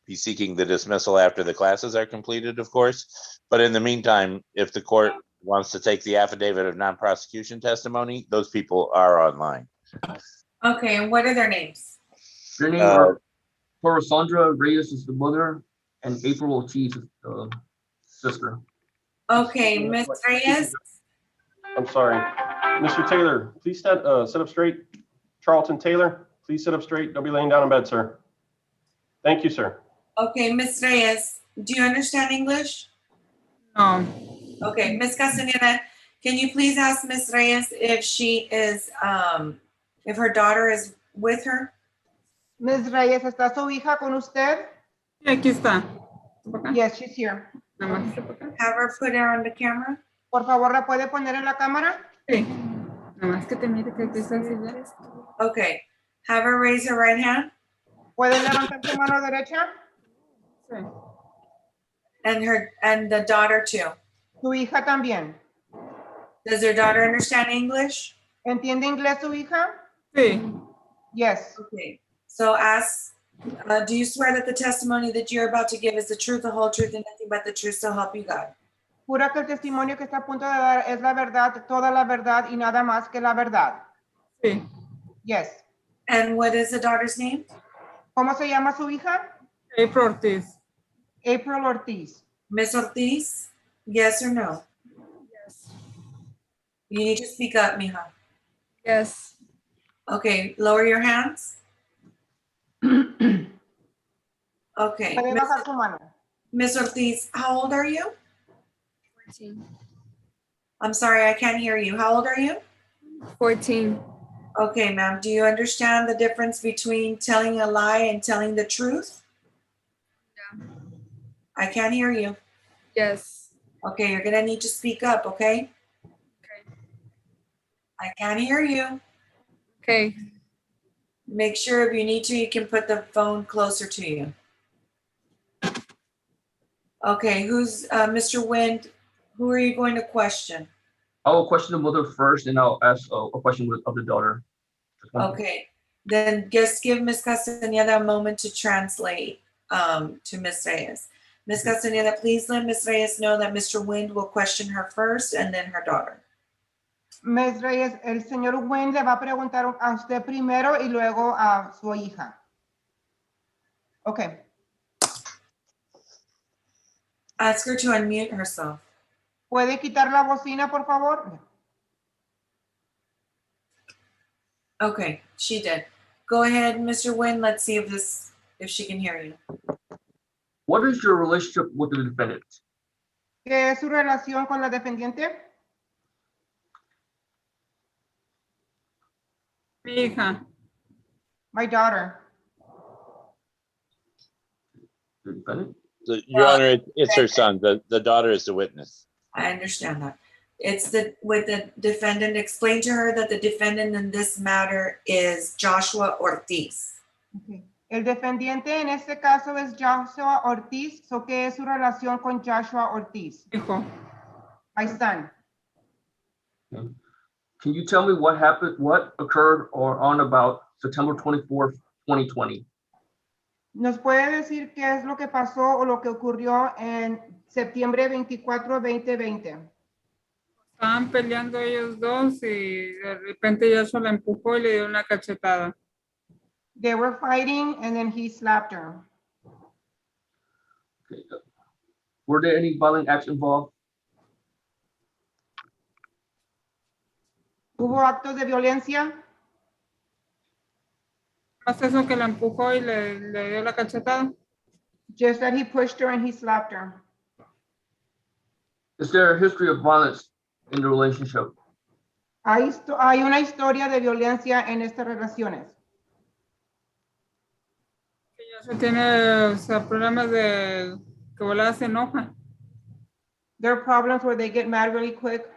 be seeking the dismissal after the classes are completed, of course. But in the meantime, if the court wants to take the affidavit of non-prosecution testimony, those people are online. Okay, and what are their names? Their name are Sandra Reyes is the mother, and April Ortiz is the sister. Okay, Ms. Reyes? I'm sorry. Mr. Taylor, please sit up straight. Charlton Taylor, please sit up straight. Don't be laying down in bed, sir. Thank you, sir. Okay, Ms. Reyes, do you understand English? No. Okay, Ms. Castaneda, can you please ask Ms. Reyes if she is, if her daughter is with her? Ms. Reyes, ¿está su hija con usted? Sí, aquí está. Yes, she's here. Have her put her on the camera? Por favor, ¿la puede poner en la cámara? Sí. Nada más que te mire que aquí está el sillón. Okay, have her raise her right hand. ¿Puede levantar su mano derecha? Sí. And the daughter too. Su hija también. Does her daughter understand English? ¿Entiende inglés su hija? Sí. Yes. Okay, so ask, do you swear that the testimony that you're about to give is the truth, the whole truth, and nothing but the truth, so help you God? Jura que el testimonio que está a punto de dar es la verdad, toda la verdad y nada más que la verdad. Sí. Yes. And what is the daughter's name? ¿Cómo se llama su hija? April Ortiz. April Ortiz. Miss Ortiz, yes or no? Yes. You need to speak up, mija. Yes. Okay, lower your hands. Okay. Puede bajar su mano. Miss Ortiz, how old are you? 14. I'm sorry, I can't hear you. How old are you? 14. Okay, ma'am. Do you understand the difference between telling a lie and telling the truth? Yeah. I can't hear you. Yes. Okay, you're gonna need to speak up, okay? Okay. I can't hear you. Okay. Make sure if you need to, you can put the phone closer to you. Okay, who's Mr. Wind? Who are you going to question? I will question the mother first, and I'll ask a question of the daughter. Okay, then just give Ms. Castaneda a moment to translate to Ms. Reyes. Ms. Castaneda, please let Ms. Reyes know that Mr. Wind will question her first and then her daughter. Ms. Reyes, el señor Wayne le va a preguntar a usted primero y luego a su hija. Okay. Ask her to unmute herself. ¿Puede quitar la bocina, por favor? Okay, she did. Go ahead, Mr. Wynn. Let's see if she can hear you. What is your relationship with the defendant? ¿Qué es su relación con la defendiente? Mi hija. My daughter. The defendant? Your Honor, it's her son. The daughter is the witness. I understand that. It's with the defendant. Explain to her that the defendant in this matter is Joshua Ortiz. Okay. El defendiente en este caso es Joshua Ortiz. So, ¿qué es su relación con Joshua Ortiz? Hijo. My son. Okay. Can you tell me what occurred or on about September 24th, 2020? ¿Nos puede decir qué es lo que pasó o lo que ocurrió en septiembre 24, 2020? Estaban peleando ellos dos y de repente Joshua la empujó y le dio una cachetada. They were fighting and then he slapped her. Okay. Were there any violent acts involved? ¿Hubo actos de violencia? ¿Más eso que la empujó y le dio la cachetada? Just that he pushed her and he slapped her. Is there a history of violence in the relationship? Hay una historia de violencia en estas relaciones. Ella se tiene, o sea, problemas de que volada se enoja. There are problems where they get mad really quick.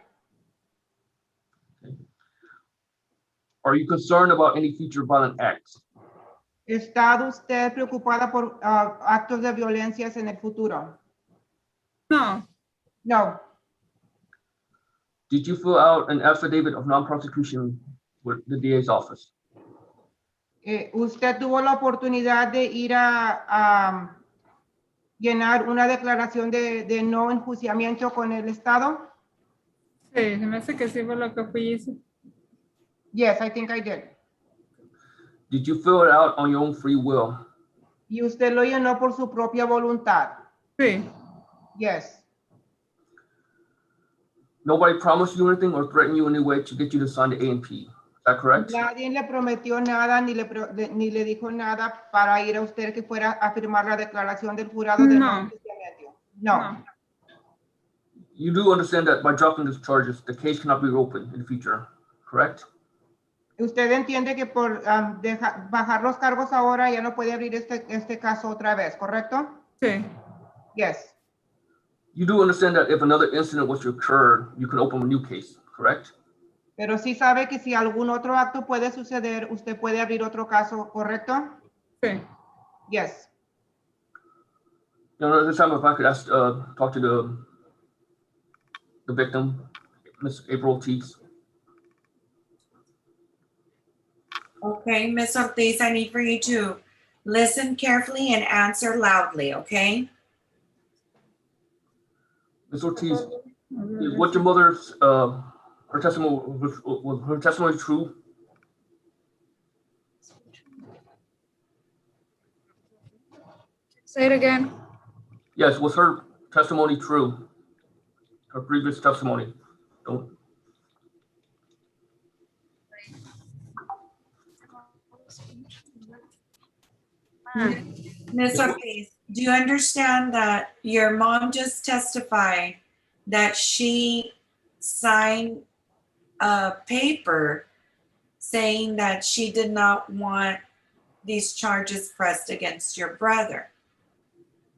Are you concerned about any future violent acts? ¿Está usted preocupada por actos de violencia en el futuro? No. No. Did you fill out an affidavit of non-prosecution with the DA's office? ¿Usted tuvo la oportunidad de ir a llenar una declaración de no enjuiciamiento con el Estado? Sí, se me hace que sí fue lo que fui y hice. Yes, I think I did. Did you fill it out on your own free will? ¿Y usted lo llenó por su propia voluntad? Sí. Yes. Nobody promised you anything or threatened you in any way to get you to sign the A&P. Is that correct? Nadie le prometió nada ni le dijo nada para ir a usted que fuera a firmar la declaración del jurado de no enjuiciamiento. No. You do understand that by dropping these charges, the case cannot be reopened in the future, correct? Usted entiende que por bajar los cargos ahora ya no puede abrir este caso otra vez, ¿correcto? Sí. Yes. You do understand that if another incident was to occur, you can open a new case, correct? Pero sí sabe que si algún otro acto puede suceder, usted puede abrir otro caso, ¿correcto? Sí. Yes. Now, at this time, if I could ask, talk to the victim, Miss April Ortiz. Okay, Ms. Ortiz, I need for you to listen carefully and answer loudly, okay? Ms. Ortiz, is what your mother's, her testimony, was her testimony true? Say it again. Yes, was her testimony true? Her previous testimony? Don't. Ms. Ortiz, do you understand that your mom just testified that she signed a paper saying that she did not want these charges pressed against your brother?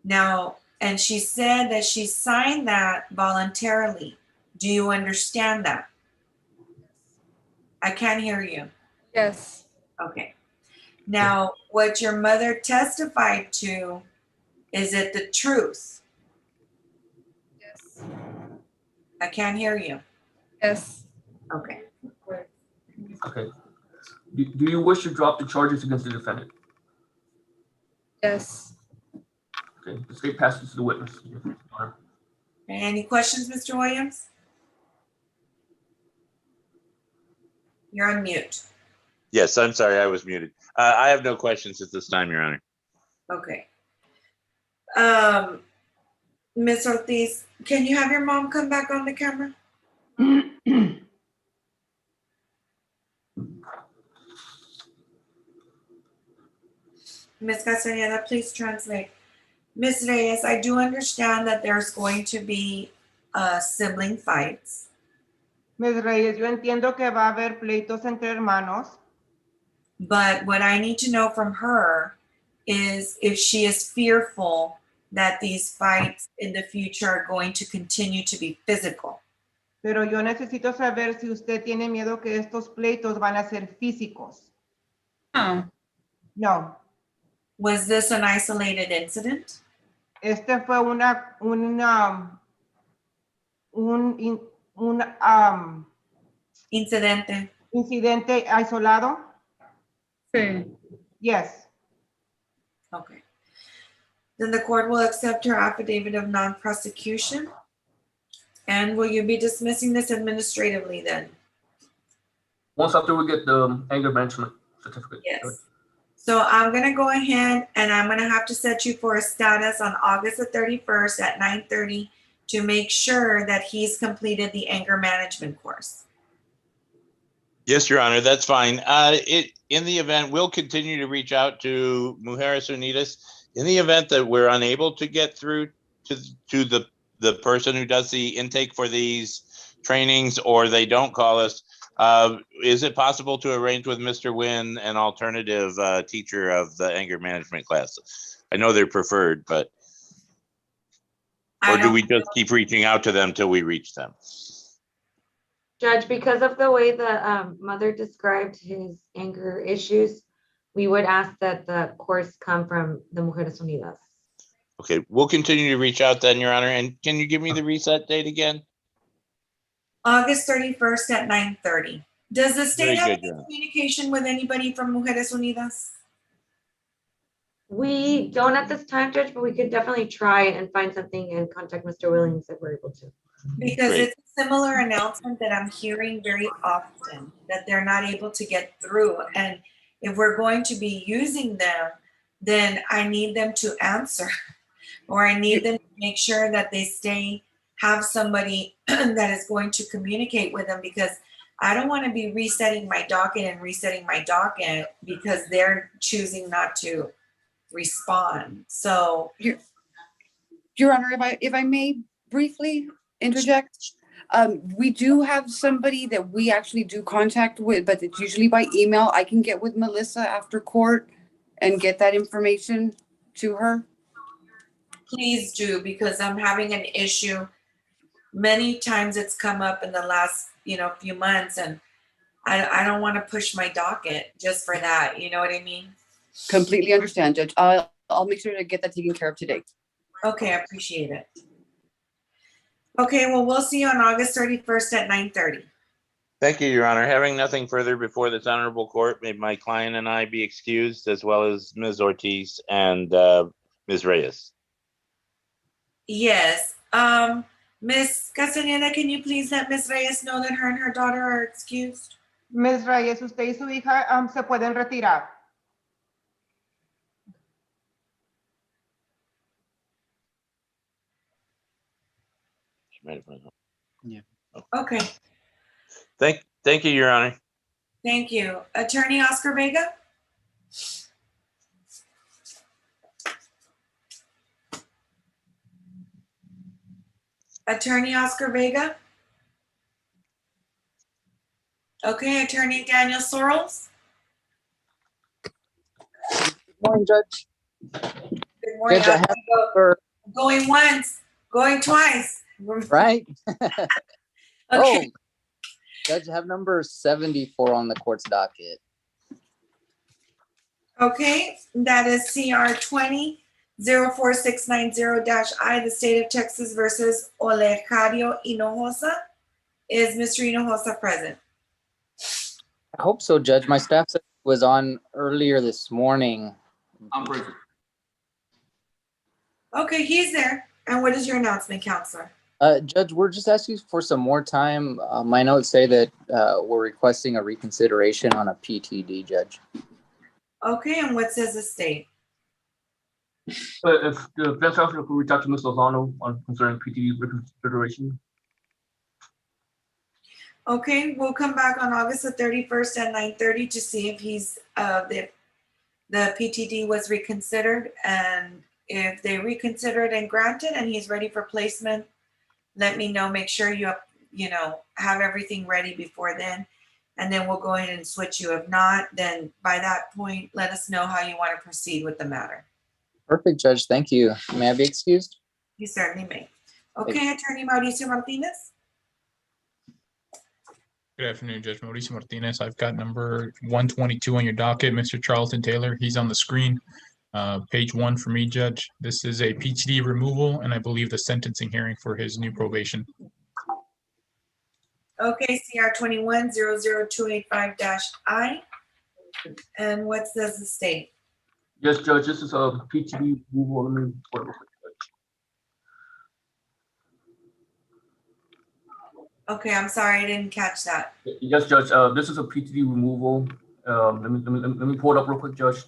Now, and she said that she signed that voluntarily. Do you understand that? I can't hear you. Yes. Okay. Now, what your mother testified to, is it the truth? Yes. I can't hear you. Yes. Okay. Okay. Do you wish to drop the charges against the defendant? Yes. Okay, the state passes to the witness. Any questions, Mr. Williams? You're on mute. Yes, I'm sorry, I was muted. I have no questions at this time, Your Honor. Okay. Ms. Ortiz, can you have your mom come back on the camera? Ms. Castaneda, please translate. Ms. Reyes, I do understand that there's going to be sibling fights. Ms. Reyes, yo entiendo que va a haber pleitos entre hermanos. But what I need to know from her is if she is fearful that these fights in the future are going to continue to be physical. Pero yo necesito saber si usted tiene miedo que estos pleitos van a ser físicos. No. No. Was this an isolated incident? Este fue incidente aislado. Sí. Yes. Okay. Then the court will accept her affidavit of non-prosecution. And will you be dismissing this administratively then? Once after we get the anger management certificate. Yes. So I'm going to go ahead and I'm going to have to set you for a status on August the 31st at 9:30 to make sure that he's completed the anger management course. Yes, Your Honor, that's fine. In the event, we'll continue to reach out to Mujeres Unidas. In the event that we're unable to get through to the person who does the intake for these trainings, or they don't call us, is it possible to arrange with Mr. Nguyen an alternative teacher of the anger management class? I know they're preferred, but or do we just keep reaching out to them till we reach them? Judge, because of the way the mother described his anger issues, we would ask that the course come from the Mujeres Unidas. Okay, we'll continue to reach out then, Your Honor. And can you give me the reset date again? August 31st at 9:30. Does the Very state have good, any Your Honor. communication with anybody from Mujeres Unidas? We don't at this time, Judge, but we could definitely try and find something and contact Mr. Williams if we're able to. Because Great. it's a similar announcement that I'm hearing very often, that they're not able to get through. And if we're going to be using them, then I need them to answer, or I need them to make sure that they have somebody that is going to communicate with them, because I don't want to be resetting my docket because they're choosing not to respond. So Your Honor, if I may briefly interject, we do have somebody that we actually do contact with, but it's usually by email. I can get with Melissa after court and get that information to her. please do, because I'm having an issue. Many times it's come up in the last, few months, and I don't want to push my docket just for that. You know what I mean? Completely understand, Judge. I'll make sure to get that taken care of today. Okay, I appreciate it. Okay, well, we'll see you on August 31st at 9:30. Thank you, Your Honor. Having nothing further before this honorable court, may my client and I be excused, as well as Ms. Ortiz and Ms. Reyes. Yes. Ms. Castaneda, can you please let Ms. Reyes know that her and her daughter are excused? Ms. Reyes, usted y su hija se pueden retirar. Yeah. Okay, Thank you, Your Honor. thank you. Attorney Oscar Vega? Attorney Oscar Vega? Okay, Attorney Daniel Sorrells? Good morning, Judge. Good morning. Judge, I have Going once, going twice. right? Okay. Oh, Judge, I have number 74 on the court's docket. Okay, that is CR 20-04690-I, the state of Texas versus Olegario Hinojosa. Is Mr. Hinojosa present? I hope so, Judge. My staff said it was on earlier this morning. I'm present. Okay, he's there. And what is your announcement, Counselor? Judge, we're just asking for some more time. My notes say that we're requesting a reconsideration on a PTD, Judge. Okay, and what says the state? If the defense counsel could reach out to Ms. Lozano on concerning Ptd Reconsideration. Okay, we'll come back on August the 31st at 9:30 to see if he's the PTD was reconsidered, and if they reconsider it and grant it and he's ready for placement, let me know. Make sure you have everything ready before then, and then we'll go ahead and switch you. If not, then by that point, let us know how you want to proceed with the matter. Perfect, Judge. Thank you. May I be excused? You certainly may. Okay, Attorney Mauricio Martinez. Good afternoon, Judge Mauricio Martinez. I've got number 122 on your docket, Mr. Charlton Taylor. He's on the screen. Page 1 for me, Judge. This is a PTD removal, and I believe the sentencing hearing for his new probation. Okay, CR 21-00285-I. And what says the state? Yes, Judge, this is a PTD removal. Let me report real quick, Judge. Okay, I'm sorry, I didn't catch that. Yes, Judge, this is a PTD removal. Let me pull it up real quick, Judge.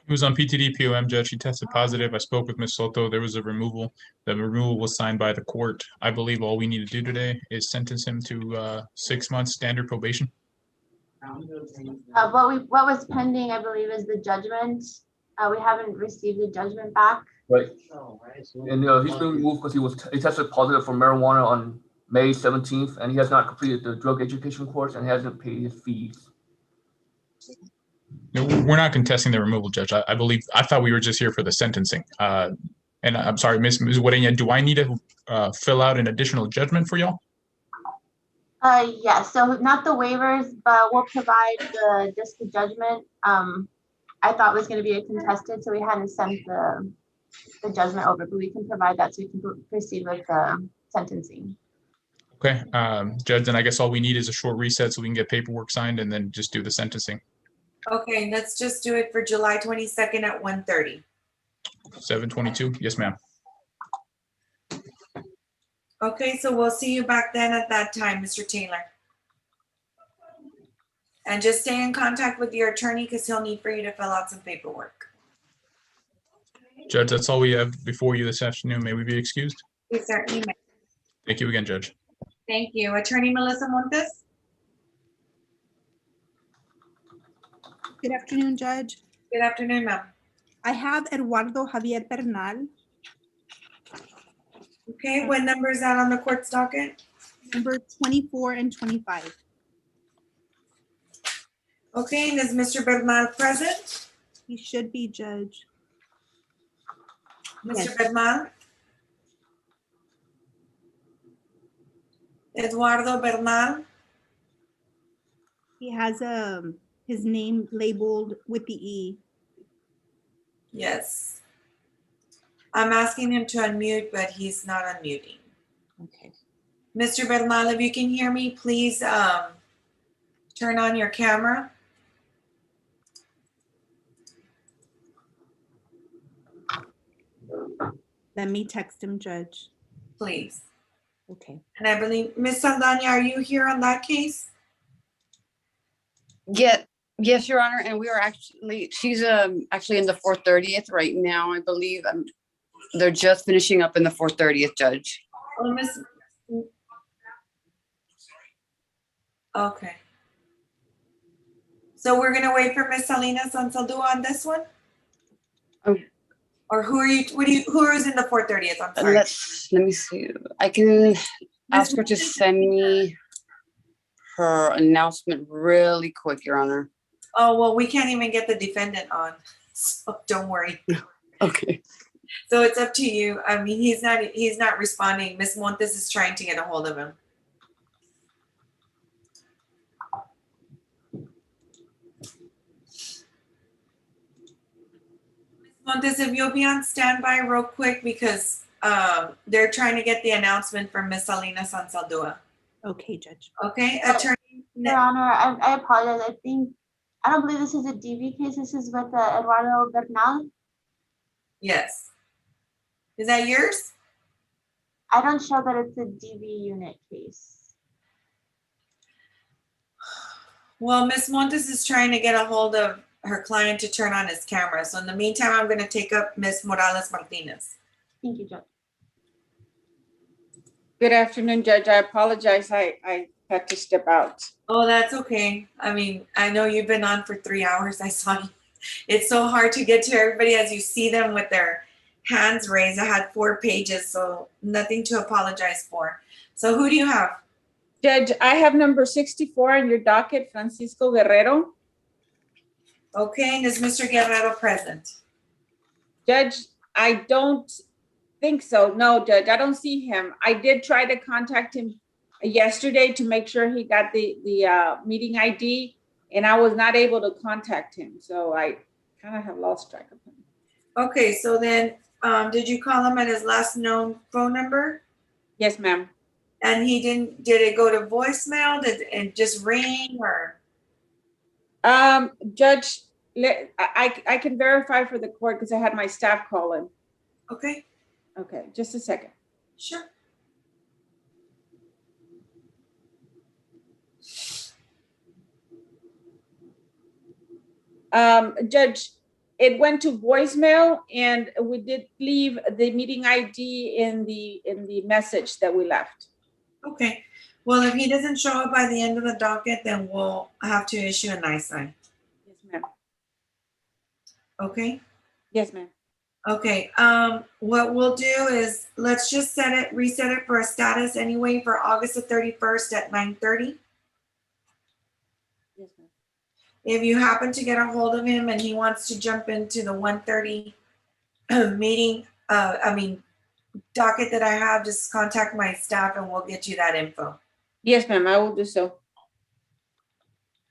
He was on PTD POM, Judge. He tested positive. I spoke with Ms. Soto. There was a removal. The removal was signed by the court. I believe all we need to do today is sentence him to 6 months standard probation. What was pending, I believe, is the judgment. We haven't received the judgment back. Right. And he's been removed because he tested positive for marijuana on May 17th, and he has not completed the drug education course and hasn't paid his fees. No, we're not contesting the removal, Judge. I thought we were just here for the sentencing. And I'm sorry, Ms. Reyna, do I need to fill out an additional judgment for y'all? Yes, so not the waivers, but we'll provide just the judgment. I thought was going to be a contested, so we hadn't sent the judgment over, but we can provide that so we can proceed with the sentencing. Okay, Judge, then I guess all we need is a short reset so we can get paperwork signed and then just do the sentencing. Okay, let's just do it for July 22nd at 1:30. 7:22, yes, ma'am. Okay, so we'll see you back then at that time, Mr. Taylor. And just stay in contact with your attorney because he'll need for you to fill out some paperwork. Judge, that's all we have before you this afternoon. May we be excused? We certainly may. Thank you again, Judge. Thank you. Attorney Melissa Montes? Good afternoon, Judge. Good afternoon, ma'am. I have Eduardo Javier Bernal, Okay, what number is that on the court's docket? number 24 and 25. Okay, and is Mr. Bernal present? He should be, Judge. Mr. Yes. Bernal? Eduardo Bernal? He has his name labeled with the E. Yes. I'm asking him to unmute, but he's not unmuting. Okay. Mr. Bernal, if you can hear me, please turn on your camera. Let me text him, Judge. Please. Okay. And I believe, Ms. Saldana, are you here on that case? Yes, Your Honor, and we are she's actually in the 430th right now, I believe. They're just finishing up in the 430th, Judge. Oh, Miss. Okay. So we're gonna wait for Ms. Salinas on Saldua on this one? Oh. Or who is in the 430th? I'm sorry. Let me see. I can ask her to send me her announcement really quick, Your Honor. Oh, well, we can't even get the defendant on, so don't worry. Okay. So it's up to you. I mean, he's not responding. Ms. Montes is trying to get a hold of him. Ms. Montes, if you'll be on standby real quick because they're trying to get the announcement from Ms. Salinas on Saldua. Okay, Judge. Okay, Attorney. Your Honor, I apologize. I don't believe this is a DV case. This is with Eduardo Bernal. Yes. Is that yours? I don't show that it's a DV unit case. Well, Ms. Montes is trying to get a hold of her client to turn on his camera. So in the meantime, I'm going to take up Ms. Morales Martinez. Thank you, Judge. Good afternoon, Judge. I apologize. I had to step out. Oh, that's okay. I mean, I know you've been on for 3 hours. I saw you. It's so hard to get to everybody as you see them with their hands raised. I had 4 pages, so nothing to apologize for. So who do you have? Judge, I have number 64 on your docket, Francisco Guerrero. Okay, and is Mr. Guerrero present? Judge, I don't think so. No, Judge, I don't see him. I did try to contact him yesterday to make sure he got the meeting ID, and I was not able to contact him. So I kind of have lost track of him. Okay, so then did you call him at his last known phone number? Yes, ma'am. And did it go to voicemail? Did it just ring or? Judge, I can verify for the court because I had my staff call in. Okay. Okay, just a second. Sure. Judge, it went to voicemail, and we did leave the meeting ID in the message that we left. Okay, well, if he doesn't show up by the end of the docket, then we'll have to issue an ISI. Yes, ma'am. Okay? Yes, ma'am. Okay, what we'll do is, let's just reset it for a status anyway for August the 31st at 9:30. Yes, ma'am. If you happen to get a hold of him and he wants to jump into the 1:30 meeting, docket that I have, just contact my staff and we'll get you that info. Yes, ma'am, I will do so.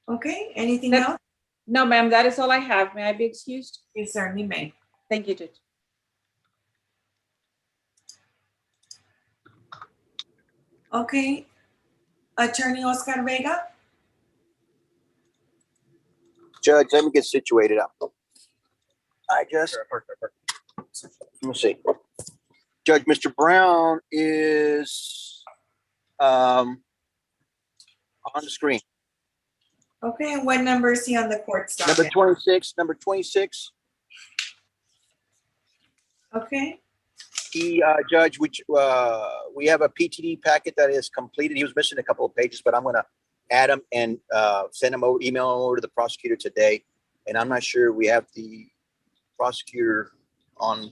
Okay, anything else? No, ma'am, that is all I have. May I be excused? You certainly may. Thank you, Judge. Okay, Attorney Oscar Vega. Judge, let me get situated up. Let me see. Judge, Mr. Brown is on the screen. Okay, and what number is he on the court docket? Number 26. Okay. Judge, we have a PTD packet that is completed. He was missing a couple of pages, but I'm going to add him and send him over, email him over to the prosecutor today. And I'm not sure we have the prosecutor on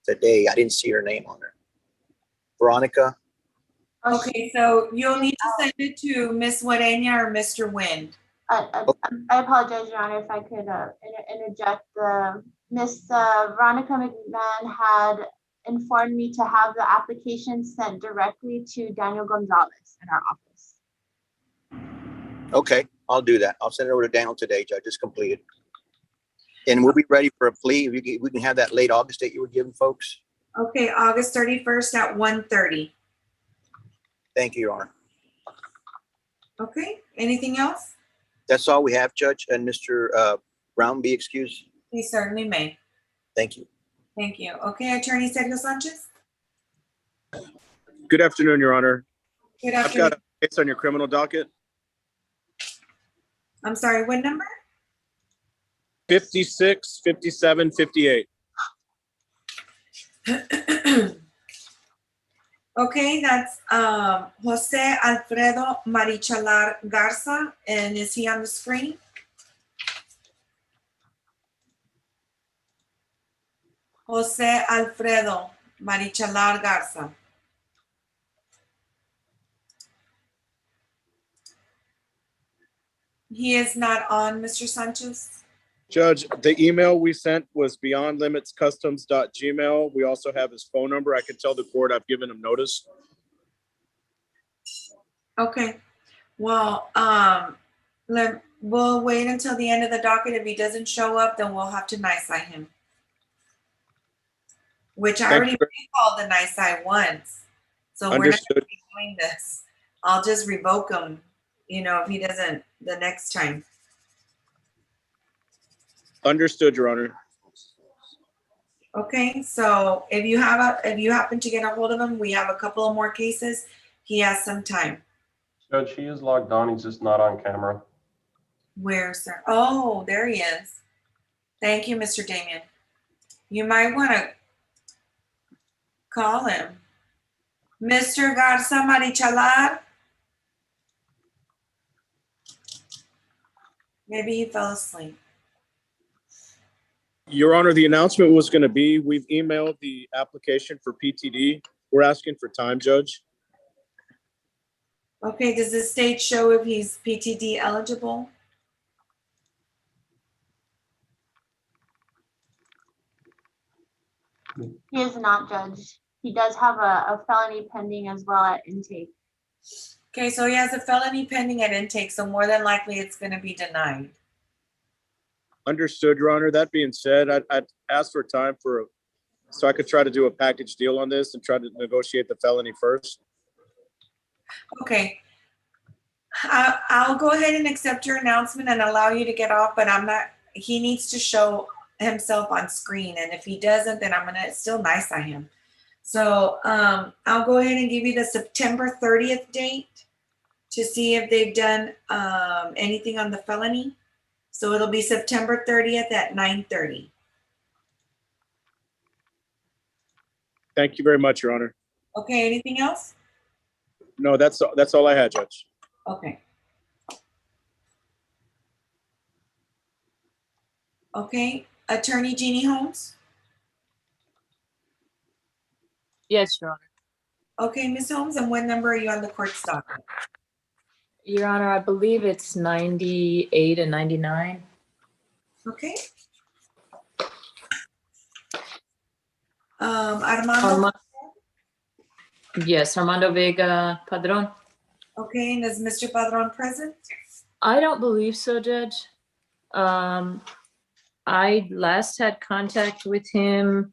today. I didn't see her name on there. Veronica. Okay, so you'll need to send it to Miss Reyna or Mr. Wind. I apologize, Your Honor, if I could interject. Miss Veronica McMahon had informed me to have the application sent directly to Daniel Gonzalez in our office. Okay, I'll do that. I'll send it over to Daniel today, Judge. It's completed. And we'll be ready for a plea. If we can have that late August date you were giving folks. Okay, August 31st at 1:30. Thank you, Your Honor. Okay, anything else? That's all we have, Judge. And Mr. Brown, be excused. He certainly may. Thank you. Thank you. Okay, Attorney Sergio Sanchez. Good afternoon, Your Honor. Good I've afternoon. got a case on your criminal docket. I'm sorry, what number? 56, 57, 58. Okay, that's Jose Alfredo Marichalar Garza, and is he on the screen? Jose Alfredo Marichalar Garza. He is not on, Mr. Sanchez. Judge, the email we sent was beyondlimitscustoms.gmail. We also have his phone number. I can tell the court I've given him notice. Okay, well, we'll wait until the end of the docket. If he doesn't show up, then we'll have to NISI him. Which I already called the NISI once. So we're not Understood. gonna be doing this. I'll just revoke him, if he doesn't the next time. Understood, Your Honor. Okay, so if you happen to get a hold of him, we have a couple of more cases. He has some time. Judge, he is logged on. He's just not on camera. Where, sir? Oh, there he is. Thank you, Mr. Damien. You might want to call him. Mr. Garza Marichalar? Maybe he fell asleep. Your Honor, the announcement was going to be, we've emailed the application for PTD. We're asking for time, Judge. Okay, does the state show if he's PTD eligible? He is not, Judge. He does have a felony pending as well at intake. Okay, so he has a felony pending at intake, so more than likely it's going to be denied. Understood, Your Honor. That being said, I'd ask for time so I could try to do a package deal on this and try to negotiate the felony first. Okay. I'll go ahead and accept your announcement and allow you to get off, but he needs to show himself on screen. And if he doesn't, then I'm going to still NISI him. So I'll go ahead and give you the September 30th date to see if they've done anything on the felony. So it'll be September 30th at 9:30. Thank you very much, Your Honor. Okay, anything else? No, that's all I had, Judge. Okay. Okay, Attorney Jeannie Holmes? Yes, Your Honor. Okay, Ms. Holmes, and what number are you on the court docket? Your Honor, I believe it's 98 and 99. Okay. Armando? Yes, Armando Vega Padron. Okay, and is Mr. Padron present? I don't believe so, Judge. I last had contact with him.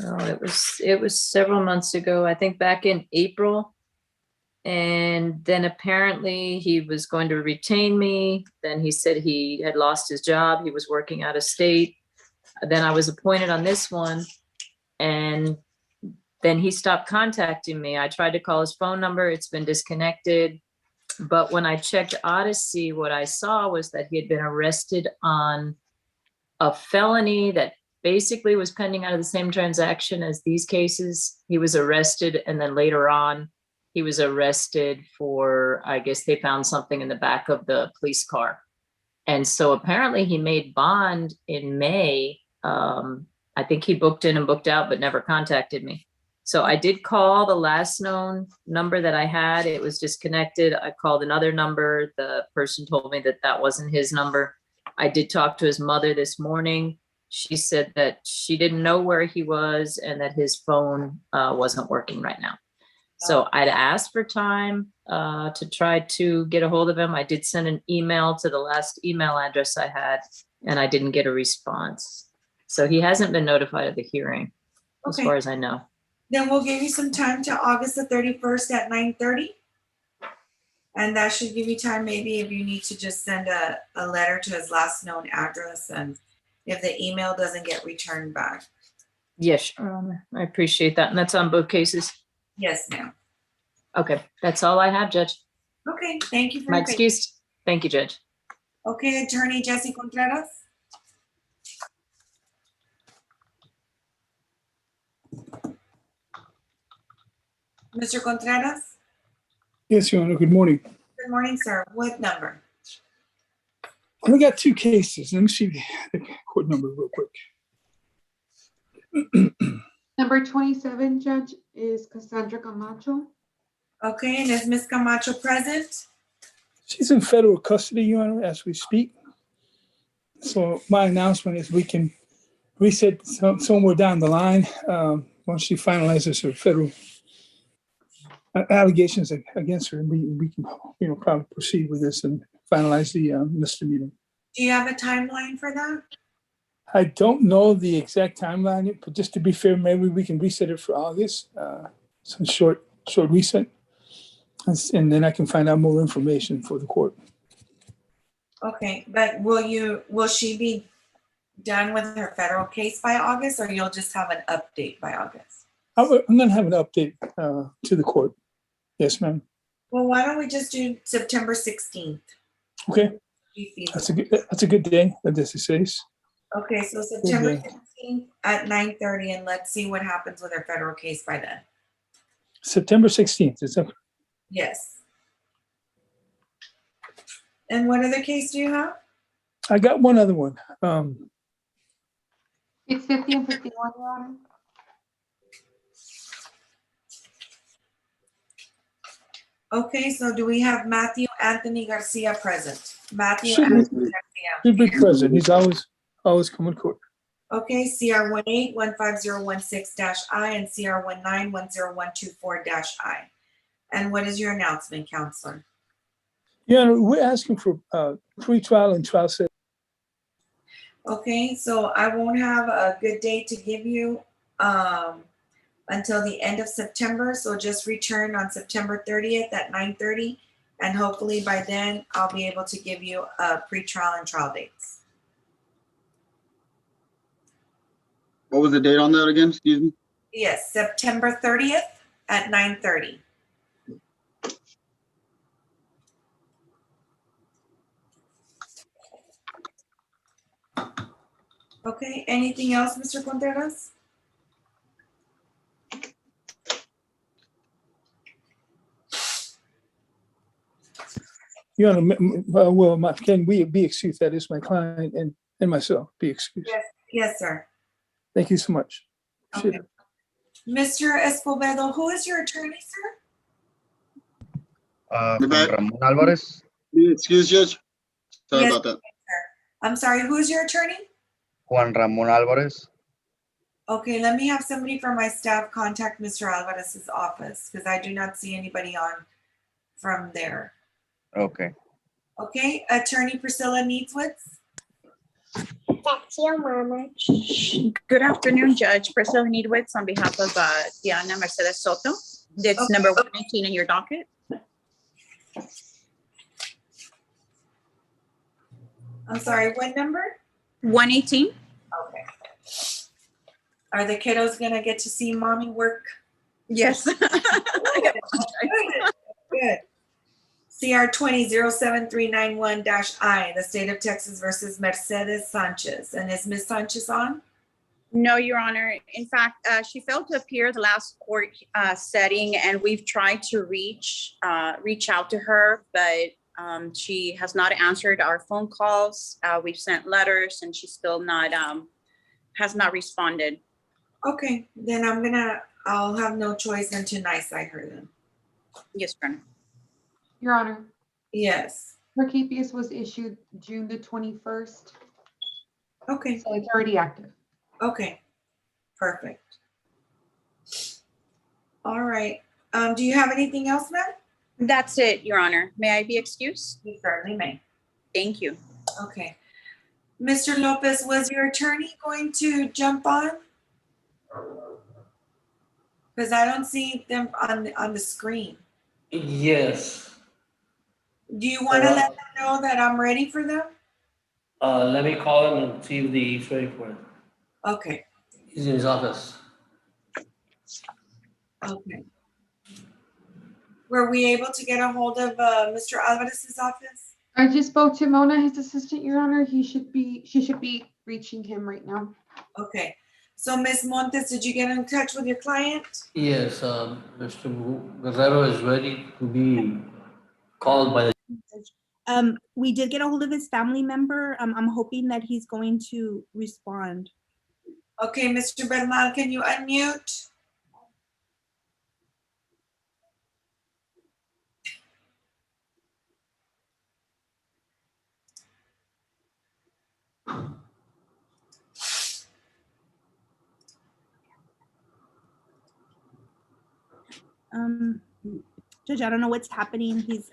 Oh, it was several months ago, I think back in April. And then apparently he was going to retain me. Then he said he had lost his job. He was working out of state. Then I was appointed on this one. And then he stopped contacting me. I tried to call his phone number. It's been disconnected. But when I checked Odyssey, what I saw was that he had been arrested on a felony that basically was pending out of the same transaction as these cases. He was arrested, and then later on, he was arrested for, I guess they found something in the back of the police car. And so apparently he made bond in May. I think he booked in and booked out, but never contacted me. So I did call the last known number that I had. It was disconnected. I called another number. The person told me that that wasn't his number. I did talk to his mother this morning. She said that she didn't know where he was and that his phone wasn't working right now. So I'd asked for time to try to get a hold of him. I did send an email to the last email address I had, and I didn't get a response. So he hasn't been notified of the hearing, as far as I know. Then we'll give you some time to August the 31st at 9:30. And that should give you time, maybe if you need to just send a letter to his last known address, and if the email doesn't get returned back. Yes, Your Honor. I appreciate that. And that's on both cases. Yes, ma'am. Okay, that's all I have, Judge. Okay, thank you for My your patience. excuse. Thank you, Judge. Okay, Attorney Jesse Contreras? Mr. Contreras? Yes, Your Honor. Good morning. Good morning, sir. What number? I only got two cases. Let me see the court number real quick. Number 27, Judge, is Cassandra Camacho. Okay, and is Ms. Camacho present? She's in federal custody, Your Honor, as we speak. So my announcement is we can reset somewhere down the line once she finalizes her federal allegations against her, and we can, probably proceed with this and finalize the misdemeanor. Do you have a timeline for that? I don't know the exact timeline, but just to be fair, maybe we can reset it for August, some short reset, and then I can find out more information for the court. Okay, but will she be done with her federal case by August, or you'll just have an update by August? I'm going to have an update to the court. Yes, ma'am. Well, why don't we just do September 16th? Okay, that's a good day. This is. Okay, so September 16th at 9:30, and let's see what happens with her federal case by then. September 16th, is that? Yes. And what other case do you have? I got one other one. It's 50 and 51, Your Honor. Okay, so do we have Matthew Anthony Garcia present? Matthew Should Anthony be Garcia. present. He's always coming to court. Okay, CR 18-15016-I and CR 19-10124-I. And what is your announcement, Counselor? Yeah, we're asking for pre-trial and trial set. Okay, so I won't have a good date to give you until the end of September. So just return on September 30th at 9:30. And hopefully by then I'll be able to give you pre-trial and trial dates. What was the date on that again? Excuse me. Yes, September 30th at 9:30. Okay, anything else, Mr. Contreras? Your Honor, well, can we be excused? That is my client and myself be excused. Yes, yes, sir. Thank you so much. Appreciate Okay. it. Mr. Escobedo, who is your attorney, sir? The back. Ramon Alvarez. Be excused, Judge. Sorry Yes, about that. sir. I'm sorry, who's your attorney? Juan Ramon Alvarez. Okay, let me have somebody from my staff contact Mr. Alvarez's office because I do not see anybody on from there. Okay. Okay, Attorney Priscilla Needswitz. That's your mama. Good afternoon, Judge. Priscilla Needwitz on behalf of Diana Mercedes Soto. That's number 118 in your docket. I'm sorry, what number? 118. Okay. Are the kiddos gonna get to see mommy work? Yes. Good. Good. CR 20-07391-I, the state of Texas versus Mercedes Sanchez. And is Ms. Sanchez on? No, Your Honor. In fact, she failed to appear the last court setting, and we've tried to reach out to her, but she has not answered our phone calls. We've sent letters, and she still has not responded. Okay, then I'll have no choice than to NICE her then. Yes, Your Honor. Your Honor, Yes. her KPS was issued June the 21st. Okay. So it's already active. Okay, perfect. All right. Do you have anything else, ma'am? That's it, Your Honor. May I be excused? You certainly may. Thank you. Okay. Mr. Lopez, was your attorney going to jump on? Because I don't see them on the screen. Yes. Do you want to let them know that I'm ready for them? Let me call him and see if he's ready for it. Okay. He's in his office. Okay. Were we able to get a hold of Mr. Alvarez's office? I just spoke to Mona, his assistant, Your Honor. She should be reaching him right now. Okay. So Ms. Montes, did you get in touch with your client? Yes, Mr. Guerrero is ready to be called by the. We did get a hold of his family member. I'm hoping that he's going to respond. Okay, Mr. Bernal, can you unmute? Judge, I don't know what's happening. He's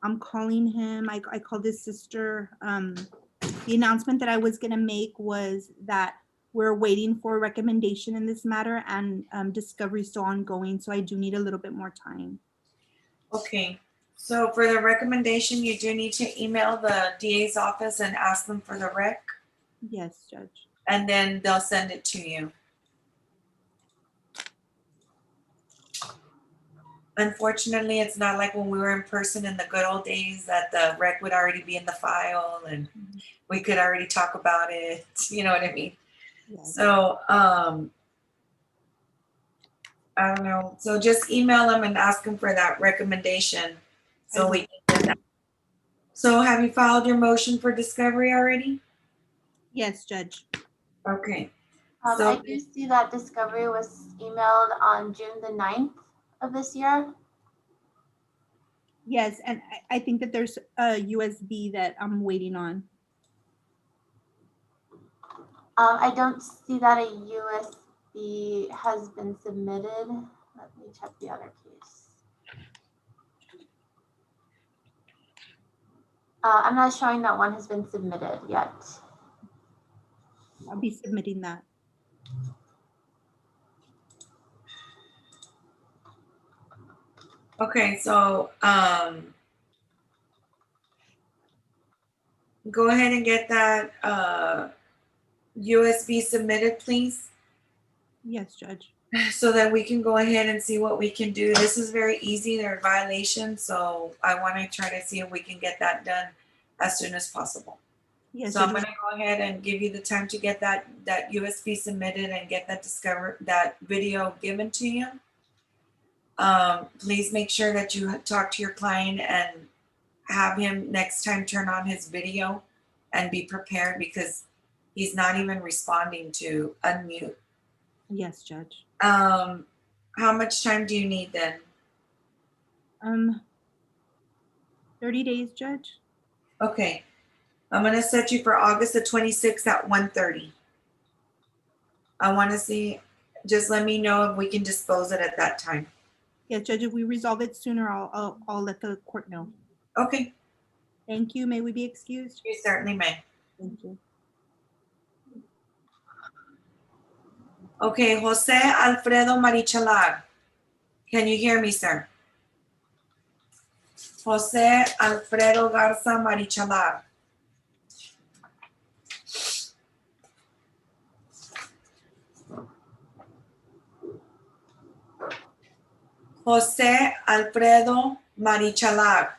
I'm calling him. I called his sister. The announcement that I was gonna make was that we're waiting for a recommendation in this matter, and discovery is still ongoing, so I do need a little bit more time. Okay, so for the recommendation, you do need to email the DA's office and ask them for the rec, Yes, Judge. and then they'll send it to you. Unfortunately, it's not like when we were in person in the good old days that the rec would already be in the file and we could already talk about it. You know what I mean? Yes. So, I don't know. So just email them and ask them for that recommendation so we can get that. So have you filed your motion for discovery already? Yes, Judge. Okay. I do see that discovery was emailed on June the 9th of this year. Yes, and I think that there's a USB that I'm waiting on. I don't see that a USB has been submitted. Let me check the other case. I'm not showing that one has been submitted yet. I'll be submitting that. Okay, so go ahead and get that USB submitted, please, Yes, Judge. so that we can go ahead and see what we can do. This is very easy. They're violations, so I want to try to see if we can get that done as soon as possible. Yes, So I'm Judge. gonna go ahead and give you the time to get that USP submitted and get that video given to you. Please make sure that you talk to your client and have him next time turn on his video and be prepared, because he's not even responding to unmute. Yes, Judge. How much time do you need then? 30 days, Judge. Okay, I'm gonna set you for August the 26th at 1:30. I wanna see, just let me know if we can dispose it at that time. Yes, Judge, if we resolve it sooner, I'll let the court know. Okay. Thank you. May we be excused? You certainly may. Thank you. Okay, Jose Alfredo Marichalar. Can you hear me, sir? Jose Alfredo Garza Marichalar. Jose Alfredo Marichalar.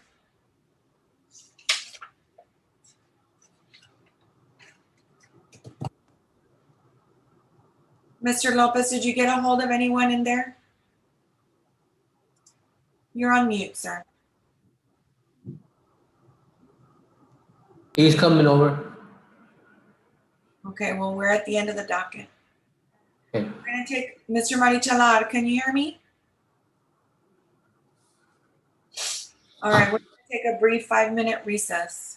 Mr. Lopez, did you get a hold of anyone in there? You're on mute, sir. He's coming over. Okay, well, we're at the end of the docket. Okay. We're gonna take, Mr. Marichalar, can you hear me? All right, we're gonna take a brief 5-minute recess.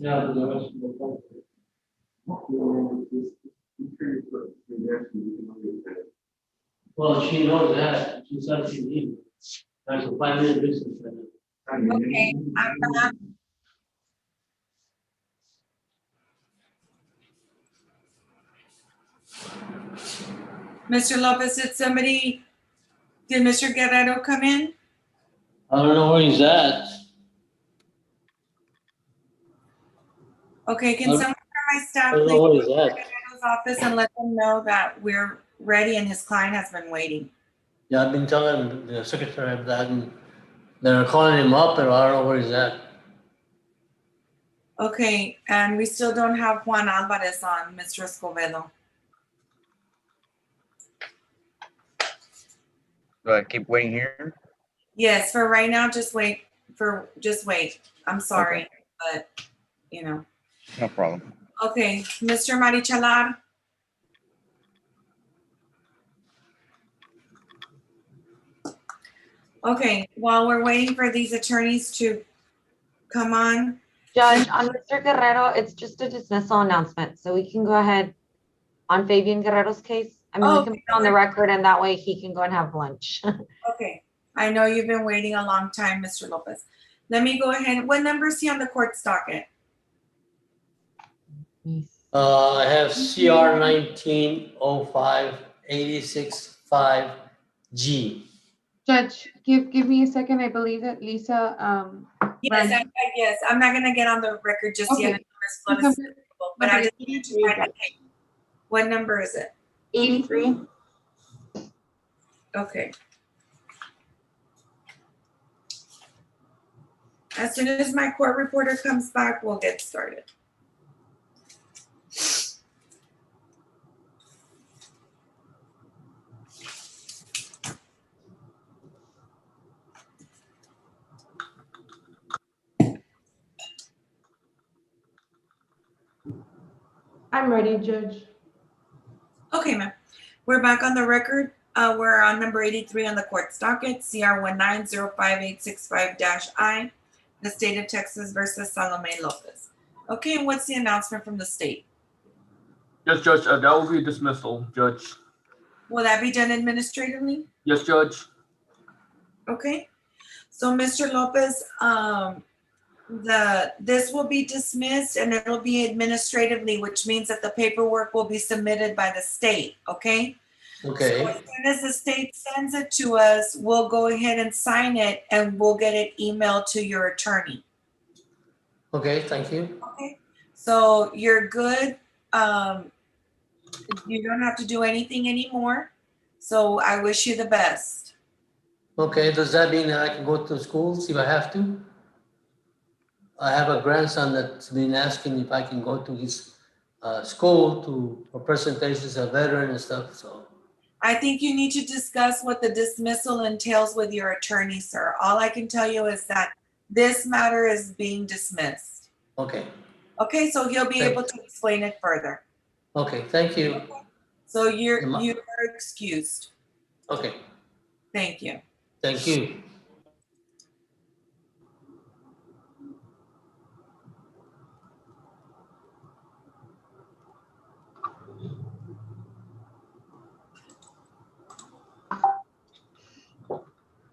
Yeah, but the rest of the well, she knows that. She said she needed. That's a 5-minute business. Okay, I'm back. Mr. Lopez, did Mr. Guerrero come in? I don't know where he's at. Okay, can I- someone from my staff I don't please know go where to he's Mr. at. Guerrero's office and let them know that we're ready and his client has been waiting? Yeah, I've been telling the secretary of that, and they're calling him up, and I don't know where he's at. Okay, and we still don't have Juan Alvarez on, Mr. Escobedo. Do I keep waiting here? Yes, for right now, just wait. I'm sorry, but you know. No problem. Okay, Mr. Marichalar. Okay, while we're waiting for these attorneys to come on. Judge, on Mr. Guerrero, it's just a dismissal announcement, so we can go ahead on Fabian Guerrero's case. I mean, we can put it on the record and that way he can go and have lunch. Okay, I know you've been waiting a long time, Mr. Lopez. Let me go ahead. What number is he on the court's docket? I have CR 1905-865G. Judge, give me a second. I believe that Lisa, Yes, yes. I'm not gonna get on the record just yet. But I just need to find out. What number is it? 83. Okay. As soon as my court reporter comes back, we'll get started. I'm ready, Judge. Okay, ma'am. We're back on the record. We're on number 83 on the court's docket, CR 1905865-I, the state of Texas versus Salome Lopez. Okay, and what's the announcement from the state? Yes, Judge, that will be a dismissal, Judge. Will that be done administratively? Yes, Judge. Okay. So, Mr. Lopez, this will be dismissed and it'll be administratively, which means that the paperwork will be submitted by the state, okay? Okay. So as soon as the state sends it to us, we'll go ahead and sign it and we'll get it emailed to your attorney. Okay, thank you. Okay, so you're good. You don't have to do anything anymore. So I wish you the best. Okay, does that mean that I can go to schools if I have to? I have a grandson that's been asking if I can go to his school for presentations, a veteran and stuff, so. I think you need to discuss what the dismissal entails with your attorney, sir. All I can tell you is that this matter is being dismissed. Okay, Okay, so he'll be able to explain it further. okay, thank you. Okay. So you're excused. Okay, Thank you. thank you.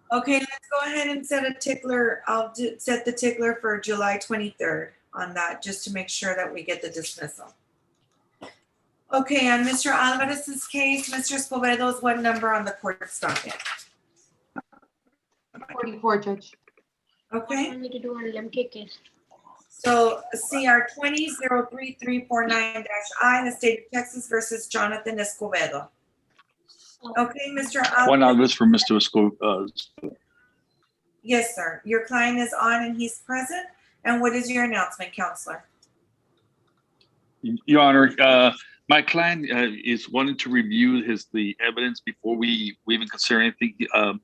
Okay, let's go ahead and set a tickler. I'll set the tickler for July 23rd on that, just to make sure that we get the dismissal. Okay, on Mr. Alvarez's case, Mr. Escobedo's what number on the court's docket? 44, Judge. Okay. I need to do on Lemke case. So CR 20-03349-I, the state of Texas versus Jonathan Escobedo. Okay, Mr. Juan Alvarez. Alves for Mr. Escobedo. Yes, sir. Your client is on and he's present. And what is your announcement, counselor? Your Honor, my client is wanting to review the evidence before we even consider anything. I'm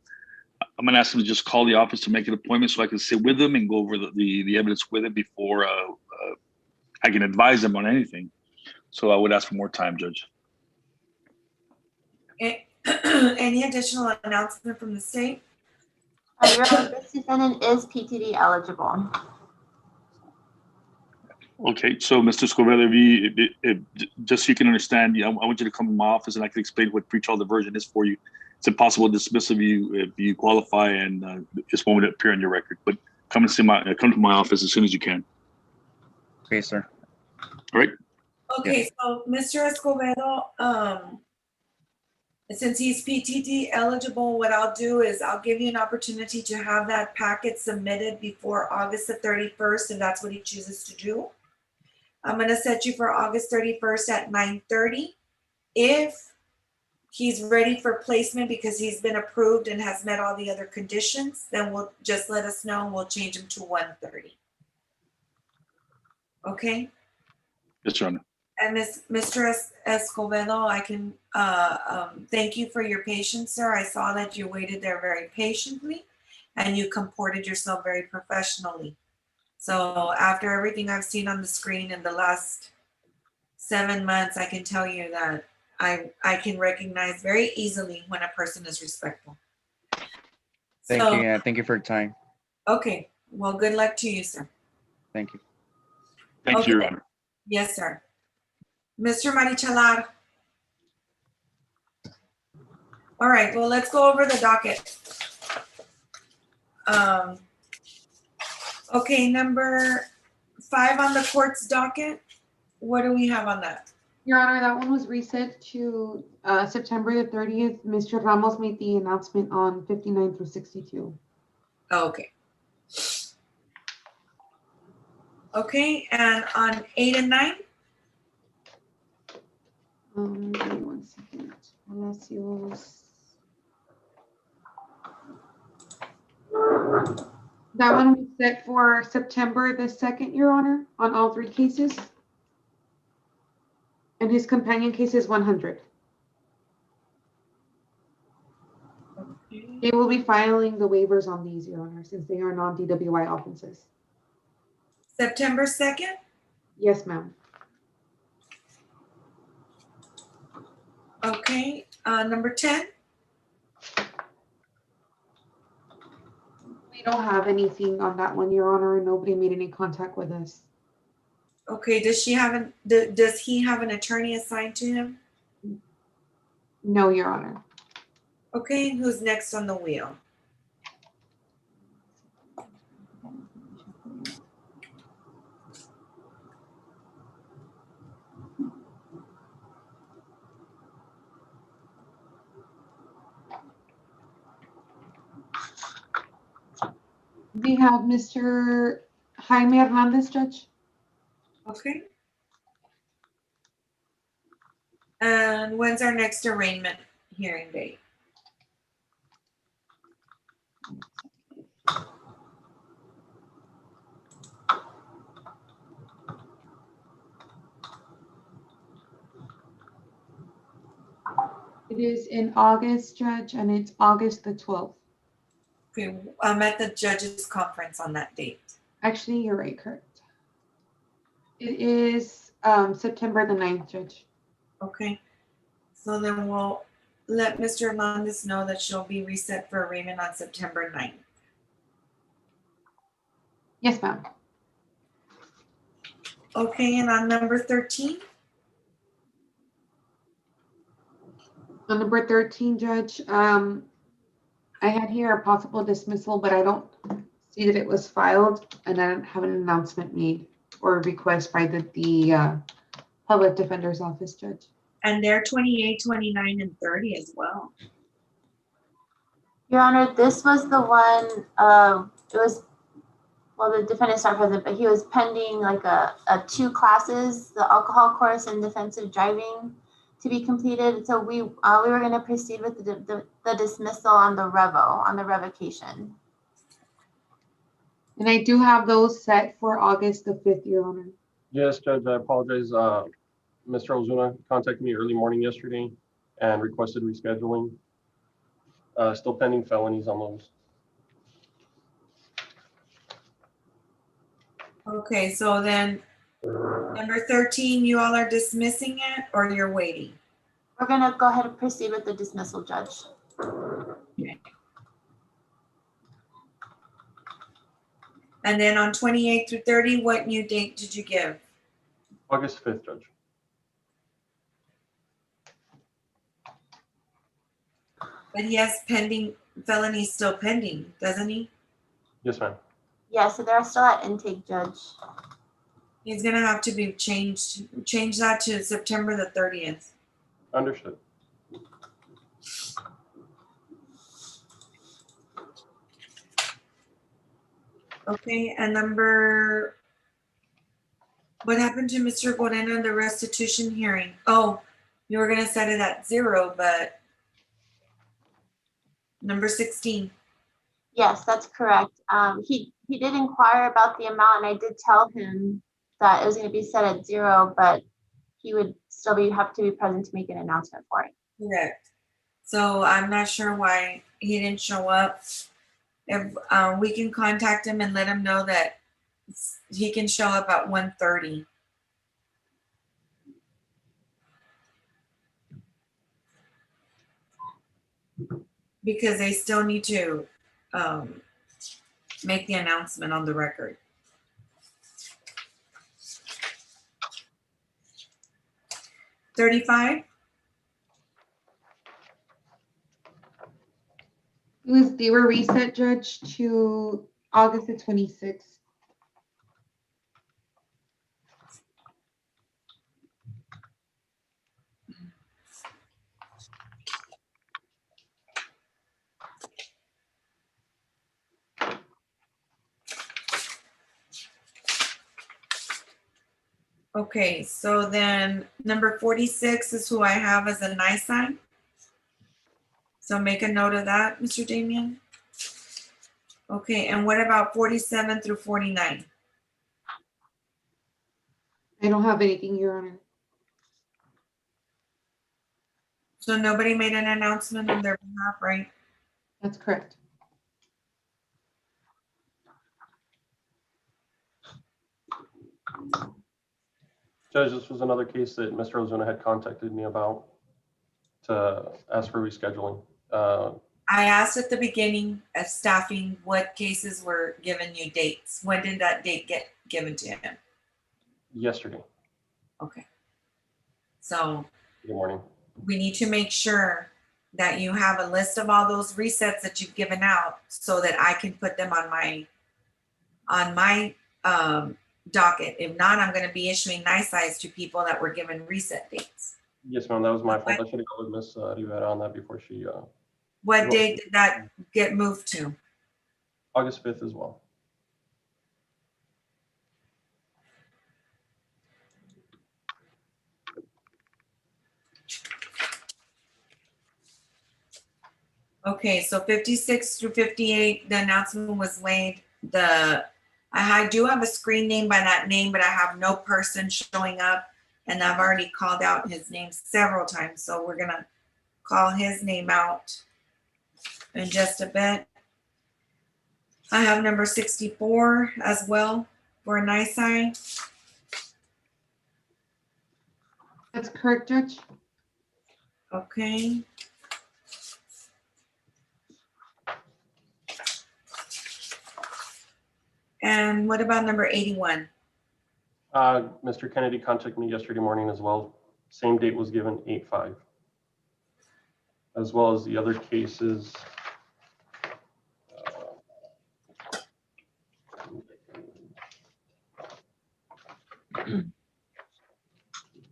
gonna ask him to just call the office to make an appointment so I can sit with him and go over the evidence with him before I can advise him on anything. So I would ask for more time, Judge. Any additional announcement from the state? Your Honor, this defendant is PTD eligible. Okay, so Mr. Escobedo, just so you can understand, I want you to come to my office and I can explain what pretrial diversion is for you. It's impossible to dismiss if you qualify and just won't appear on your record. But come to my office as soon as you can. Okay, sir. All right. Okay, so Mr. Escobedo, since he's PTD eligible, what I'll do is I'll give you an opportunity to have that packet submitted before August the 31st, if that's what he chooses to do. I'm gonna set you for August 31st at 9:30. If he's ready for placement because he's been approved and has met all the other conditions, then we'll just let us know and we'll change him to 1:30. Okay? Yes, Your Honor. And Mr. Escobedo, I can thank you for your patience, sir. I saw that you waited there very patiently and you comported yourself very professionally. So after everything I've seen on the screen in the last 7 months, I can tell you that I can recognize very easily when a person is respectful. Thank you. Yeah, thank you for your time. Okay. Well, good luck to you, sir. Thank you. Thank you, Your Honor. Yes, sir. Mr. Marichalar. All right, well, let's go over the docket. Okay, number 5 on the court's docket. What do we have on that? Your Honor, that one was reset to September the 30th. Mr. Ramos made the announcement on 59 through 62. Okay. Okay, and on 8 and 9? Give me 1 second. Palacios. That one was set for September the 2nd, Your Honor, on all 3 cases. And his companion case is 100. They will be filing the waivers on these, Your Honor, since they are non-DWI offenses. September 2nd? Yes, ma'am. Okay, number 10? We don't have anything on that one, Your Honor, and nobody made any contact with us. Okay, does he have an attorney assigned to him? No, Your Honor. Okay, and who's next on the wheel? We have Mr. Jaime Hernandez, Judge. Okay. And when's our next arraignment hearing date? It is in August, Judge, and it's August the 12th. Okay, I'm at the judges conference on that date. Actually, you're right, correct. It is September the 9th, Judge. Okay, so then we'll let Mr. Hernandez know that she'll be reset for arraignment on September 9th. Yes, ma'am. Okay, and on number 13? On number 13, Judge, I had here a possible dismissal, but I don't see that it was filed, and I don't have an announcement made or a request by the public defender's office, Judge. And they're 28, 29, and 30 as well. Your Honor, this was the one, it was, well, the defendant's not present, but he was pending like a 2 classes, the alcohol course and defensive driving to be completed. So we were going to proceed with the dismissal on the revocation. And I do have those set for August the 5th, Your Honor. Yes, Judge, I apologize. Mr. Ozuna contacted me early morning yesterday and requested rescheduling. Still pending felonies on those. Okay, so then number 13, you all are dismissing it or you're waiting? We're going to go ahead and proceed with the dismissal, Judge. Okay. And then on 28 through 30, what new date did you give? August 5th, Judge. But he has pending, felonies still pending, doesn't he? Yes, ma'am. Yeah, so they're still at intake, Judge. He's gonna have to be changed, change that to September the 30th. Understood. Okay, and number, what happened to Mr. Moreno in the restitution hearing? Oh, you were gonna set it at 0, but number 16. Yes, that's correct. He did inquire about the amount, and I did tell him that it was going to be set at 0, but he would still have to be present to make an announcement for it. Correct. So I'm not sure why he didn't show up. If we can contact him and let him know that he can show up at 1:30. Because they still need to make the announcement on the record. $35. They were reset, Judge, to August the 26th. Okay, so then number 46 is who I have as a nice sign. So make a note of that, Mr. Damian. Okay, and what about 47 through 49? I don't have anything, Your Honor. So nobody made an announcement on their behalf, right? That's correct. Judge, this was another case that Mr. Ozuna had contacted me about to ask for rescheduling. I asked at the beginning of staffing what cases were giving you dates. When did that date get given to him? Yesterday. Okay. So Good morning. we need to make sure that you have a list of all those resets that you've given out so that I can put them on my docket. If not, I'm going to be issuing nice eyes to people that were given reset dates. Yes, ma'am, that was my fault. I should have gone with Miss Rivera on that before she. What date did that get moved to? August 5th as well. Okay, so 56 through 58, the announcement was made. I do have a screen name by that name, but I have no person showing up. And I've already called out his name several times. So we're gonna call his name out in just a bit. I have number 64 as well for a nice sign. That's correct, Judge. Okay. And what about number 81? Mr. Kennedy contacted me yesterday morning as well. Same date was given, 8/5. As well as the other cases.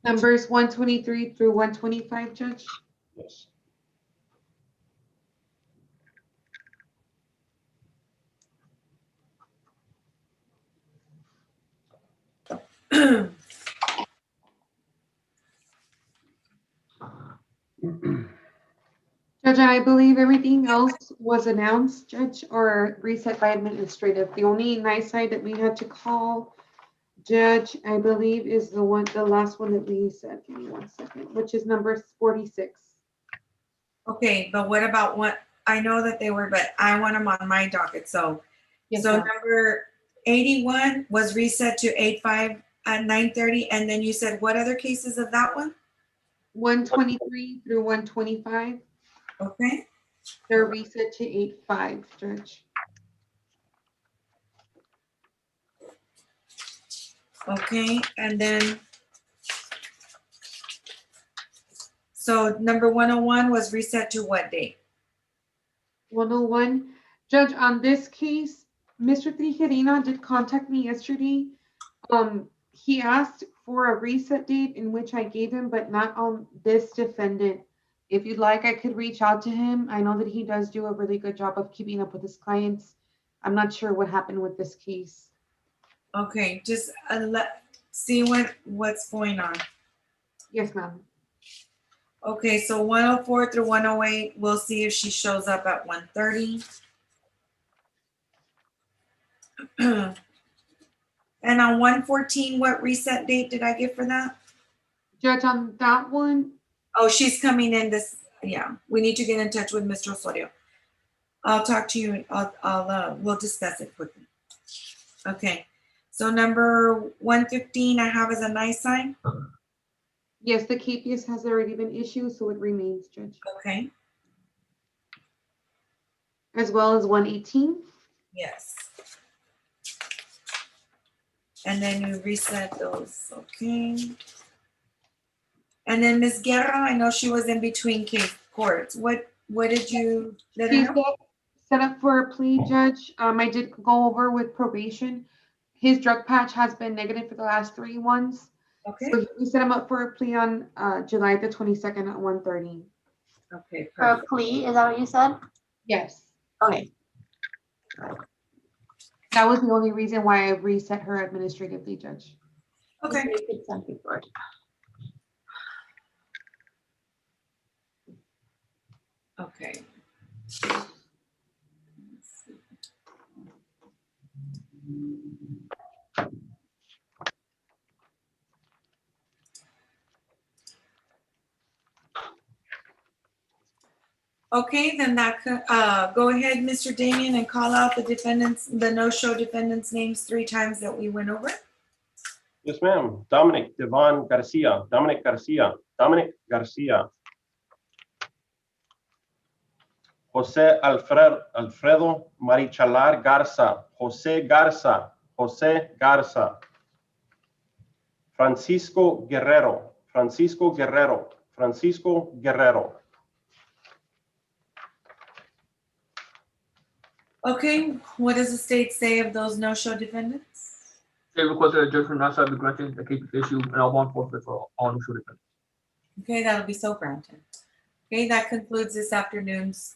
Numbers 123 through 125, Judge. Yes. Judge, I believe everything else was announced, Judge, or reset by administrative. The only nice side that we had to call, Judge, I believe is the last one that we said. Give me 1 second, which is number 46. Okay, but what about what? I know that they were, but I want them on my docket. So, Yes, so ma'am. number 81 was reset to 8/5 at 9:30, and then you said what other cases of that one? 123 through 125. Okay. They're reset to 8/5, Judge. Okay, and then so number 101 was reset to what date? 101. Judge, on this case, Mr. Tijerina did contact me yesterday. He asked for a reset date in which I gave him, but not on this defendant. If you'd like, I could reach out to him. I know that he does do a really good job of keeping up with his clients. I'm not sure what happened with this case. Okay, just see what's going on. Yes, ma'am. Okay, so 104 through 108, we'll see if she shows up at 1:30. And on 114, what reset date did I give for that? Judge, on that one. Oh, she's coming in this, yeah. We need to get in touch with Mr. Osorio. I'll talk to you, we'll discuss it quickly. Okay, so number 115 I have as a nice sign. Yes, the KPS has already been issued, so it remains, Judge. Okay. As well as 118. Yes. And then you reset those, okay. And then Ms. Guerra, I know she was in between courts. What did you let her know? set up for a plea, Judge. I did go over with probation. His drug patch has been negative for the last 3 ones. Okay. So we set him up for a plea on July the 22nd at 1:30. Okay, For a perfect. plea, is that what you said? Yes. Okay. That was the only reason why I reset her administratively, Judge. Okay. You could send people. Okay. Okay, then that could, go ahead, Mr. Damian, and call out the defendants, the no-show defendants' names 3 times that we went over. Yes, ma'am. Dominic Devon Garcia, Dominic Garcia, Dominic Garcia. Jose Alfredo Marichalar Garza, Jose Garza, Jose Garza. Francisco Guerrero, Francisco Guerrero, Francisco Guerrero. Okay, what does the state say of those no-show defendants? State requests that a judgment not shall be granted, the case is issued, and all bond forfeit for all no-show defendants. Okay, that'll be so granted. Okay, that concludes this afternoon's